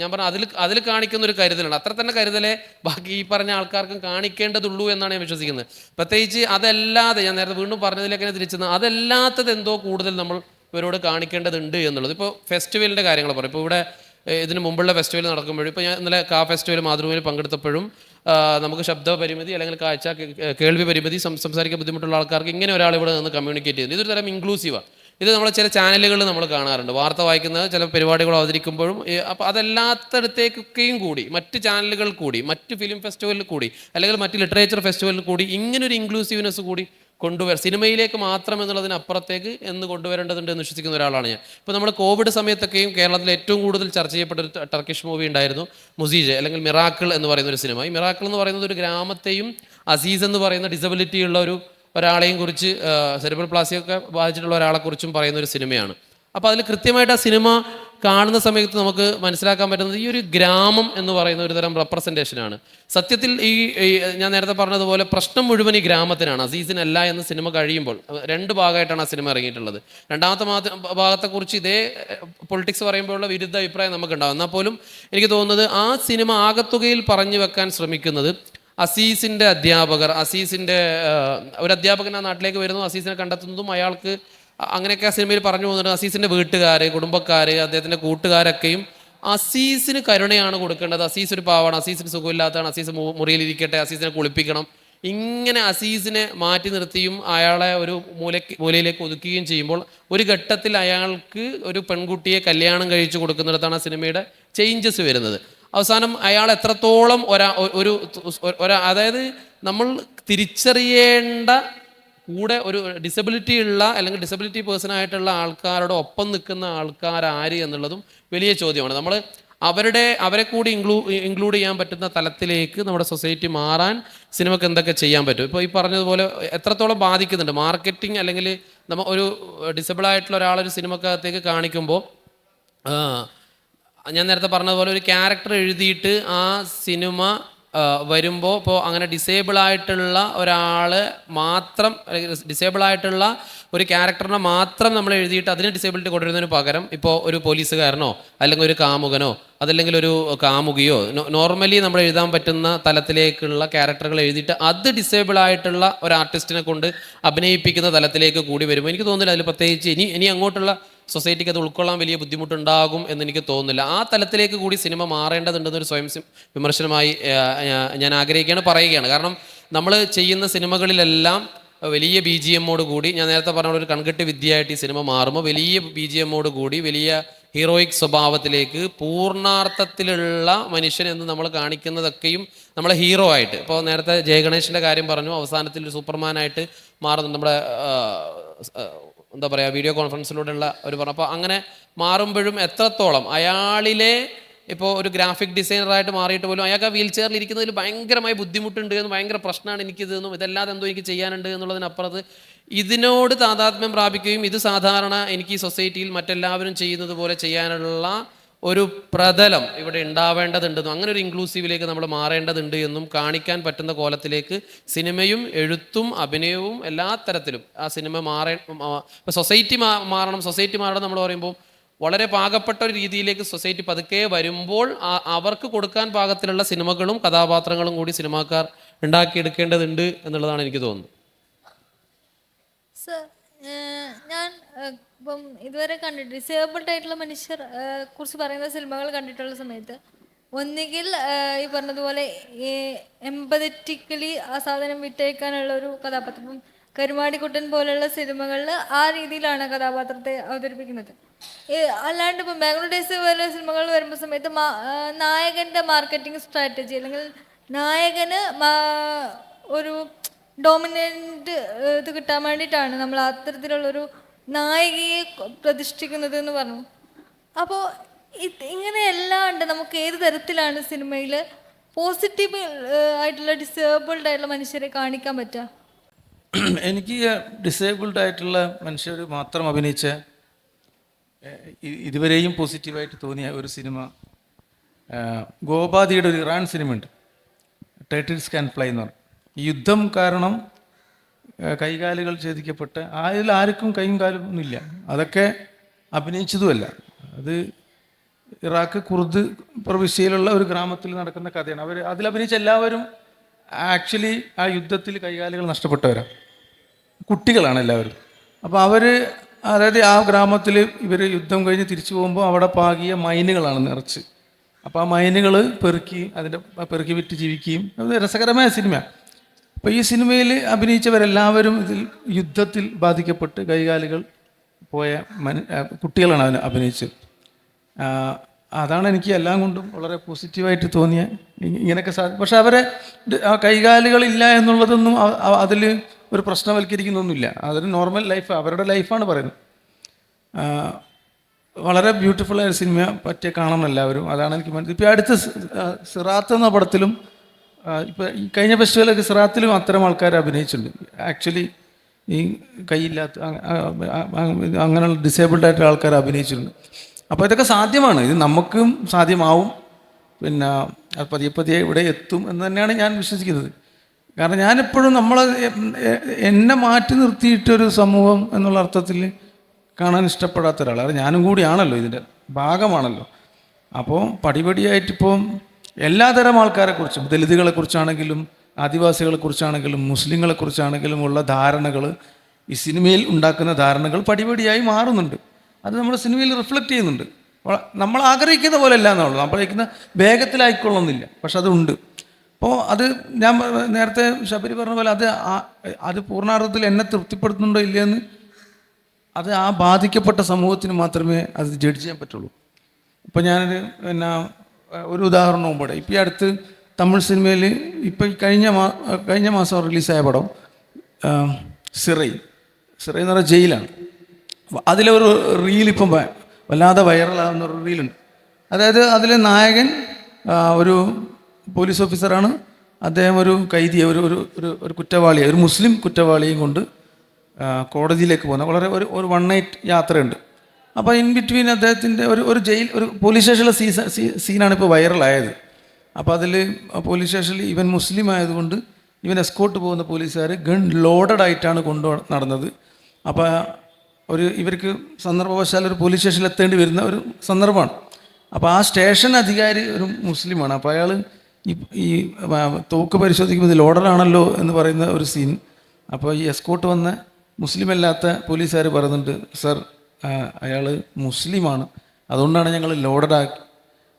ഞാൻ പറഞ്ഞ അതിൽ കാണിക്കുന്ന ഒരു കരുതലുണ്ട്. അത്ര തന്നെ കരുതലേ ബാക്കി ഈ പറഞ്ഞ ആൾക്കാർക്കും കാണിക്കേണ്ടതുള്ളൂ എന്നാണ് ഞാൻ വിശ്വസിക്കുന്നത്. പ്രത്യേകിച്ച് അതല്ലാതെ, ഞാൻ നേരത്തെ വീണ്ടും പറഞ്ഞതിലേക്ക് തിരിച്ചെന്ന്, അതല്ലാത്തത് എന്തോ കൂടുതൽ നമ്മൾ ഇവരോട് കാണിക്കേണ്ടതുണ്ട് എന്നുള്ളത്. ഇപ്പോൾ ഫെസ്റ്റിവലിൻ്റെ കാര്യങ്ങൾ പറയും. ഇപ്പോൾ ഇവിടെ ഇതിന് മുമ്പുള്ള ഫെസ്റ്റിവൽ നടക്കുമ്പോഴും, ഇപ്പോൾ ഞാൻ ഇന്നലെ ഫെസ്റ്റിവൽ മാതൃഭൂമിയിൽ പങ്കെടുത്തപ്പോഴും നമുക്ക് ശബ്ദ പരിമിതി അല്ലെങ്കിൽ കേൾവി പരിമിതി, സംസാരിക്കാൻ ബുദ്ധിമുട്ടുള്ള ആൾക്കാർക്ക് ഇങ്ങനെ ഒരാൾ ഇവിടെ നിന്ന് കമ്മ്യൂണിക്കേറ്റ് ചെയ്യുന്നത് ഇതൊരു തരം ഇൻക്ലൂസീവാണ്. ഇത് നമ്മൾ ചില ചാനലുകളിൽ നമ്മൾ കാണാറുണ്ട്, വാർത്ത വായിക്കുന്നത്, ചില പരിപാടികൾ അവതരിക്കുമ്പോഴും. അപ്പോൾ അതല്ലാത്തടത്തേക്കൊക്കെയും കൂടി, മറ്റ് ചാനലുകൾ കൂടി, മറ്റ് ഫിലിം ഫെസ്റ്റിവലിൽ കൂടി, അല്ലെങ്കിൽ മറ്റ് ലിറ്ററേച്ചർ ഫെസ്റ്റിവലിൽ കൂടി ഇങ്ങനൊരു ഇൻക്ലൂസീവ്നെസ് കൂടി സിനിമയിലേക്ക് മാത്രം എന്നുള്ളതിനപ്പുറത്തേക്ക് എന്ന് കൊണ്ടുവരേണ്ടതുണ്ട് എന്ന് വിശ്വസിക്കുന്ന ഒരാളാണ് ഞാൻ. ഇപ്പോൾ നമ്മൾ കോവിഡ് സമയത്തൊക്കെയും കേരളത്തിൽ ഏറ്റവും കൂടുതൽ ചർച്ച ചെയ്യപ്പെട്ട ഒരു ടർക്കിഷ് മൂവി ഉണ്ടായിരുന്നു, മുസീജ് അല്ലെങ്കിൽ മിറാക്കിൾ എന്ന് പറയുന്ന ഒരു സിനിമ. ഈ മിറാക്കിൾ എന്ന് പറയുന്നത് ഒരു ഗ്രാമത്തെയും അസീസ് എന്ന് പറയുന്ന ഡിസബിലിറ്റി ഉള്ള ഒരാളെയും കുറിച്ച്, സെറിബ്രൽ പ്ലാസിയൊക്കെ ബാധിച്ചിട്ടുള്ള ഒരാളെക്കുറിച്ചും പറയുന്ന ഒരു സിനിമയാണ്. അപ്പോൾ അതിൽ കൃത്യമായിട്ട് ആ സിനിമ കാണുന്ന സമയത്ത് നമുക്ക് മനസ്സിലാക്കാൻ പറ്റുന്നത് ഈ ഒരു ഗ്രാമം എന്ന് പറയുന്ന ഒരു തരം റെപ്രസെൻറ്റേഷനാണ്. സത്യത്തിൽ ഈ ഞാൻ നേരത്തെ പറഞ്ഞതുപോലെ പ്രശ്നം മുഴുവൻ ഈ ഗ്രാമത്തിനാണ്, അസീസിനല്ല എന്ന് സിനിമ കഴിയുമ്പോൾ. 2 ഭാഗമായിട്ടാണ് ആ സിനിമ ഇറങ്ങിയിട്ടുള്ളത്. രണ്ടാമത്തെ ഭാഗത്തെക്കുറിച്ച് ഇതേ പൊളിറ്റിക്സ് പറയുമ്പോഴുള്ള വിരുദ്ധ അഭിപ്രായം നമുക്കുണ്ടാകും. എന്നാൽ പോലും എനിക്ക് തോന്നുന്നത് ആ സിനിമ ആകത്തുകയിൽ പറഞ്ഞു വെക്കാൻ ശ്രമിക്കുന്നത് അസീസിൻ്റെ അധ്യാപകർ, ഒരു അധ്യാപകൻ ആ നാട്ടിലേക്ക് വരുന്നു, അസീസിനെ കണ്ടെത്തുന്നതും അയാൾക്ക് അങ്ങനെയൊക്കെ ആ സിനിമയിൽ പറഞ്ഞു പോകുന്നുണ്ട്. അസീസിൻ്റെ വീട്ടുകാർ, കുടുംബക്കാർ, അദ്ദേഹത്തിൻ്റെ കൂട്ടുകാരൊക്കെയും അസീസിന് കരുണയാണ് കൊടുക്കേണ്ടത്, അസീസ് ഒരു പാവാണ്, അസീസിന് സുഖമില്ലാത്തതാണ്, അസീസ് മുറിയിലിരിക്കട്ടെ, അസീസിനെ കുളിപ്പിക്കണം, ഇങ്ങനെ അസീസിനെ മാറ്റി നിർത്തിയും അയാളെ ഒരു മൂലയിലേക്ക് ഒതുക്കുകയും ചെയ്യുമ്പോൾ ഒരു ഘട്ടത്തിൽ അയാൾക്ക് ഒരു പെൺകുട്ടിയെ കല്യാണം കഴിച്ചു കൊടുക്കുന്നിടത്താണ് ആ സിനിമയുടെ ചേഞ്ചസ് വരുന്നത്. അവസാനം അയാൾ എത്രത്തോളം അതായത് നമ്മൾ തിരിച്ചറിയേണ്ട കൂടെ ഒരു ഡിസബിലിറ്റി ഉള്ള അല്ലെങ്കിൽ ഡിസബിലിറ്റി പേഴ്സൺ ആയിട്ടുള്ള ആൾക്കാരുടെ ഒപ്പം നിൽക്കുന്ന ആൾക്കാരാര് എന്നുള്ളതും വലിയ ചോദ്യമാണ്. നമ്മൾ അവരെ കൂടി ഇൻക്ലൂഡ് ചെയ്യാൻ പറ്റുന്ന തലത്തിലേക്ക് നമ്മുടെ സൊസൈറ്റി മാറാൻ സിനിമയ്ക്ക് എന്തൊക്കെ ചെയ്യാൻ പറ്റും? ഇപ്പോൾ ഈ പറഞ്ഞതുപോലെ എത്രത്തോളം ബാധിക്കുന്നുണ്ട് മാർക്കറ്റിംഗ്, അല്ലെങ്കിൽ നമ്മൾ ഒരു ഡിസബിൾ ആയിട്ടുള്ള ഒരാളൊരു സിനിമക്കകത്തേക്ക് കാണിക്കുമ്പോൾ, ഞാൻ നേരത്തെ പറഞ്ഞതുപോലെ ഒരു ക്യാരക്ടർ എഴുതിയിട്ട് ആ സിനിമ വരുമ്പോൾ, ഇപ്പോൾ അങ്ങനെ ഡിസേബിളായിട്ടുള്ള ഒരാൾ മാത്രം, ഡിസേബിളായിട്ടുള്ള ഒരു ക്യാരക്ടറിനെ മാത്രം നമ്മൾ എഴുതിയിട്ട് അതിന് ഡിസേബിലിറ്റി കൊണ്ടുവരുന്നതിന് പകരം ഇപ്പോൾ ഒരു പോലീസുകാരനോ അല്ലെങ്കിൽ ഒരു കാമുകനോ അതല്ലെങ്കിൽ ഒരു കാമുകിയോ നോർമലി നമ്മൾ എഴുതാൻ പറ്റുന്ന തലത്തിലേക്കുള്ള ക്യാരക്ടറുകൾ എഴുതിയിട്ട് അത് ഡിസേബിളായിട്ടുള്ള ഒരു ആർട്ടിസ്റ്റിനെ കൊണ്ട് അഭിനയിപ്പിക്കുന്ന തലത്തിലേക്ക് കൂടി വരുമ്പോൾ എനിക്ക് തോന്നുന്നില്ല അതിൽ പ്രത്യേകിച്ച് ഇനി അങ്ങോട്ടുള്ള സൊസൈറ്റിക്ക് അത് ഉൾക്കൊള്ളാൻ വലിയ ബുദ്ധിമുട്ടുണ്ടാകും എന്നെനിക്ക് തോന്നുന്നില്ല. ആ തലത്തിലേക്ക് കൂടി സിനിമ മാറേണ്ടതുണ്ടെന്നൊരു സ്വയം വിമർശനമായി ഞാൻ പറയുകയാണ്. കാരണം നമ്മൾ ചെയ്യുന്ന സിനിമകളിലെല്ലാം വലിയ BGM കൂടി, ഞാൻ നേരത്തെ പറഞ്ഞ ഒരു കൺകെട്ട് വിദ്യയായിട്ട് ഈ സിനിമ മാറുമ്പോൾ വലിയ BGM കൂടി വലിയ ഹീറോയിക് സ്വഭാവത്തിലേക്ക് പൂർണ്ണാർത്ഥത്തിലുള്ള മനുഷ്യൻ എന്ന് നമ്മൾ കാണിക്കുന്നതൊക്കെയും നമ്മളെ ഹീറോ ആയിട്ട്, ഇപ്പോൾ നേരത്തെ ജയഗണേഷിൻ്റെ കാര്യം പറഞ്ഞു, അവസാനത്തിൽ ഒരു സൂപ്പർമാനായിട്ട് മാറുന്നുണ്ട് നമ്മുടെ എന്താ പറയുക വീഡിയോ കോൺഫറൻസിലൂടെയുള്ള ഒരു പറഞ്ഞു. അപ്പോൾ അങ്ങനെ മാറുമ്പോഴും എത്രത്തോളം അയാളിലെ ഇപ്പോൾ ഒരു ഗ്രാഫിക് ഡിസൈനറായിട്ട് മാറിയിട്ട് പോലും അയാൾക്ക് ആ വീൽ ചെയറിൽ ഇരിക്കുന്നതിൽ ഭയങ്കരമായി ബുദ്ധിമുട്ടുണ്ട് എന്ന്, ഭയങ്കര പ്രശ്നമാണ് എനിക്കിതെന്നും ഇതല്ലാതെ എന്തോ എനിക്ക് ചെയ്യാനുണ്ട് എന്നുള്ളതിനപ്പുറത്ത് ഇതിനോട് താതാത്മ്യം പ്രാപിക്കുകയും ഇത് സാധാരണ എനിക്ക് ഈ സൊസൈറ്റിയിൽ മറ്റെല്ലാവരും ചെയ്യുന്നത് പോലെ ചെയ്യാനുള്ള ഒരു പ്രതലം ഇവിടെ ഉണ്ടാവേണ്ടതുണ്ടെന്നും അങ്ങനെ ഒരു ഇൻക്ലൂസീവിലേക്ക് നമ്മൾ മാറേണ്ടതുണ്ട് എന്നും കാണിക്കാൻ പറ്റുന്ന കോലത്തിലേക്ക് സിനിമയും എഴുത്തും അഭിനയവും എല്ലാ തരത്തിലും ആ സിനിമ സൊസൈറ്റി മാറണം നമ്മൾ പറയുമ്പോൾ വളരെ പാകപ്പെട്ട ഒരു രീതിയിലേക്ക് സൊസൈറ്റി പതുക്കെ വരുമ്പോൾ അവർക്ക് കൊടുക്കാൻ പാകത്തിലുള്ള സിനിമകളും കഥാപാത്രങ്ങളും കൂടി സിനിമാക്കാർ ഉണ്ടാക്കിയെടുക്കേണ്ടതുണ്ട് എന്നുള്ളതാണ് എനിക്ക് തോന്നുന്നത്. ഞാൻ ഇപ്പം ഇതുവരെ കണ്ടിട്ട് ഡിസേബിൾഡ് ആയിട്ടുള്ള മനുഷ്യർ കുറിച്ച് പറയുന്ന സിനിമകൾ കണ്ടിട്ടുള്ള സമയത്ത് ഒന്നുകിൽ ഈ പറഞ്ഞതുപോലെ എമ്പതറ്റിക്കലി ആ സാധനം വിട്ടേക്കാനുള്ള ഒരു കഥാപാത്രം, ഇപ്പം കരുമാടിക്കുട്ടൻ പോലെയുള്ള സിനിമകളിൽ ആ രീതിയിലാണ് കഥാപാത്രത്തെ അവതരിപ്പിക്കുന്നത്. അല്ലാണ്ട് ഇപ്പം ബാംഗ്ലൂർ ഡേയ്സ് പോലെ സിനിമകൾ വരുമ്പോൾ സമയത്ത് നായകൻ്റെ മാർക്കറ്റിംഗ് സ്ട്രാറ്റജി അല്ലെങ്കിൽ നായകന് ഒരു ഡോമിനൻ്റ് ഇത് കിട്ടാൻ വേണ്ടിയിട്ടാണ് നമ്മൾ അത്തരത്തിലുള്ളൊരു നായികയെ പ്രതിഷ്ഠിക്കുന്നത് എന്ന് പറഞ്ഞു. അപ്പോൾ ഇങ്ങനെയെല്ലാം ഉണ്ട്. നമുക്ക് ഏത് തരത്തിലാണ് സിനിമയിൽ പോസിറ്റീവ് ആയിട്ടുള്ള ഡിസേബിൾഡ് ആയിട്ടുള്ള മനുഷ്യരെ കാണിക്കാൻ പറ്റുക? എനിക്ക് ഡിസേബിൾഡ് ആയിട്ടുള്ള മനുഷ്യർ മാത്രം അഭിനയിച്ച ഇതുവരെയും പോസിറ്റീവായിട്ട് തോന്നിയ ഒരു സിനിമ ഗോപാദിയുടെ ഒരു ഇറാൻ സിനിമയുണ്ട്, ടൈറ്റിൽസ് ക്യാൻ ഫ്ലൈ എന്ന് പറയും. ഈ യുദ്ധം കാരണം കൈകാലുകൾ ഛേദിക്കപ്പെട്ട് അതിൽ ആർക്കും കൈയും കാലും ഒന്നുമില്ല. അതൊക്കെ അഭിനയിച്ചതുമല്ല, അത് ഇറാഖ് കുർദ് പ്രവിശ്യയിലുള്ള ഒരു ഗ്രാമത്തിൽ നടക്കുന്ന കഥയാണ്. അതിൽ അഭിനയിച്ച എല്ലാവരും ആക്ച്വലി ആ യുദ്ധത്തിൽ കൈകാലുകൾ നഷ്ടപ്പെട്ടവരാണ്, കുട്ടികളാണ് എല്ലാവരും. അപ്പോൾ അതായത് ആ ഗ്രാമത്തിൽ ഇവർ യുദ്ധം കഴിഞ്ഞ് തിരിച്ചു പോകുമ്പോൾ അവിടെ പാകിയ മൈനുകളാണ് നിറച്ച്. അപ്പോൾ ആ മൈനുകൾ പെറുക്കി വിറ്റ് ജീവിക്കുകയും, അത് രസകരമായ സിനിമയാണ്. അപ്പോൾ ഈ സിനിമയിൽ അഭിനയിച്ചവരെല്ലാവരും ഇതിൽ യുദ്ധത്തിൽ ബാധിക്കപ്പെട്ട് കൈകാലുകൾ പോയ കുട്ടികളാണ് അതിന് അഭിനയിച്ചത്. അതാണ് എനിക്ക് എല്ലാം കൊണ്ടും വളരെ പോസിറ്റീവായിട്ട് തോന്നിയ. ഇങ്ങനെയൊക്കെ പക്ഷെ അവരെ ആ കൈകാലുകളില്ല എന്നുള്ളതൊന്നും അതിൽ ഒരു പ്രശ്നവൽക്കരിക്കുന്നൊന്നുമില്ല. അതൊരു നോർമൽ ലൈഫ്, അവരുടെ ലൈഫാണ് പറയുന്നത്. വളരെ ബ്യൂട്ടിഫുള്ളായ സിനിമ പറ്റിയ കാണണം എല്ലാവരും. അതാണ് എനിക്ക് മനസ്സിലായി. ഇപ്പോൾ അടുത്ത് സിറാത്ത് എന്ന പടത്തിലും ഇപ്പോൾ ഈ കഴിഞ്ഞ ഫെസ്റ്റിവലൊക്കെ സിറാത്തിലും അത്തരം ആൾക്കാർ അഭിനയിച്ചിട്ടുണ്ട്. ആക്ച്വലി ഈ കൈയില്ലാത്ത അങ്ങനെയുള്ള ഡിസേബിൾഡ് ആയിട്ടുള്ള ആൾക്കാർ അഭിനയിച്ചിട്ടുണ്ട്. അപ്പോൾ ഇതൊക്കെ സാധ്യമാണ്, ഇത് നമുക്കും സാധ്യമാവും. പിന്നെ പതിയെ പതിയെ ഇവിടെ എത്തും എന്ന് തന്നെയാണ് ഞാൻ വിശ്വസിക്കുന്നത്. കാരണം ഞാനെപ്പോഴും എന്നെ മാറ്റി നിർത്തിയിട്ടൊരു സമൂഹം എന്നുള്ള അർത്ഥത്തിൽ കാണാൻ ഇഷ്ടപ്പെടാത്ത ഒരാളാണ്. ഞാനും കൂടിയാണല്ലോ ഇതിൻ്റെ ഭാഗമാണല്ലോ. അപ്പോൾ പടിപടിയായിട്ടിപ്പോൾ എല്ലാതരം ആൾക്കാരെക്കുറിച്ചും, ദലിതുകളെക്കുറിച്ചാണെങ്കിലും ആദിവാസികളെക്കുറിച്ചാണെങ്കിലും മുസ്ലിങ്ങളെക്കുറിച്ചാണെങ്കിലും ഉള്ള ധാരണകൾ, ഈ സിനിമയിൽ ഉണ്ടാക്കുന്ന ധാരണകൾ പടിപടിയായി മാറുന്നുണ്ട്. അത് നമ്മുടെ സിനിമയിൽ റിഫ്ലക്റ്റ് ചെയ്യുന്നുണ്ട്. നമ്മൾ ആഗ്രഹിക്കുന്ന പോലെ അല്ല എന്നുള്ളൂ, നമ്മൾ ആഗ്രഹിക്കുന്ന വേഗത്തിലായിക്കൊള്ളുന്നില്ല, പക്ഷെ അതുണ്ട്. അപ്പോൾ അത് ഞാൻ നേരത്തെ ശബരി പറഞ്ഞ പോലെ അത് പൂർണ്ണാർത്ഥത്തിൽ എന്നെ തൃപ്തിപ്പെടുത്തുന്നുണ്ടോ ഇല്ലയെന്ന് അത് ആ ബാധിക്കപ്പെട്ട സമൂഹത്തിന് മാത്രമേ അത് ജഡ്ജ് ചെയ്യാൻ പറ്റുള്ളൂ. ഇപ്പോൾ ഞാനൊരു ഒരു ഉദാഹരണവും കൂടെ, ഇപ്പോൾ ഈ അടുത്ത് തമിഴ് സിനിമയിൽ ഇപ്പോൾ കഴിഞ്ഞ മാസം റിലീസായ പടം സിറൈ എന്ന് പറഞ്ഞാൽ ജയിലാണ്. അതിലൊരു റീലിപ്പം വല്ലാതെ വൈറലാകുന്ന ഒരു റീലുണ്ട്. അതായത് അതിലെ നായകൻ ഒരു പോലീസ് ഓഫീസറാണ്. അദ്ദേഹം ഒരു കൈദിയെ, ഒരു കുറ്റവാളിയെ, ഒരു മുസ്ലിം കുറ്റവാളിയെയും കൊണ്ട് കോടതിയിലേക്ക് പോകുന്ന വളരെ ഒരു 1 നൈറ്റ് യാത്രയുണ്ട്. അപ്പോൾ ഇൻ ബിറ്റ്വീൻ അദ്ദേഹത്തിൻ്റെ ഒരു പോലീസ് സ്റ്റേഷനിലെ സീനാണ് ഇപ്പോൾ വൈറലായത്. അപ്പോൾ അതിൽ പോലീസ് സ്റ്റേഷനിൽ ഇവൻ മുസ്ലിം ആയതുകൊണ്ട് ഇവൻ എസ്കോർട്ട് പോകുന്ന പോലീസുകാർ ഗൺ ലോഡഡ് ആയിട്ടാണ് നടന്നത്. അപ്പോൾ ഇവർക്ക് സന്ദർഭവശാൽ ഒരു പോലീസ് സ്റ്റേഷനിൽ എത്തേണ്ടി വരുന്ന ഒരു സന്ദർഭമാണ്. അപ്പോൾ ആ സ്റ്റേഷൻ അധികാരി ഒരു മുസ്ലിമാണ്. അപ്പോൾ അയാൾ ഈ തോക്ക് പരിശോധിക്കുമ്പോൾ ഇത് ലോഡറാണല്ലോ എന്ന് പറയുന്ന ഒരു സീൻ. അപ്പോൾ ഈ എസ്കോർട്ട് വന്ന മുസ്ലിം അല്ലാത്ത പോലീസുകാർ പറയുന്നുണ്ട്, സർ അയാൾ മുസ്ലിമാണ്, അതുകൊണ്ടാണ് ഞങ്ങൾ ലോഡഡാക്കി.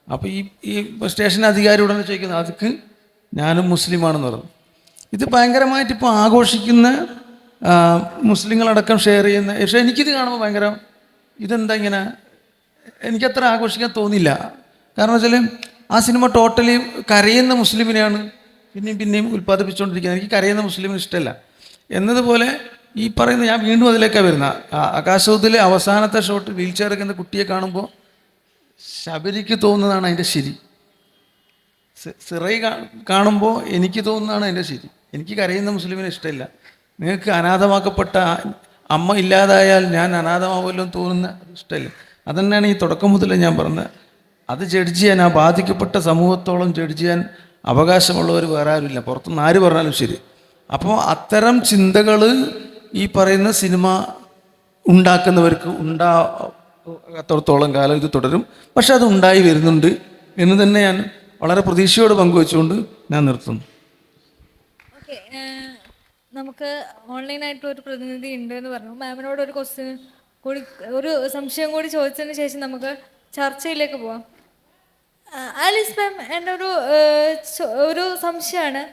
അപ്പോൾ ഈ സ്റ്റേഷൻ അധികാരി ഉടനെ ചോദിക്കുന്നത്, അതൊക്കെ ഞാനും മുസ്ലിമാണെന്ന് പറഞ്ഞു. ഇത് ഭയങ്കരമായിട്ട് ഇപ്പോൾ ആഘോഷിക്കുന്ന മുസ്ലിങ്ങളടക്കം ഷെയർ ചെയ്യുന്ന. പക്ഷേ എനിക്കിത് കാണുമ്പോൾ ഭയങ്കര ഇതെന്താ ഇങ്ങനെ, എനിക്കത്ര ആഘോഷിക്കാൻ തോന്നില്ല. കാരണം വെച്ചാൽ ആ സിനിമ ടോട്ടലി കരയുന്ന മുസ്ലിമിനെയാണ് പിന്നെയും ഉൽപ്പാദിപ്പിച്ചുകൊണ്ടിരിക്കുന്നത്. എനിക്ക് കരയുന്ന മുസ്ലിമിന് ഇഷ്ടമല്ല എന്നതുപോലെ ഈ പറയുന്ന, ഞാൻ വീണ്ടും അതിലേക്കാണ് വരുന്നത്. ആകാശത്തിലെ അവസാനത്തെ ഷോട്ട് വീൽ ചെയർ എടുക്കുന്ന കുട്ടിയെ കാണുമ്പോൾ ശബരിക്ക് തോന്നുന്നതാണ് അതിൻ്റെ ശരി, സിറൈ കാണുമ്പോൾ എനിക്ക് തോന്നുന്നതാണ് അതിൻ്റെ ശരി. എനിക്ക് കരയുന്ന മുസ്ലിമിനെ ഇഷ്ടമില്ല. നിങ്ങൾക്ക് അനാഥമാക്കപ്പെട്ട അമ്മ ഇല്ലാതായാൽ ഞാൻ അനാഥമാവുമല്ലോ എന്ന് തോന്നുന്ന ഇഷ്ടമില്ല. അതുതന്നെയാണ് ഈ തുടക്കം മുതലേ ഞാൻ പറഞ്ഞത്. അത് ജഡ്ജ് ചെയ്യാൻ, ആ ബാധിക്കപ്പെട്ട സമൂഹത്തോളം ജഡ്ജ് ചെയ്യാൻ അവകാശമുള്ളവർ വേറെ ആരുമില്ല, പുറത്തുനിന്ന് ആര് പറഞ്ഞാലും ശരി. അപ്പോൾ അത്തരം ചിന്തകൾ ഈ പറയുന്ന സിനിമ ഉണ്ടാക്കുന്നവർക്ക് ഉണ്ടാകത്തോളം കാലം ഇത് തുടരും. പക്ഷെ അത് ഉണ്ടായി വരുന്നുണ്ട് എന്ന് തന്നെ ഞാൻ വളരെ പ്രതീക്ഷയോട് പങ്കുവെച്ചുകൊണ്ട് ഞാൻ നിർത്തുന്നു. ഓക്കെ, നമുക്ക് ഓൺലൈനായിട്ടുള്ള ഒരു പ്രതിനിധി ഉണ്ട് എന്ന് പറഞ്ഞു. മാമിനോട് ഒരു ക്വസ്റ്റ്യൻ കൂടി, ഒരു സംശയം കൂടി ചോദിച്ചതിന് ശേഷം നമുക്ക് ചർച്ചയിലേക്ക് പോവാം. ആലീസ് മാം, എൻ്റെ ഒരു സംശയമാണ്,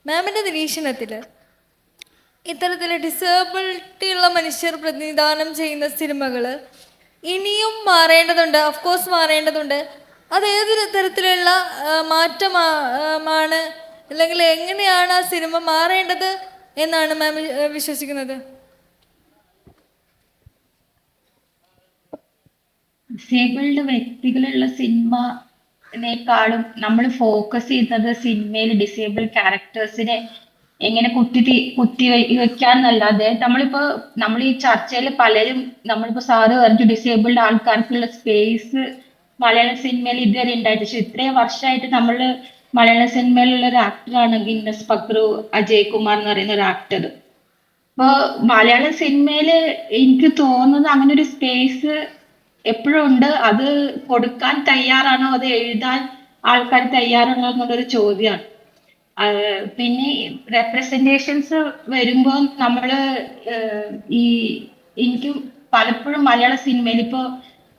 മാമിൻ്റെ നിരീക്ഷണത്തിൽ ഇത്തരത്തിൽ ഡിസേബിലിറ്റി ഉള്ള മനുഷ്യർ പ്രതിനിധാനം ചെയ്യുന്ന സിനിമകൾ ഇനിയും മാറേണ്ടതുണ്ട്, ഓഫ്കോഴ്സ് മാറേണ്ടതുണ്ട്. അത് ഏത് തരത്തിലുള്ള മാറ്റമാണ്, അല്ലെങ്കിൽ എങ്ങനെയാണ് ആ സിനിമ മാറേണ്ടത് എന്നാണ് മാം വിശ്വസിക്കുന്നത്? ഡിസേബിൾഡ് വ്യക്തികളുള്ള സിനിമനേക്കാളും നമ്മൾ ഫോക്കസ് ചെയ്യുന്നത് സിനിമയിൽ ഡിസേബിൾഡ് ക്യാരക്ടേഴ്സിനെ എങ്ങനെ കുത്തി വെക്കാന്നല്ലാതെ നമ്മൾ ഈ ചർച്ചയിൽ പലരും നമ്മളിപ്പോ സാറ് പറഞ്ഞു ഡിസേബിൾഡ് ആൾക്കാർക്കുള്ള സ്പേസ് മലയാള സിനിമയിൽ ഇതുവരെ ഉണ്ടായിട്ട്. പക്ഷെ ഇത്രയും വർഷമായിട്ട് നമ്മൾ മലയാള സിനിമയിലുള്ള ഒരു ആക്ടറാണ് ഗിന്നസ് പക്രു അജയ് കുമാർ എന്ന് പറയുന്ന ഒരു ആക്ടർ. അപ്പൊ മലയാള സിനിമയില് എനിക്ക് തോന്നുന്നത് അങ്ങനെ ഒരു സ്പേസ് എപ്പോഴും ഉണ്ട്. അത് കൊടുക്കാൻ തയ്യാറാണോ, അത് എഴുതാൻ ആൾക്കാർ തയ്യാറാണോ എന്നുള്ളൊരു ചോദ്യമാണ്. പിന്നെ റെപ്രസെന്റേഷൻസ് വരുമ്പോൾ നമ്മള് ഈ എനിക്ക് പലപ്പോഴും മലയാള സിനിമയിൽ ഇപ്പോ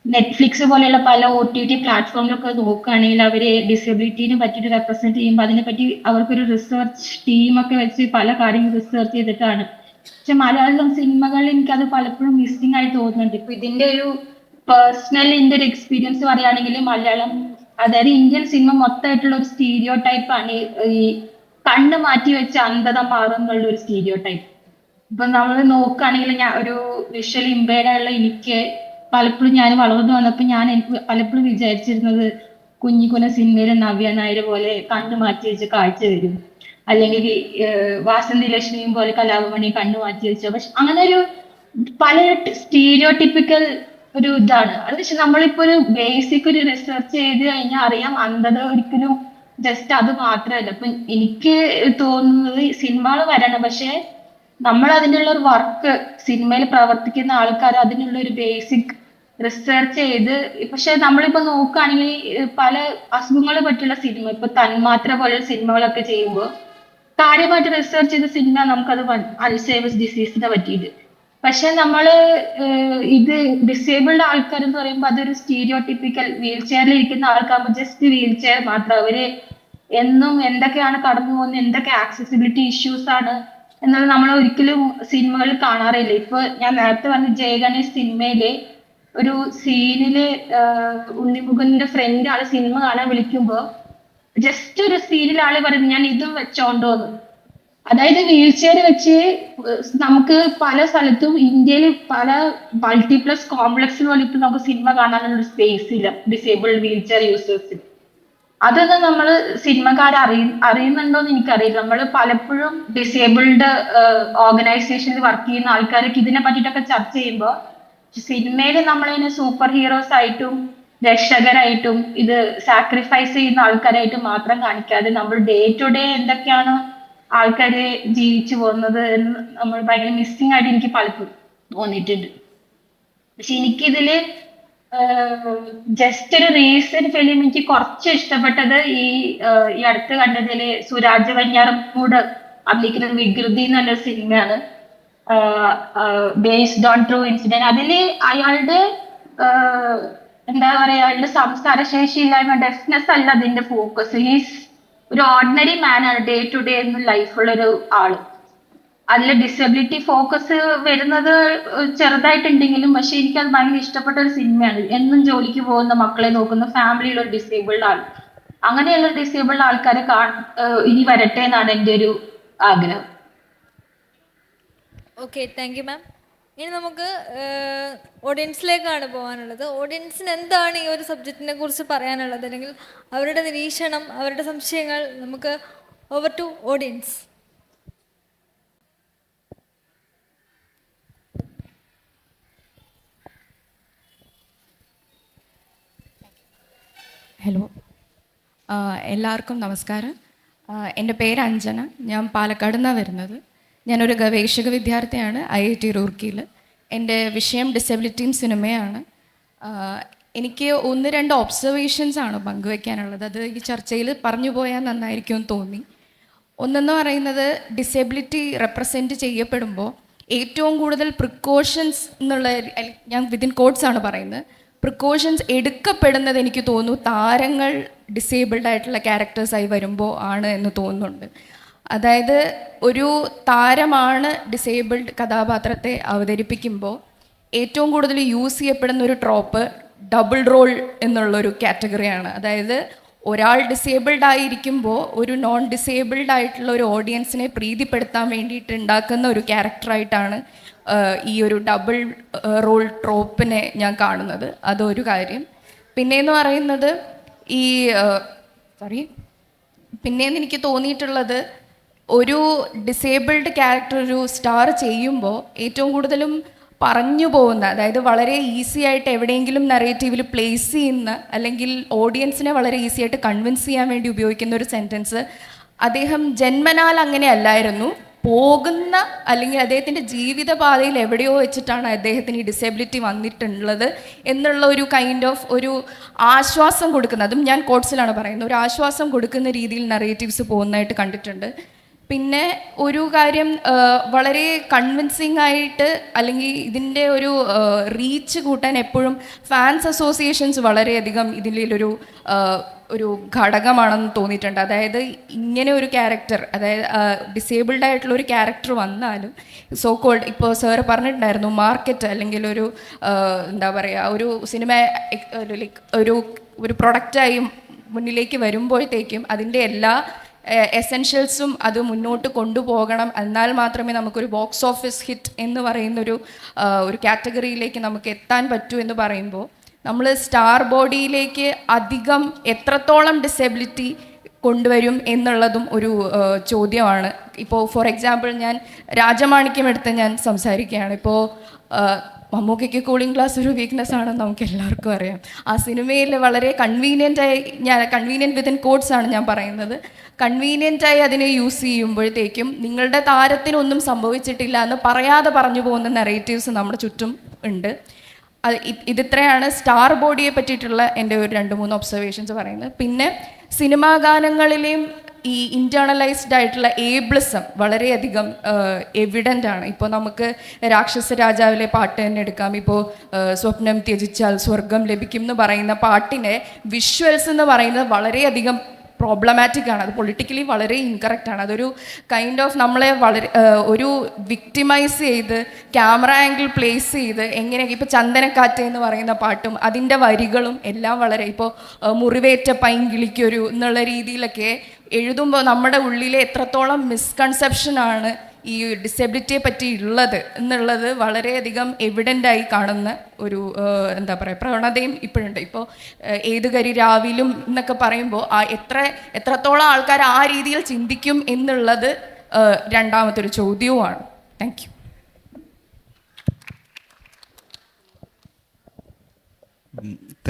നെറ്റ്ഫ്ലിക്സ് പോലെയുള്ള പല OTT പ്ലാറ്റ്ഫോമിലൊക്കെ നോക്കുകയാണെങ്കിൽ അവര് ഡിസബിലിറ്റീനെ പറ്റിയിട്ട് റെപ്രസെന്റ് ചെയ്യുമ്പോൾ അതിനെപ്പറ്റി അവർക്കൊരു റിസർച്ച് ടീമൊക്കെ വെച്ച് പല കാര്യങ്ങൾ റിസർച്ച് ചെയ്തിട്ടാണ്. പക്ഷെ മലയാളം സിനിമകളിൽ എനിക്കത് പലപ്പോഴും മിസ്സിംഗ് ആയി തോന്നുന്നുണ്ട്. ഇപ്പൊ ഇതിന്റെ ഒരു പേഴ്സണൽ എൻ്റെ ഒരു എക്സ്പീരിയൻസ് പറയുകയാണെങ്കിൽ മലയാളം, അതായത് ഇന്ത്യൻ സിനിമ മൊത്തമായിട്ടുള്ള ഒരു സ്റ്റീരിയോ ടൈപ്പാണ് ഈ കണ്ണ് മാറ്റി വെച്ച് അന്ധത മാറും എന്നുള്ള ഒരു സ്റ്റീരിയോ ടൈപ്പ്. ഇപ്പൊ നമ്മൾ നോക്കുകയാണെങ്കിൽ ഞാൻ ഒരു വിഷ്വൽ ഇമ്പയർഡ് ആയുള്ള എനിക്ക് പലപ്പോഴും ഞാൻ വളർന്നു വന്നപ്പോൾ എനിക്ക് പലപ്പോഴും വിചാരിച്ചിരുന്നത് കുഞ്ഞിക്കുന സിനിമയിലെ നവ്യ നായർ പോലെ കണ്ണ് മാറ്റി വെച്ച് കാഴ്ച വരും, അല്ലെങ്കിൽ വാസന്തി ലക്ഷ്മിയും പോലെ കലാഭമണി കണ്ണ് മാറ്റി വെച്ചു. പക്ഷെ അങ്ങനെ ഒരു പല സ്റ്റീരിയോ ടിപ്പിക്കൽ ഒരു ഇതാണ് അത്. പക്ഷെ നമ്മളിപ്പോ ഒരു ബേസിക് ഒരു റിസർച്ച് ചെയ്ത് കഴിഞ്ഞാൽ അറിയാം അന്ധത ഒരിക്കലും ജസ്റ്റ് അത് മാത്രമല്ല. ഇപ്പൊ എനിക്ക് തോന്നുന്നത് സിനിമകൾ വരണം, പക്ഷെ നമ്മൾ അതിനുള്ള ഒരു വർക്ക് സിനിമയിൽ പ്രവർത്തിക്കുന്ന ആൾക്കാർ അതിനുള്ള ഒരു ബേസിക് റിസർച്ച് ചെയ്ത്, പക്ഷെ നമ്മളിപ്പോ നോക്കുകയാണെങ്കിൽ പല അസുഖങ്ങളെ പറ്റിയുള്ള സിനിമ, ഇപ്പൊ തന്മാത്ര പോലെയുള്ള സിനിമകളൊക്കെ ചെയ്യുമ്പോൾ കാര്യമായിട്ട് റിസർച്ച് ചെയ്ത സിനിമ നമുക്കത് അൽസൈമേഴ്സ് ഡിസീസിനെ പറ്റിയിട്ട്. പക്ഷെ നമ്മള് ഇത് ഡിസേബിൾഡ് ആൾക്കാർ എന്ന് പറയുമ്പോൾ അതൊരു സ്റ്റീരിയോ ടിപ്പിക്കൽ വീൽ ചെയറിൽ ഇരിക്കുന്ന ആൾക്കാർ ജസ്റ്റ് വീൽ ചെയർ മാത്രം. അവര് എന്നും എന്തൊക്കെയാണ് കടന്നു പോകുന്നത്, എന്തൊക്കെ ആക്സസിബിലിറ്റി ഇഷ്യൂസ് ആണ് എന്നുള്ളത് നമ്മൾ ഒരിക്കലും സിനിമകളിൽ കാണാറില്ല. ഇപ്പൊ ഞാൻ നേരത്തെ പറഞ്ഞ ജയഗണേഷ് സിനിമയില് ഒരു സീനില് ഉണ്ണിമുഖന്റെ ഫ്രണ്ട് ആള് സിനിമ കാണാൻ വിളിക്കുമ്പോ ജസ്റ്റ് ഒരു സീനിൽ ആള് പറയുന്നത് ഞാൻ ഇതും വെച്ചോണ്ടോന്ന്. അതായത് വീൽ ചെയർ വെച്ച് നമുക്ക് പല സ്ഥലത്തും ഇന്ത്യയിൽ പല മൾട്ടിപ്ലക്സ് കോംപ്ലക്സിൽ പോലും ഇപ്പൊ നമുക്ക് സിനിമ കാണാനുള്ള സ്പേസ് ഇല്ല ഡിസേബിൾഡ് വീൽ ചെയർ യൂസേഴ്സിന്. അതൊന്നും നമ്മൾ സിനിമക്കാർ അറിയുന്നുണ്ടോന്ന് എനിക്കറിയില്ല. നമ്മൾ പലപ്പോഴും ഡിസേബിൾഡ് ഓർഗനൈസേഷനിൽ വർക്ക് ചെയ്യുന്ന ആൾക്കാരൊക്കെ ഇതിനെ പറ്റിയിട്ടൊക്കെ ചർച്ച ചെയ്യുമ്പോൾ സിനിമയിൽ നമ്മളതിനെ സൂപ്പർ ഹീറോസ് ആയിട്ടും രക്ഷകരായിട്ടും ഇത് സാക്രിഫൈസ് ചെയ്യുന്ന ആൾക്കാരായിട്ടും മാത്രം കാണിക്കാതെ നമ്മൾ ഡേ ടു ഡേ എന്തൊക്കെയാണ് ആൾക്കാര് ജീവിച്ചു പോകുന്നത് എന്ന് നമ്മൾ ഭയങ്കര മിസ്സിംഗ് ആയിട്ട് എനിക്ക് പലപ്പോഴും തോന്നിയിട്ടുണ്ട്. പക്ഷെ എനിക്കിതില് ജസ്റ്റ് ഒരു റീസെന്റ് ഫിലിം എനിക്ക് കുറച്ച് ഇഷ്ടപ്പെട്ടത് ഈ അടുത്ത് കണ്ടതില് സുരാജ് വെഞ്ഞാറമൂട് അഭിനയിക്കുന്ന വികൃതി എന്ന് പറഞ്ഞൊരു സിനിമയാണ്, ബേസ്ഡ് ഓൺ ട്രൂ ഇൻസിഡന്റ്. അതില് അയാളുടെ എന്താ പറയാ, അയാളുടെ സംസാരശേഷി ഇല്ലായ്മ, ഡെഫ്നെസ് അല്ല അതിന്റെ ഫോക്കസ്. ഹീസ് ഒരു ഓർഡിനറി മാൻ ആണ്, ഡേ ടു ഡേ എന്ന ലൈഫുള്ളൊരു ആള്. അതിൽ ഡിസബിലിറ്റി ഫോക്കസ് വരുന്നത് ചെറുതായിട്ടുണ്ടെങ്കിലും പക്ഷെ എനിക്ക് അത് ഭയങ്കര ഇഷ്ടപ്പെട്ട ഒരു സിനിമയാണ്. എന്നും ജോലിക്ക് പോകുന്ന മക്കളെ നോക്കുന്ന ഫാമിലിയിലുള്ള ഒരു ഡിസേബിൾഡ് ആൾ, അങ്ങനെയുള്ള ഡിസേബിൾഡ് ആൾക്കാരെ ഇനി വരട്ടെ എന്നാണ് എൻ്റെ ഒരു ആഗ്രഹം. Okay, thank you ma'am. ഇനി നമുക്ക് ഓഡിയൻസിലേക്കാണ് പോകാനുള്ളത്. ഓഡിയൻസിന് എന്താണ് ഈ ഒരു സബ്ജക്റ്റിനെ കുറിച്ച് പറയാനുള്ളത്, അല്ലെങ്കിൽ അവരുടെ നിരീക്ഷണം, അവരുടെ സംശയങ്ങൾ? നമുക്ക് ഓവർ ടു ഓഡിയൻസ്. ഹലോ, എല്ലാവർക്കും നമസ്കാരം. എൻ്റെ പേര് അഞ്ജന, ഞാൻ പാലക്കാട് നിന്നാണ് വരുന്നത്. ഞാനൊരു ഗവേഷക വിദ്യാർത്ഥിയാണ് IIT റൂർക്കിയിൽ. എൻ്റെ വിഷയം ഡിസബിലിറ്റിയും സിനിമയാണ്. എനിക്ക് 1-2 ഒബ്സർവേഷൻസ് ആണ് പങ്കുവയ്ക്കാനുള്ളത്. അത് ഈ ചർച്ചയിൽ പറഞ്ഞു പോയാൽ നന്നായിരിക്കുമെന്ന് തോന്നി. ഒന്നെന്ന് പറയുന്നത്, ഡിസബിലിറ്റി റെപ്രസെൻറ്റ് ചെയ്യപ്പെടുമ്പോൾ ഏറ്റവും കൂടുതൽ പ്രിക്കോഷൻസ് എന്നുള്ള, ഞാൻ വിത്തിൻ കോട്ട്സ് ആണ് പറയുന്നത്, പ്രിക്കോഷൻസ് എടുക്കപ്പെടുന്നത് എനിക്ക് തോന്നുന്നു താരങ്ങൾ ഡിസേബിൾഡ് ആയിട്ടുള്ള ക്യാരക്ടേഴ്സായി വരുമ്പോൾ ആണ് എന്ന് തോന്നുന്നുണ്ട്. അതായത് ഒരു താരമാണ് ഡിസേബിൾഡ് കഥാപാത്രത്തെ അവതരിപ്പിക്കുമ്പോൾ ഏറ്റവും കൂടുതൽ യൂസ് ചെയ്യപ്പെടുന്ന ഒരു ട്രോപ്പ് ഡബിൾ റോൾ എന്നുള്ളൊരു കാറ്റഗറിയാണ്. അതായത് ഒരാൾ ഡിസേബിൾഡ് ആയിരിക്കുമ്പോൾ ഒരു നോൺ ഡിസേബിൾഡ് ആയിട്ടുള്ള ഒരു ഓഡിയൻസിനെ പ്രീതിപ്പെടുത്താൻ വേണ്ടിയിട്ട് ഉണ്ടാക്കുന്ന ഒരു ക്യാരക്ടറായിട്ടാണ് ഈ ഒരു ഡബിൾ റോൾ ട്രോപ്പിനെ ഞാൻ കാണുന്നത്. അതൊരു കാര്യം. പിന്നെയെന്ന് പറയുന്നത് ഈ പിന്നെയെന്ന് എനിക്ക് തോന്നിയിട്ടുള്ളത്, ഒരു ഡിസേബിൾഡ് ക്യാരക്ടർ ഒരു സ്റ്റാർ ചെയ്യുമ്പോൾ ഏറ്റവും കൂടുതലും പറഞ്ഞു പോകുന്ന, അതായത് വളരെ ഈസി ആയിട്ട് എവിടെയെങ്കിലും നറേറ്റീവിൽ പ്ലേസ് ചെയ്യുന്ന, അല്ലെങ്കിൽ ഓഡിയൻസിനെ വളരെ ഈസി ആയിട്ട് കൺവിൻസ് ചെയ്യാൻ വേണ്ടി ഉപയോഗിക്കുന്ന ഒരു സെൻറ്റൻസ്, അദ്ദേഹം ജന്മനാൽ അങ്ങനെ അല്ലായിരുന്നു, പോകുന്ന അല്ലെങ്കിൽ അദ്ദേഹത്തിൻ്റെ ജീവിതപാതയിൽ എവിടെയോ വെച്ചിട്ടാണ് അദ്ദേഹത്തിന് ഈ ഡിസേബിലിറ്റി വന്നിട്ടുള്ളത് എന്നുള്ള ഒരു കൈൻഡ് ഓഫ് ഒരു ആശ്വാസം കൊടുക്കുന്ന, അതും ഞാൻ കോട്സിലാണ് പറയുന്നത്, ഒരു ആശ്വാസം കൊടുക്കുന്ന രീതിയിൽ നറേറ്റീവ്സ് പോകുന്നതായിട്ട് കണ്ടിട്ടുണ്ട്. പിന്നെ ഒരു കാര്യം, വളരെ കൺവിൻസിങ് ആയിട്ട് അല്ലെങ്കിൽ ഇതിൻ്റെ ഒരു റീച്ച് കൂട്ടാൻ എപ്പോഴും ഫാൻസ് അസോസിയേഷൻസ് വളരെയധികം ഇതിലൊരു ഒരു ഘടകമാണെന്ന് തോന്നിയിട്ടുണ്ട്. അതായത് ഇങ്ങനെ ഒരു ക്യാരക്ടർ, അതായത് ഡിസേബിൾഡ് ആയിട്ടുള്ള ഒരു ക്യാരക്ടർ വന്നാലും സോ കോൾഡ്, ഇപ്പോൾ സാറ് പറഞ്ഞിട്ടുണ്ടായിരുന്നു മാർക്കറ്റ് അല്ലെങ്കിൽ ഒരു എന്താ പറയുക, ഒരു സിനിമ ലൈക്ക് ഒരു പ്രൊഡക്റ്റായി മുന്നിലേക്ക് വരുമ്പോഴത്തേക്കും അതിൻ്റെ എല്ലാ എസെൻഷ്യൽസും അത് മുന്നോട്ട് കൊണ്ടുപോകണം. എന്നാൽ മാത്രമേ നമുക്കൊരു ബോക്സ് ഓഫീസ് ഹിറ്റ് എന്ന് പറയുന്നൊരു ഒരു കാറ്റഗറിയിലേക്ക് നമുക്ക് എത്താൻ പറ്റൂ എന്ന് പറയുമ്പോൾ, നമ്മൾ സ്റ്റാർ ബോഡിയിലേക്ക് അധികം എത്രത്തോളം ഡിസേബിലിറ്റി കൊണ്ടുവരും എന്നുള്ളതും ഒരു ചോദ്യമാണ്. ഇപ്പോൾ ഫോർ എക്സാമ്പിൾ ഞാൻ രാജമാണിക്യം എടുത്ത് ഞാൻ സംസാരിക്കുകയാണ്. ഇപ്പോൾ മമ്മൂക്കയ്ക്ക് കൂളിംഗ് ഗ്ലാസ് ഒരു വീക്ക്നെസ് ആണെന്ന് നമുക്ക് എല്ലാവർക്കും അറിയാം. ആ സിനിമയിൽ വളരെ കൺവീനിയൻ്റായി, ഞാൻ കൺവീനിയൻറ്റ് വിത്തിൻ കോട്ട്സ് ആണ് ഞാൻ പറയുന്നത്, കൺവീനിയൻ്റായി അതിനെ യൂസ് ചെയ്യുമ്പോഴത്തേക്കും നിങ്ങളുടെ താരത്തിനൊന്നും സംഭവിച്ചിട്ടില്ല എന്ന് പറയാതെ പറഞ്ഞു പോകുന്ന നെറേറ്റീവ്സ് നമ്മുടെ ചുറ്റും ഉണ്ട്. ഇതിത്രയാണ് സ്റ്റാർ ബോഡിയെ പറ്റിയിട്ടുള്ള എൻ്റെ ഒരു 2-3 ഒബ്സർവേഷൻസ് പറയുന്നത്. പിന്നെ സിനിമാ ഗാനങ്ങളിലെയും ഈ ഇൻറ്റേർണലൈസ്ഡ് ആയിട്ടുള്ള ഏബിളിസം വളരെയധികം എവിഡൻ്റ് ആണ്. ഇപ്പോൾ നമുക്ക് രാക്ഷസ രാജാവിലെ പാട്ട് തന്നെ എടുക്കാം. ഇപ്പോൾ സ്വപ്നം ത്യജിച്ചാൽ സ്വർഗം ലഭിക്കും എന്ന് പറയുന്ന പാട്ടിനെ വിഷ്വൽസ് എന്ന് പറയുന്നത് വളരെയധികം പ്രോബ്ലമാറ്റിക് ആണ്. അത് പൊളിറ്റിക്കലി വളരെ ഇൻകറക്റ്റ് ആണ്. അതൊരു കൈൻഡ് ഓഫ് നമ്മളെ വളരെ ഒരു വിക്ടിമൈസ് ചെയ്ത് ക്യാമറ ആംഗിൾ പ്ലേസ് ചെയ്ത് എങ്ങനെയൊക്കെ, ഇപ്പോൾ ചന്ദനക്കാറ്റ് എന്ന് പറയുന്ന പാട്ടും അതിൻ്റെ വരികളും എല്ലാം വളരെ, ഇപ്പോൾ മുറിവേറ്റ പൈങ്കിളിക്കൊരു എന്നുള്ള രീതിയിലൊക്കെ എഴുതുമ്പോൾ നമ്മുടെ ഉള്ളിലെ എത്രത്തോളം മിസ്കൺസെപ്ഷനാണ് ഈ ഡിസബിലിറ്റിയെ പറ്റി ഉള്ളത് എന്നുള്ളത് വളരെയധികം എവിഡൻ്റായി കാണുന്ന ഒരു എന്താ പറയുക പ്രവണതയും ഇപ്പോഴുണ്ട്. ഇപ്പോൾ ഏത് കരി രാവിലും എന്നൊക്കെ പറയുമ്പോൾ എത്രത്തോളം ആൾക്കാർ ആ രീതിയിൽ ചിന്തിക്കും എന്നുള്ളത് രണ്ടാമത്തൊരു ചോദ്യവുമാണ്. Thank you.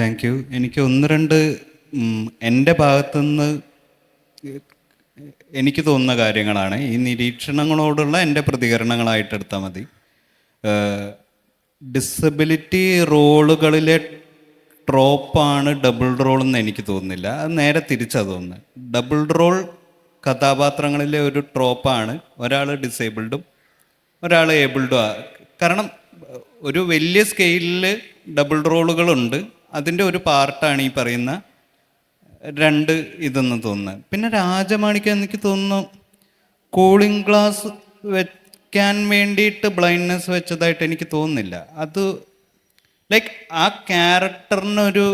Thank you. എനിക്ക് 1-2 എൻ്റെ ഭാഗത്തുനിന്ന് എനിക്ക് തോന്നുന്ന കാര്യങ്ങളാണ്. ഈ നിരീക്ഷണങ്ങളോടുള്ള എൻ്റെ പ്രതികരണങ്ങളായിട്ട് എടുത്താൽ മതി. ഡിസബിലിറ്റി റോളുകളിലെ ട്രോപ്പാണ് ഡബിൾ റോൾ എന്ന് എനിക്ക് തോന്നുന്നില്ല. അത് നേരെ തിരിച്ചാണ് തോന്നുന്നത്. ഡബിൾ റോൾ കഥാപാത്രങ്ങളിലെ ഒരു ട്രോപ്പാണ് ഒരാൾ ഡിസേബിൾഡും ഒരാൾ ഏബിൾഡും. കാരണം ഒരു വലിയ സ്കെയിലിൽ ഡബിൾ റോളുകളുണ്ട്. അതിൻ്റെ ഒരു പാർട്ടാണ് ഈ പറയുന്ന 2 ഇതെന്ന് തോന്നുന്നത്. പിന്നെ രാജമാണിക്യം എനിക്ക് തോന്നുന്നു കൂളിംഗ് ഗ്ലാസ് വെക്കാൻ വേണ്ടിയിട്ട് ബ്ലൈൻഡ്നെസ് വെച്ചതായിട്ട് എനിക്ക് തോന്നുന്നില്ല. അത് ലൈക്ക് ആ ക്യാരക്ടറിനൊരു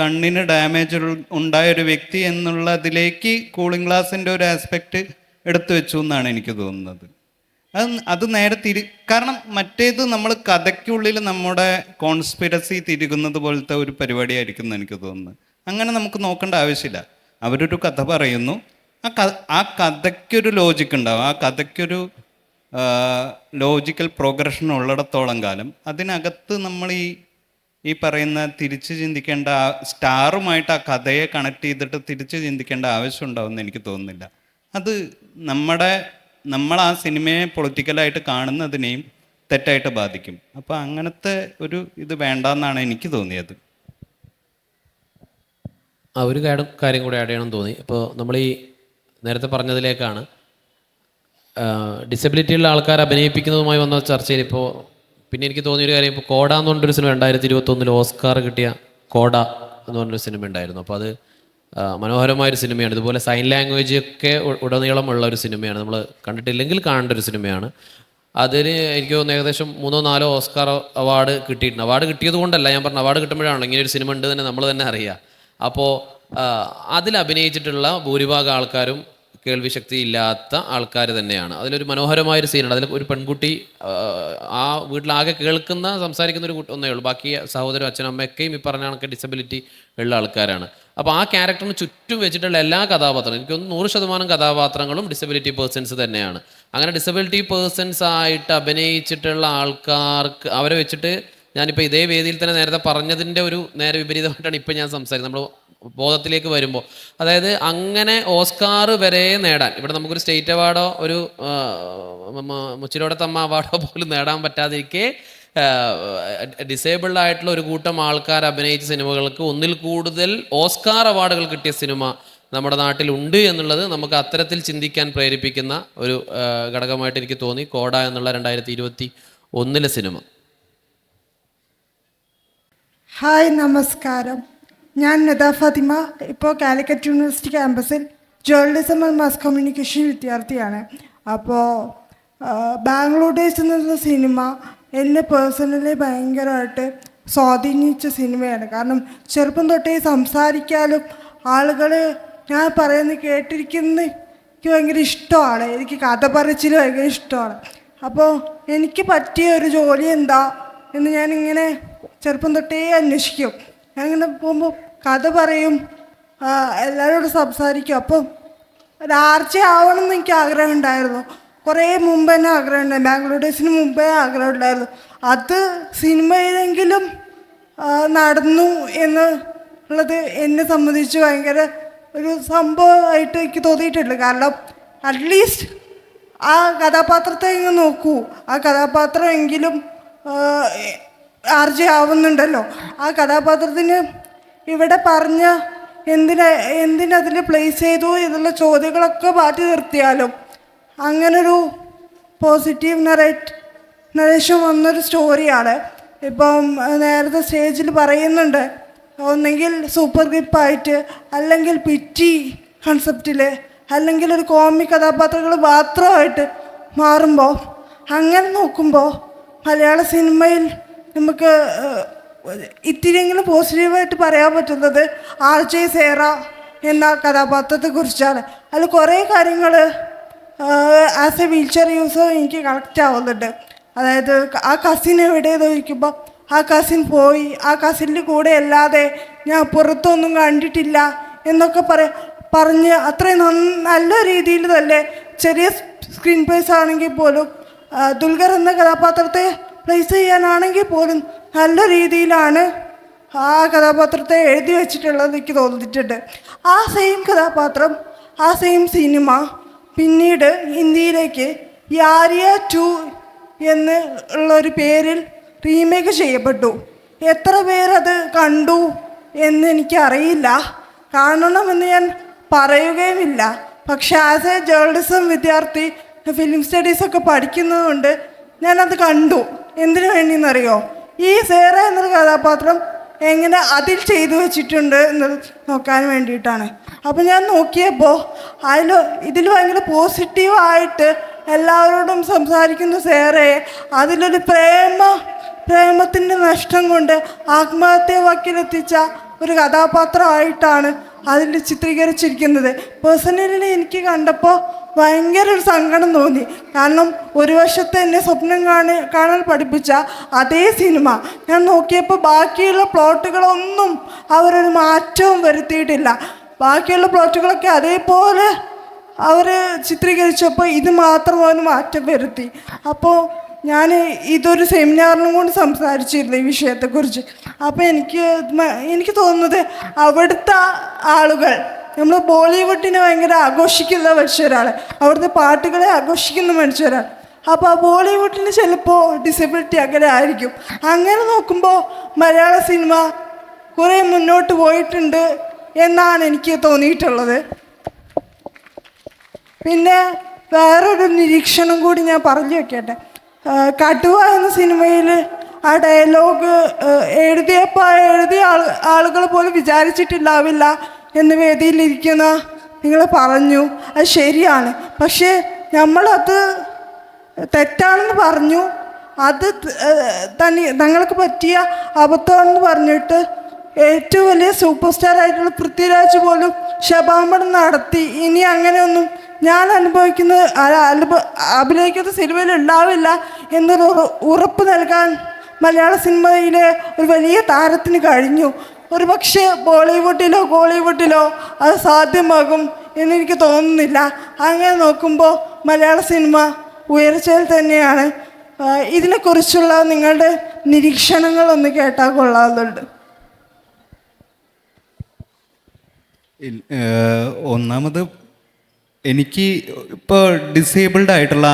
കണ്ണിന് ഡാമേജ് ഉണ്ടായൊരു വ്യക്തി എന്നുള്ളതിലേക്ക് കൂളിംഗ് ഗ്ലാസിൻ്റെ ഒരു ആസ്പെക്റ്റ് എടുത്തു വെച്ചു എന്നാണ് എനിക്ക് തോന്നുന്നത്. അത് നേരെ കാരണം മറ്റേത് നമ്മൾ കഥയ്ക്കുള്ളിൽ നമ്മുടെ കോൺസ്പിരസി തിരുകുന്നത് പോലത്തെ ഒരു പരിപാടിയായിരിക്കും എന്ന് എനിക്ക് തോന്നുന്നത്. അങ്ങനെ നമുക്ക് നോക്കേണ്ട ആവശ്യമില്ല. അവരൊരു കഥ പറയുന്നു, ആ കഥയ്ക്കൊരു ലോജിക്ക് ഉണ്ടാവും, ആ കഥയ്ക്കൊരു ലോജിക്കൽ പ്രോഗ്രഷൻ ഉള്ളിടത്തോളം കാലം അതിനകത്ത് നമ്മൾ ഈ പറയുന്ന തിരിച്ച് ചിന്തിക്കേണ്ട, സ്റ്റാറുമായിട്ട് ആ കഥയെ കണക്ട് ചെയ്തിട്ട് തിരിച്ച് ചിന്തിക്കേണ്ട ആവശ്യം ഉണ്ടാവുമെന്ന് എനിക്ക് തോന്നുന്നില്ല. അത് നമ്മൾ ആ സിനിമയെ പൊളിറ്റിക്കലായിട്ട് കാണുന്നതിനെയും തെറ്റായിട്ട് ബാധിക്കും. അപ്പോൾ അങ്ങനത്തെ ഒരു ഇത് വേണ്ടെന്നാണ് എനിക്ക് തോന്നിയത്. ഒരു കാര്യം കൂടി ആഡ് ചെയ്യണമെന്ന് തോന്നി. ഇപ്പോൾ നമ്മൾ ഈ നേരത്തെ പറഞ്ഞതിലേക്കാണ് ഡിസബിലിറ്റി ഉള്ള ആൾക്കാർ അഭിനയിപ്പിക്കുന്നതുമായി വന്ന ചർച്ചയിൽ ഇപ്പോൾ പിന്നെ എനിക്ക് തോന്നിയൊരു കാര്യം, ഇപ്പോൾ കോഡ എന്ന് പറഞ്ഞൊരു സിനിമ 2021 ഓസ്കാർ കിട്ടിയ കോഡ എന്ന് പറഞ്ഞൊരു സിനിമ ഉണ്ടായിരുന്നു. അപ്പോൾ അത് മനോഹരമായൊരു സിനിമയാണ്. ഇതുപോലെ സൈൻ ലാംഗ്വേജ് ഒക്കെ ഉടനീളമുള്ള ഒരു സിനിമയാണ്. നമ്മൾ കണ്ടിട്ടില്ലെങ്കിൽ കാണേണ്ട ഒരു സിനിമയാണ്. അതിന് എനിക്ക് തോന്നുന്നു ഏകദേശം 3-4 ഓസ്കാർ അവാർഡ് കിട്ടിയിട്ടുണ്ട്. അവാർഡ് കിട്ടിയത് കൊണ്ടല്ല ഞാൻ പറഞ്ഞു, അവാർഡ് കിട്ടുമ്പോഴാണല്ലോ ഇങ്ങനെ ഒരു സിനിമ ഉണ്ട് തന്നെ നമ്മൾ തന്നെ അറിയുക. അപ്പോൾ അതിൽ അഭിനയിച്ചിട്ടുള്ള ഭൂരിഭാഗം ആൾക്കാരും കേൾവിശക്തി ഇല്ലാത്ത ആൾക്കാർ തന്നെയാണ്. അതിലൊരു മനോഹരമായൊരു സീനുണ്ട്. അതിൽ ഒരു പെൺകുട്ടി ആ വീട്ടിലാകെ കേൾക്കുന്ന സംസാരിക്കുന്ന ഒരു ഒന്നേ ഉള്ളൂ. ബാക്കി സഹോദരൻ അച്ഛനും അമ്മയൊക്കെയും ഈ പറഞ്ഞ കണക്ക് ഡിസബിലിറ്റി ഉള്ള ആൾക്കാരാണ്. അപ്പോൾ ആ ക്യാരക്ടറിന് ചുറ്റും വെച്ചിട്ടുള്ള എല്ലാ കഥാപാത്രങ്ങളും, എനിക്കൊന്ന് 100% കഥാപാത്രങ്ങളും ഡിസബിലിറ്റി പേഴ്സൺസ് തന്നെയാണ്. അങ്ങനെ ഡിസബിലിറ്റി പേഴ്സൺസ് ആയിട്ട് അഭിനയിച്ചിട്ടുള്ള ആൾക്കാർക്ക് അവരെ വെച്ചിട്ട് ഞാനിപ്പോൾ ഇതേ വേദിയിൽ തന്നെ നേരത്തെ പറഞ്ഞതിൻ്റെ ഒരു നേരെ വിപരീതമായിട്ടാണ് ഇപ്പോൾ ഞാൻ സംസാരിക്കുന്നത്. നമ്മൾ ബോധത്തിലേക്ക് വരുമ്പോൾ, അതായത് അങ്ങനെ ഓസ്കാർ വരെ നേടാൻ ഇവിടെ നമുക്കൊരു സ്റ്റേറ്റ് അവാർഡോ ഒരു മുച്ചിലോടത്തമ്മ അവാർഡോ പോലും നേടാൻ പറ്റാതിരിക്കെ ഡിസേബിൾഡ് ആയിട്ടുള്ള ഒരു കൂട്ടം ആൾക്കാർ അഭിനയിച്ച സിനിമകൾക്ക് ഒന്നിൽ കൂടുതൽ ഓസ്കാർ അവാർഡുകൾ കിട്ടിയ സിനിമ നമ്മുടെ നാട്ടിലുണ്ട് എന്നുള്ളത് നമുക്ക് അത്തരത്തിൽ ചിന്തിക്കാൻ പ്രേരിപ്പിക്കുന്ന ഒരു ഘടകമായിട്ട് എനിക്ക് തോന്നി കോഡ എന്നുള്ള 2021 സിനിമ. ഹായ്, നമസ്കാരം. ഞാൻ നദ ഫാത്തിമ. ഇപ്പോൾ കാലിക്കറ്റ് യൂണിവേഴ്സിറ്റി ക്യാമ്പസിൽ ജേർണലിസം ആൻഡ് മാസ് കമ്മ്യൂണിക്കേഷൻ വിദ്യാർത്ഥിയാണ്. അപ്പോൾ ബാംഗ്ലൂർ ഡേയ്സ് എന്നുള്ള സിനിമ എന്നെ പേഴ്സണലി ഭയങ്കരമായിട്ട് സ്വാധീനിച്ച സിനിമയാണ്. കാരണം ചെറുപ്പം തൊട്ടേ സംസാരിക്കാനും ആളുകൾ ഞാൻ പറയുന്നത് കേട്ടിരിക്കുന്നത് എനിക്ക് ഭയങ്കര ഇഷ്ടമാണ്. എനിക്ക് കഥ പറച്ചിൽ ഭയങ്കര ഇഷ്ടമാണ്. അപ്പോൾ എനിക്ക് പറ്റിയ ഒരു ജോലി എന്താ എന്ന് ഞാനിങ്ങനെ ചെറുപ്പം തൊട്ടേ അന്വേഷിക്കും. ഞാനിങ്ങനെ പോകുമ്പോൾ കഥ പറയും, എല്ലാവരോടും സംസാരിക്കും. അപ്പം ഒരു ആർജെ ആവണം എന്ന് എനിക്ക് ആഗ്രഹം ഉണ്ടായിരുന്നു. കുറേ മുമ്പ് തന്നെ ആഗ്രഹം ഉണ്ടായിരുന്നു. ബാംഗ്ലൂർ ഡേയ്സിന് മുമ്പേ ആഗ്രഹം ഉണ്ടായിരുന്നു. അത് സിനിമയിലെങ്കിലും നടന്നു എന്നുള്ളത് എന്നെ സംബന്ധിച്ച് ഭയങ്കര ഒരു സംഭവമായിട്ട് എനിക്ക് തോന്നിയിട്ടുണ്ട്. കാരണം അറ്റ്ലീസ്റ്റ് ആ കഥാപാത്രത്തെ ഇങ്ങ് നോക്കൂ, ആ കഥാപാത്രം എങ്കിലും ആർജെ ആവുന്നുണ്ടല്ലോ. ആ കഥാപാത്രത്തിന് ഇവിടെ പറഞ്ഞ എന്തിനതിൽ പ്ലേസ് ചെയ്തു എന്നുള്ള ചോദ്യങ്ങളൊക്കെ മാറ്റി നിർത്തിയാലും അങ്ങനൊരു പോസിറ്റീവ് നറേഷൻ വന്നൊരു സ്റ്റോറിയാണ്. ഇപ്പം നേരത്തെ സ്റ്റേജിൽ പറയുന്നുണ്ട്, ഒന്നെങ്കിൽ സൂപ്പർ ഗ്രിപ്പായിട്ട്, അല്ലെങ്കിൽ പിറ്റി കൺസെപ്റ്റിൽ, അല്ലെങ്കിൽ ഒരു കോമിക് കഥാപാത്രങ്ങൾ മാത്രമായിട്ട് മാറുമ്പോൾ, അങ്ങനെ നോക്കുമ്പോൾ മലയാള സിനിമയിൽ നമുക്ക് ഇത്തിരിയെങ്കിലും പോസിറ്റീവായിട്ട് പറയാൻ പറ്റുന്നത് ആർജെ സേറ എന്ന കഥാപാത്രത്തെക്കുറിച്ചാണ്. അതിൽ കുറേ കാര്യങ്ങൾ as A wheelchair user എനിക്ക് കണക്റ്റ് ആവുന്നുണ്ട്. അതായത് ആ കസിൻ എവിടെയെന്ന് ചോദിക്കുമ്പോൾ ആ കസിൻ പോയി, ആ കസിൻ്റെ കൂടെ അല്ലാതെ ഞാൻ പുറത്തൊന്നും കണ്ടിട്ടില്ല എന്നൊക്കെ പറഞ്ഞ് അത്രയും നല്ല രീതിയിൽ തന്നെ ചെറിയ സ്ക്രീൻ പ്ലേസ് ആണെങ്കിൽ പോലും ദുൽഖർ എന്ന കഥാപാത്രത്തെ പ്ലേസ് ചെയ്യാനാണെങ്കിൽ പോലും നല്ല രീതിയിലാണ് ആ കഥാപാത്രത്തെ എഴുതി വെച്ചിട്ടുള്ളത് എനിക്ക് തോന്നിയിട്ടുണ്ട്. ആ സെയിം കഥാപാത്രം, ആ സെയിം സിനിമ പിന്നീട് ഹിന്ദിയിലേക്ക് യാരിയ 2 എന്നുള്ളൊരു പേരിൽ റീമേക്ക് ചെയ്യപ്പെട്ടു. എത്ര പേരത് കണ്ടു എന്ന് എനിക്കറിയില്ല, കാണണമെന്ന് ഞാൻ പറയുകയുമില്ല. പക്ഷെ ആസ് എ ജേർണലിസം വിദ്യാർത്ഥി, ഫിലിം സ്റ്റഡീസൊക്കെ പഠിക്കുന്നതുകൊണ്ട് ഞാനത് കണ്ടു. എന്തിനു വേണ്ടിയെന്നറിയോ? ഈ സേറ എന്നൊരു കഥാപാത്രം എങ്ങനെ അതിൽ ചെയ്തു വെച്ചിട്ടുണ്ട് എന്ന് നോക്കാൻ വേണ്ടിയിട്ടാണ്. അപ്പോൾ ഞാൻ നോക്കിയപ്പോൾ ഇതിൽ ഭയങ്കര പോസിറ്റീവായിട്ട് എല്ലാവരോടും സംസാരിക്കുന്ന സേറയെ അതിലൊരു പ്രേമത്തിൻ്റെ നഷ്ടം കൊണ്ട് ആത്മഹത്യ വക്കിലെത്തിച്ച ഒരു കഥാപാത്രമായിട്ടാണ് അതിൽ ചിത്രീകരിച്ചിരിക്കുന്നത്. പേഴ്സണലി എനിക്ക് കണ്ടപ്പോൾ ഭയങ്കര ഒരു സങ്കടം തോന്നി. കാരണം ഒരു വശത്ത് എന്നെ സ്വപ്നം കാണാൻ പഠിപ്പിച്ച അതേ സിനിമ ഞാൻ നോക്കിയപ്പോൾ ബാക്കിയുള്ള പ്ലോട്ടുകളൊന്നും അവരൊരു മാറ്റവും വരുത്തിയിട്ടില്ല. ബാക്കിയുള്ള പ്ലോട്ടുകളൊക്കെ അതേപോലെ അവർ ചിത്രീകരിച്ചപ്പോൾ ഇത് മാത്രം ഒരു മാറ്റം വരുത്തി. അപ്പോൾ ഞാൻ ഇതൊരു സെമിനാറിനും കൂടി സംസാരിച്ചിരുന്നു ഈ വിഷയത്തെക്കുറിച്ച്. അപ്പോൾ എനിക്ക് തോന്നുന്നത് അവിടുത്തെ ആളുകൾ, നമ്മൾ ബോളിവുഡിനെ ഭയങ്കര ആഘോഷിക്കുന്ന മനുഷ്യരാണ്, അവിടുത്തെ പാട്ടുകളെ ആഘോഷിക്കുന്ന മനുഷ്യരാണ്. അപ്പോൾ ആ ബോളിവുഡിന് ചിലപ്പോൾ ഡിസബിലിറ്റി അങ്ങനെ ആയിരിക്കും. അങ്ങനെ നോക്കുമ്പോൾ മലയാള സിനിമ കുറേ മുന്നോട്ട് പോയിട്ടുണ്ട് എന്നാണ് എനിക്ക് തോന്നിയിട്ടുള്ളത്. പിന്നെ വേറൊരു നിരീക്ഷണം കൂടി ഞാൻ പറഞ്ഞു വെക്കട്ടെ. കടുവ എന്ന സിനിമയിൽ ആ ഡയലോഗ് എഴുതിയ ആളുകൾ പോലും വിചാരിച്ചിട്ടുണ്ടാവില്ല എന്ന് വേദിയിലിരിക്കുന്ന നിങ്ങൾ പറഞ്ഞു. അത് ശരിയാണ്. പക്ഷേ നമ്മളത് തെറ്റാണെന്ന് പറഞ്ഞു, അത് തങ്ങൾക്ക് പറ്റിയ അബദ്ധമാണെന്ന് പറഞ്ഞിട്ട് ഏറ്റവും വലിയ സൂപ്പർ സ്റ്റാർ ആയിട്ടുള്ള പൃഥ്വിരാജ് പോലും ക്ഷമാപണം നടത്തി. ഇനി അങ്ങനെയൊന്നും ഞാൻ അനുഭവിക്കുന്നത് അഭിനയിക്കുന്ന സിനിമയിൽ ഉണ്ടാവില്ല എന്നൊരു ഉറപ്പ് നൽകാൻ മലയാള സിനിമയിലെ ഒരു വലിയ താരത്തിന് കഴിഞ്ഞു. ഒരു പക്ഷേ ബോളിവുഡിലോ കോളിവുഡിലോ അത് സാധ്യമാകും എന്നെനിക്ക് തോന്നുന്നില്ല. അങ്ങനെ നോക്കുമ്പോൾ മലയാള സിനിമ ഉയർച്ചയിൽ തന്നെയാണ്. ഇതിനെക്കുറിച്ചുള്ള നിങ്ങളുടെ നിരീക്ഷണങ്ങളൊന്ന് കേട്ടാൽ കൊള്ളാമെന്നുണ്ട്. ഒന്നാമത് എനിക്ക് ഇപ്പോൾ ഡിസേബിൾഡ് ആയിട്ടുള്ള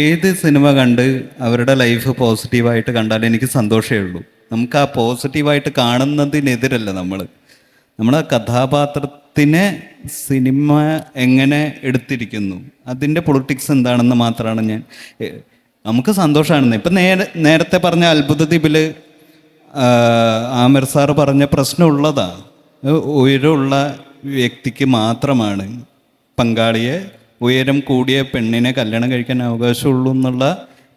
ഏത് സിനിമ കണ്ട് അവരുടെ ലൈഫ് പോസിറ്റീവായിട്ട് കണ്ടാലും എനിക്ക് സന്തോഷമേ ഉള്ളൂ. നമുക്ക് ആ പോസിറ്റീവായിട്ട് കാണുന്നതിനെതിരല്ല നമ്മൾ ആ കഥാപാത്രത്തിനെ സിനിമ എങ്ങനെ എടുത്തിരിക്കുന്നു, അതിൻ്റെ പൊളിറ്റിക്സ് എന്താണെന്ന് മാത്രമാണ് നമുക്ക് സന്തോഷമാണെന്ന്. ഇപ്പം നേരത്തെ പറഞ്ഞ അത്ഭുത ദ്വീപിൽ ആമിർ സാറ് പറഞ്ഞ പ്രശ്നമുള്ളതാണ്. ഉയരമുള്ള വ്യക്തിക്ക് മാത്രമാണ് പങ്കാളിയെ, ഉയരം കൂടിയ പെണ്ണിനെ കല്യാണം കഴിക്കാൻ അവകാശമുള്ളൂ എന്നുള്ള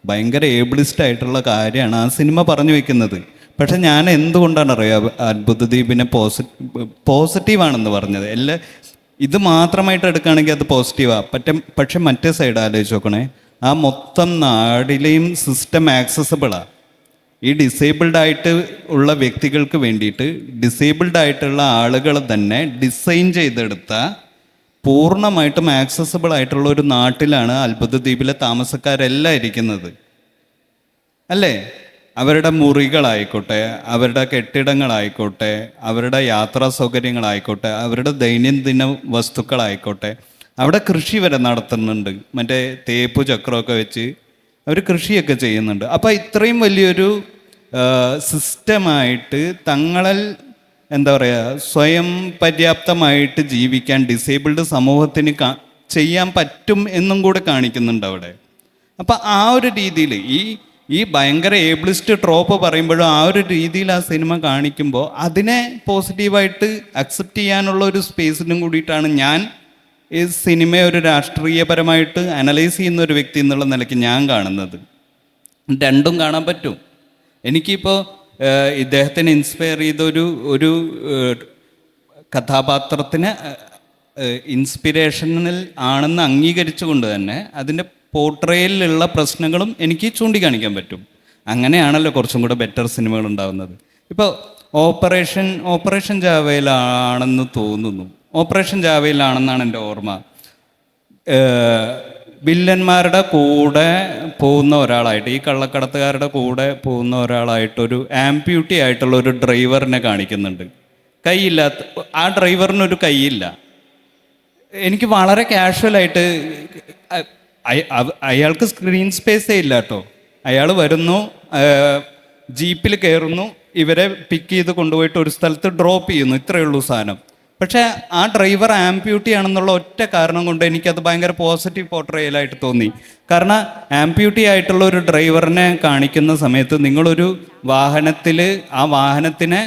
ഭയങ്കര ഏബിളിസ്റ്റ് ആയിട്ടുള്ള കാര്യമാണ് ആ സിനിമ പറഞ്ഞു വെക്കുന്നത്. പക്ഷെ ഞാൻ എന്തുകൊണ്ടാണ് അറിയാം അത്ഭുത ദ്വീപിനെ പോസിറ്റീവാണെന്ന് പറഞ്ഞത്. ഇത് മാത്രമായിട്ട് എടുക്കുകയാണെങ്കിൽ അത് പോസിറ്റീവാണ്. പക്ഷെ മറ്റേ സൈഡ് ആലോചിച്ച് നോക്കണേ, ആ മൊത്തം നാടിലെയും സിസ്റ്റം ആക്സസിബിളാണ്. ഈ ഡിസേബിൾഡ് ആയിട്ട് ഉള്ള വ്യക്തികൾക്ക് വേണ്ടിയിട്ട് ഡിസേബിൾഡ് ആയിട്ടുള്ള ആളുകൾ തന്നെ ഡിസൈൻ ചെയ്തെടുത്ത പൂർണ്ണമായിട്ടും ആക്സസിബിൾ ആയിട്ടുള്ള ഒരു നാട്ടിലാണ് അത്ഭുത ദ്വീപിലെ താമസക്കാരെല്ലാം ഇരിക്കുന്നത് അല്ലേ? അവരുടെ മുറികളായിക്കോട്ടെ, അവരുടെ കെട്ടിടങ്ങളായിക്കോട്ടെ, അവരുടെ യാത്രാ സൗകര്യങ്ങളായിക്കോട്ടെ, അവരുടെ ദൈനംദിന വസ്തുക്കളായിക്കോട്ടെ, അവിടെ കൃഷി വരെ നടത്തുന്നുണ്ട്. മറ്റേ തേപ്പ് ചക്രമൊക്കെ വെച്ച് അവർ കൃഷിയൊക്കെ ചെയ്യുന്നുണ്ട്. അപ്പോൾ ഇത്രയും വലിയൊരു സിസ്റ്റമായിട്ട് തങ്ങളിൽ എന്താ പറയുക സ്വയം പര്യാപ്തമായിട്ട് ജീവിക്കാൻ ഡിസേബിൾഡ് സമൂഹത്തിന് ചെയ്യാൻ പറ്റും എന്നും കൂടെ കാണിക്കുന്നുണ്ട് അവിടെ. അപ്പം ആ ഒരു രീതിയിൽ ഈ ഭയങ്കര ഏബിളിസ്റ്റ് ട്രോപ്പ് പറയുമ്പോഴും ആ ഒരു രീതിയിൽ ആ സിനിമ കാണിക്കുമ്പോൾ അതിനെ പോസിറ്റീവായിട്ട് അക്സെപ്റ്റ് ചെയ്യാനുള്ള ഒരു സ്പേസിനും കൂടിയിട്ടാണ് ഞാൻ ഈ സിനിമയെ ഒരു രാഷ്ട്രീയപരമായിട്ട് അനലൈസ് ചെയ്യുന്ന ഒരു വ്യക്തി എന്നുള്ള നിലയ്ക്ക് ഞാൻ കാണുന്നത്. രണ്ടും കാണാൻ പറ്റും. എനിക്കിപ്പോൾ ഇദ്ദേഹത്തിന് ഇൻസ്പയർ ചെയ്ത ഒരു കഥാപാത്രത്തിന് ഇൻസ്പിരേഷനിൽ ആണെന്ന് അംഗീകരിച്ചുകൊണ്ട് തന്നെ അതിൻ്റെ പോർട്രേയിലുള്ള പ്രശ്നങ്ങളും എനിക്ക് ചൂണ്ടിക്കാണിക്കാൻ പറ്റും. അങ്ങനെയാണല്ലോ കുറച്ചും കൂടെ ബെറ്റർ സിനിമകൾ ഉണ്ടാകുന്നത്. ഇപ്പോൾ ഓപ്പറേഷൻ ജാവയിലാണെന്ന് തോന്നുന്നു, ഓപ്പറേഷൻ ജാവയിലാണെന്നാണ് എൻ്റെ ഓർമ്മ. വില്ലന്മാരുടെ കൂടെ പോകുന്ന ഒരാളായിട്ട്, ഈ കള്ളക്കടത്തുകാരുടെ കൂടെ പോകുന്ന ഒരാളായിട്ടൊരു ആംപ്യൂട്ടി ആയിട്ടുള്ള ഒരു ഡ്രൈവറിനെ കാണിക്കുന്നുണ്ട്. കൈയില്ലാത്ത ആ ഡ്രൈവറിനൊരു കൈയില്ല. എനിക്ക് വളരെ കാഷ്വലായിട്ട് അയാൾക്ക് സ്ക്രീൻ സ്പേസേ ഇല്ല കേട്ടോ. അയാൾ വരുന്നു, ജീപ്പിൽ കയറുന്നു, ഇവരെ പിക്ക് ചെയ്ത് കൊണ്ടുപോയിട്ട് ഒരു സ്ഥലത്ത് ഡ്രോപ്പ് ചെയ്യുന്നു, ഇത്രയേ ഉള്ളൂ സാധനം. പക്ഷേ ആ ഡ്രൈവർ ആംപ്യൂട്ടി ആണെന്നുള്ള ഒറ്റ കാരണം കൊണ്ട് എനിക്കത് ഭയങ്കര പോസിറ്റീവ് പോർട്രയലായിട്ട് തോന്നി. കാരണം ആംപ്യൂട്ടി ആയിട്ടുള്ള ഒരു ഡ്രൈവറിനെ കാണിക്കുന്ന സമയത്ത് നിങ്ങളൊരു വാഹനത്തിൽ ആ വാഹനത്തിനെ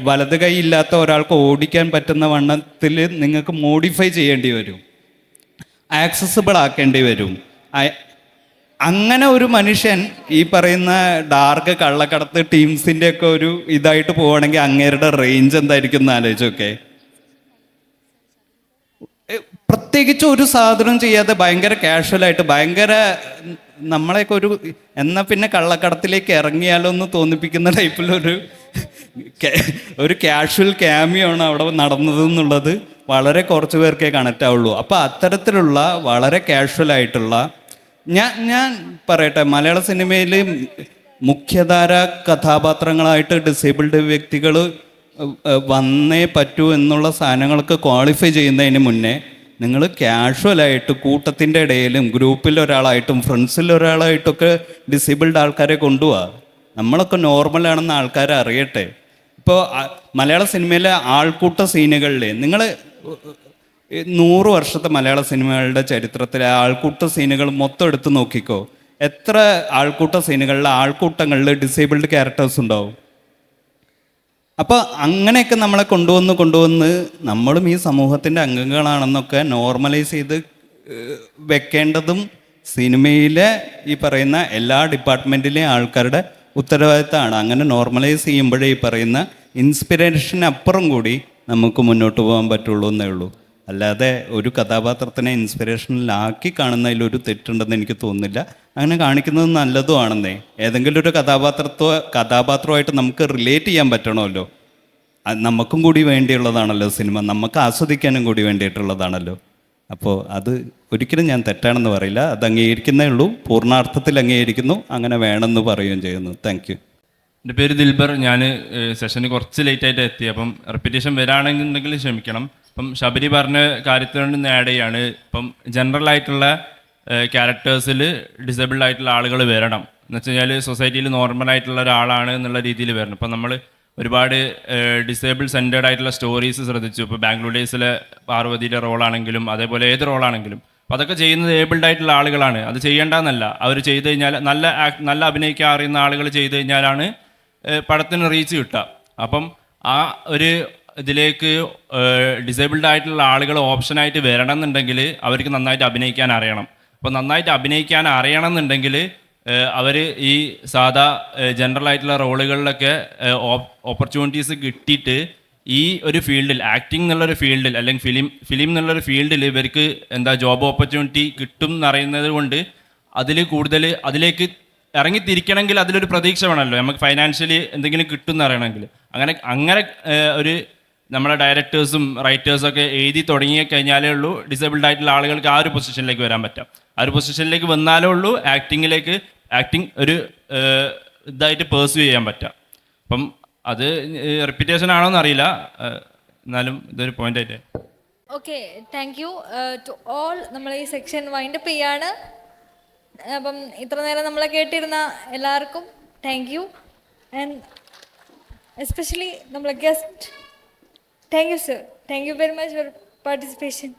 വലത് കൈ ഇല്ലാത്ത ഒരാൾക്ക് ഓടിക്കാൻ പറ്റുന്ന വണ്ണത്തിൽ നിങ്ങൾക്ക് മോഡിഫൈ ചെയ്യേണ്ടി വരും, ആക്സസിബിൾ ആക്കേണ്ടി വരും. അങ്ങനെ ഒരു മനുഷ്യൻ ഈ പറയുന്ന ഡാർക്ക് കള്ളക്കടത്ത് ടീംസിൻ്റെ ഒക്കെ ഒരു ഇതായിട്ട് പോവുകയാണെങ്കിൽ അങ്ങേരുടെ റേഞ്ച് എന്തായിരിക്കും എന്ന് ആലോചിച്ചൊക്കെ. പ്രത്യേകിച്ച് ഒരു സാധനം ചെയ്യാതെ ഭയങ്കര കാഷ്വലായിട്ട് ഭയങ്കര നമ്മളെയൊക്കെ എന്നാൽ പിന്നെ കള്ളക്കടത്തിലേക്ക് ഇറങ്ങിയാലോ എന്ന് തോന്നിപ്പിക്കുന്ന ടൈപ്പിലൊരു കാഷ്വൽ ക്യാമിയോ ആണ് അവിടെ നടന്നത് എന്നുള്ളത് വളരെ കുറച്ച് പേർക്കേ കണക്റ്റ് ആവുള്ളൂ. അപ്പോൾ അത്തരത്തിലുള്ള വളരെ കാഷ്വലായിട്ടുള്ള ഞാൻ പറയട്ടെ, മലയാള സിനിമയിൽ മുഖ്യധാര കഥാപാത്രങ്ങളായിട്ട് ഡിസേബിൾഡ് വ്യക്തികൾ വന്നേ പറ്റൂ എന്നുള്ള സാധനങ്ങൾക്ക് ക്വാളിഫൈ ചെയ്യുന്നതിന് മുന്നേ നിങ്ങൾ കാഷ്വലായിട്ട് കൂട്ടത്തിൻ്റെ ഇടയിലും ഗ്രൂപ്പിൽ ഒരാളായിട്ടും ഫ്രണ്ട്സിൽ ഒരാളായിട്ടൊക്കെ ഡിസേബിൾഡ് ആൾക്കാരെ കൊണ്ടുപോവാ. നമ്മളൊക്കെ നോർമലാണെന്ന് ആൾക്കാരെ അറിയട്ടെ. ഇപ്പോൾ മലയാള സിനിമയിലെ ആൾക്കൂട്ട സീനുകളിൽ നിങ്ങൾ 100 വർഷത്തെ മലയാള സിനിമകളുടെ ചരിത്രത്തിലെ ആൾക്കൂട്ട സീനുകൾ മൊത്തം എടുത്ത് നോക്കിക്കോ. എത്ര ആൾക്കൂട്ട സീനുകളിലെ ആൾക്കൂട്ടങ്ങളിൽ ഡിസേബിൾഡ് ക്യാരക്ടേഴ്സ് ഉണ്ടാവും? അപ്പോൾ അങ്ങനെയൊക്കെ നമ്മളെ കൊണ്ടുവന്ന് നമ്മളും ഈ സമൂഹത്തിൻ്റെ അംഗങ്ങളാണെന്നൊക്കെ നോർമലൈസ് ചെയ്ത് വെക്കേണ്ടതും സിനിമയിലെ ഈ പറയുന്ന എല്ലാ ഡിപ്പാർട്ട്മെൻറ്റിലെയും ആൾക്കാരുടെ ഉത്തരവാദിത്തമാണ്. അങ്ങനെ നോർമലൈസ് ചെയ്യുമ്പോഴേ ഈ പറയുന്ന ഇൻസ്പിറേഷനപ്പുറം കൂടി നമുക്ക് മുന്നോട്ട് പോകാൻ പറ്റുള്ളൂ എന്നേ ഉള്ളൂ. അല്ലാതെ ഒരു കഥാപാത്രത്തിനെ ഇൻസ്പിറേഷനിലാക്കി കാണുന്നതിലൊരു തെറ്റുണ്ടെന്ന് എനിക്ക് തോന്നുന്നില്ല. അങ്ങനെ കാണിക്കുന്നത് നല്ലതുമാണെന്നേ. ഏതെങ്കിലും ഒരു കഥാപാത്രമായിട്ട് നമുക്ക് റിലേറ്റ് ചെയ്യാൻ പറ്റണമല്ലോ. നമുക്കും കൂടി വേണ്ടിയുള്ളതാണല്ലോ സിനിമ, നമുക്ക് ആസ്വദിക്കാനും കൂടി വേണ്ടിയിട്ടുള്ളതാണല്ലോ. അപ്പോൾ അത് ഒരിക്കലും ഞാൻ തെറ്റാണെന്ന് പറയില്ല, അത് അംഗീകരിക്കുന്നേ ഉള്ളൂ, പൂർണ്ണാർത്ഥത്തിൽ അംഗീകരിക്കുന്നു, അങ്ങനെ വേണമെന്ന് പറയുകയും ചെയ്യുന്നു. Thank you. എൻ്റെ പേര് ദിൽബർ. ഞാൻ സെഷന് കുറച്ച് ലേറ്റായിട്ട് എത്തി, അപ്പം റിപ്പീറ്റേഷൻ വരാണെന്നുണ്ടെങ്കിൽ ക്ഷമിക്കണം. ഇപ്പം ശബരി പറഞ്ഞ കാര്യത്തിനോട് ആഡ് ചെയ്യാണ്. ഇപ്പം ജനറൽ ആയിട്ടുള്ള ക്യാരക്ടേഴ്സിൽ ഡിസേബിൾഡ് ആയിട്ടുള്ള ആളുകൾ വരണം എന്ന് വെച്ച് കഴിഞ്ഞാൽ സൊസൈറ്റിയിൽ നോർമലായിട്ടുള്ള ഒരാളാണ് എന്നുള്ള രീതിയിൽ വരണം. ഇപ്പം നമ്മൾ ഒരുപാട് ഡിസേബിൾ സെൻറ്റേഡ് ആയിട്ടുള്ള സ്റ്റോറീസ് ശ്രദ്ധിച്ചു. ഇപ്പോൾ ബാംഗ്ലൂർ ഡേയ്സിലെ പാർവതിയുടെ റോളാണെങ്കിലും അതേപോലെ ഏത് റോളാണെങ്കിലും അപ്പോൾ അതൊക്കെ ചെയ്യുന്നത് ഏബിൾഡ് ആയിട്ടുള്ള ആളുകളാണ്. അത് ചെയ്യേണ്ടെന്നല്ല, അവർ ചെയ്ത് കഴിഞ്ഞാൽ നല്ല അഭിനയിക്കാൻ അറിയുന്ന ആളുകൾ ചെയ്ത് കഴിഞ്ഞാലാണ് പടത്തിന് റീച്ച് കിട്ടുക. അപ്പം ആ ഒരു ഇതിലേക്ക് ഡിസേബിൾഡ് ആയിട്ടുള്ള ആളുകൾ ഓപ്ഷനായിട്ട് വരണം എന്നുണ്ടെങ്കിൽ അവർക്ക് നന്നായിട്ട് അഭിനയിക്കാൻ അറിയണം. അപ്പോൾ നന്നായിട്ട് അഭിനയിക്കാൻ അറിയണം എന്നുണ്ടെങ്കിൽ അവർ ഈ സാധാ ജനറൽ ആയിട്ടുള്ള റോളുകളിലൊക്കെ ഓപ്പർച്യൂണിറ്റീസ് കിട്ടിയിട്ട് ഈ ഒരു ഫീൽഡിൽ ആക്ടിങ് എന്നുള്ളൊരു ഫീൽഡിൽ അല്ലെങ്കിൽ ഫിലിം എന്നുള്ളൊരു ഫീൽഡിൽ ഇവർക്ക് ജോബ് ഓപ്പർച്യൂണിറ്റി കിട്ടും എന്നറിയുന്നത് കൊണ്ട് അതിലേക്ക് ഇറങ്ങിത്തിരിക്കണമെങ്കിൽ അതിലൊരു പ്രതീക്ഷ വേണമല്ലോ. നമുക്ക് ഫൈനാൻഷ്യലി എന്തെങ്കിലും കിട്ടും എന്നറിയണമെങ്കിൽ അങ്ങനെ ഒരു നമ്മളെ ഡയറക്ടേഴ്സും റൈറ്റേഴ്സൊക്കെ എഴുതി തുടങ്ങി കഴിഞ്ഞാലേ ഉള്ളൂ ഡിസേബിൾഡ് ആയിട്ടുള്ള ആളുകൾക്ക് ആ ഒരു പൊസിഷനിലേക്ക് വരാൻ പറ്റുക. ആ ഒരു പൊസിഷനിലേക്ക് വന്നാലേ ഉള്ളൂ ആക്ടിങ് ഒരു ഇതായിട്ട് പേഴ്സ്യൂ ചെയ്യാൻ പറ്റുക. അപ്പം അത് റെപ്യൂട്ടേഷൻ ആണോ എന്നറിയില്ല, എന്നാലും ഇതൊരു പോയിൻ്റായിട്ട്. Okay, thank you to all. നമ്മൾ ഈ സെക്ഷൻ വൈൻഡപ്പ് ചെയ്യാണ്. അപ്പം ഇത്ര നേരം നമ്മളെ കേട്ടിരുന്ന എല്ലാവർക്കും താങ്ക് യു. ആൻഡ് എസ്പെഷ്യലി നമ്മളെ guest, thank you sir, thank you very much for participation.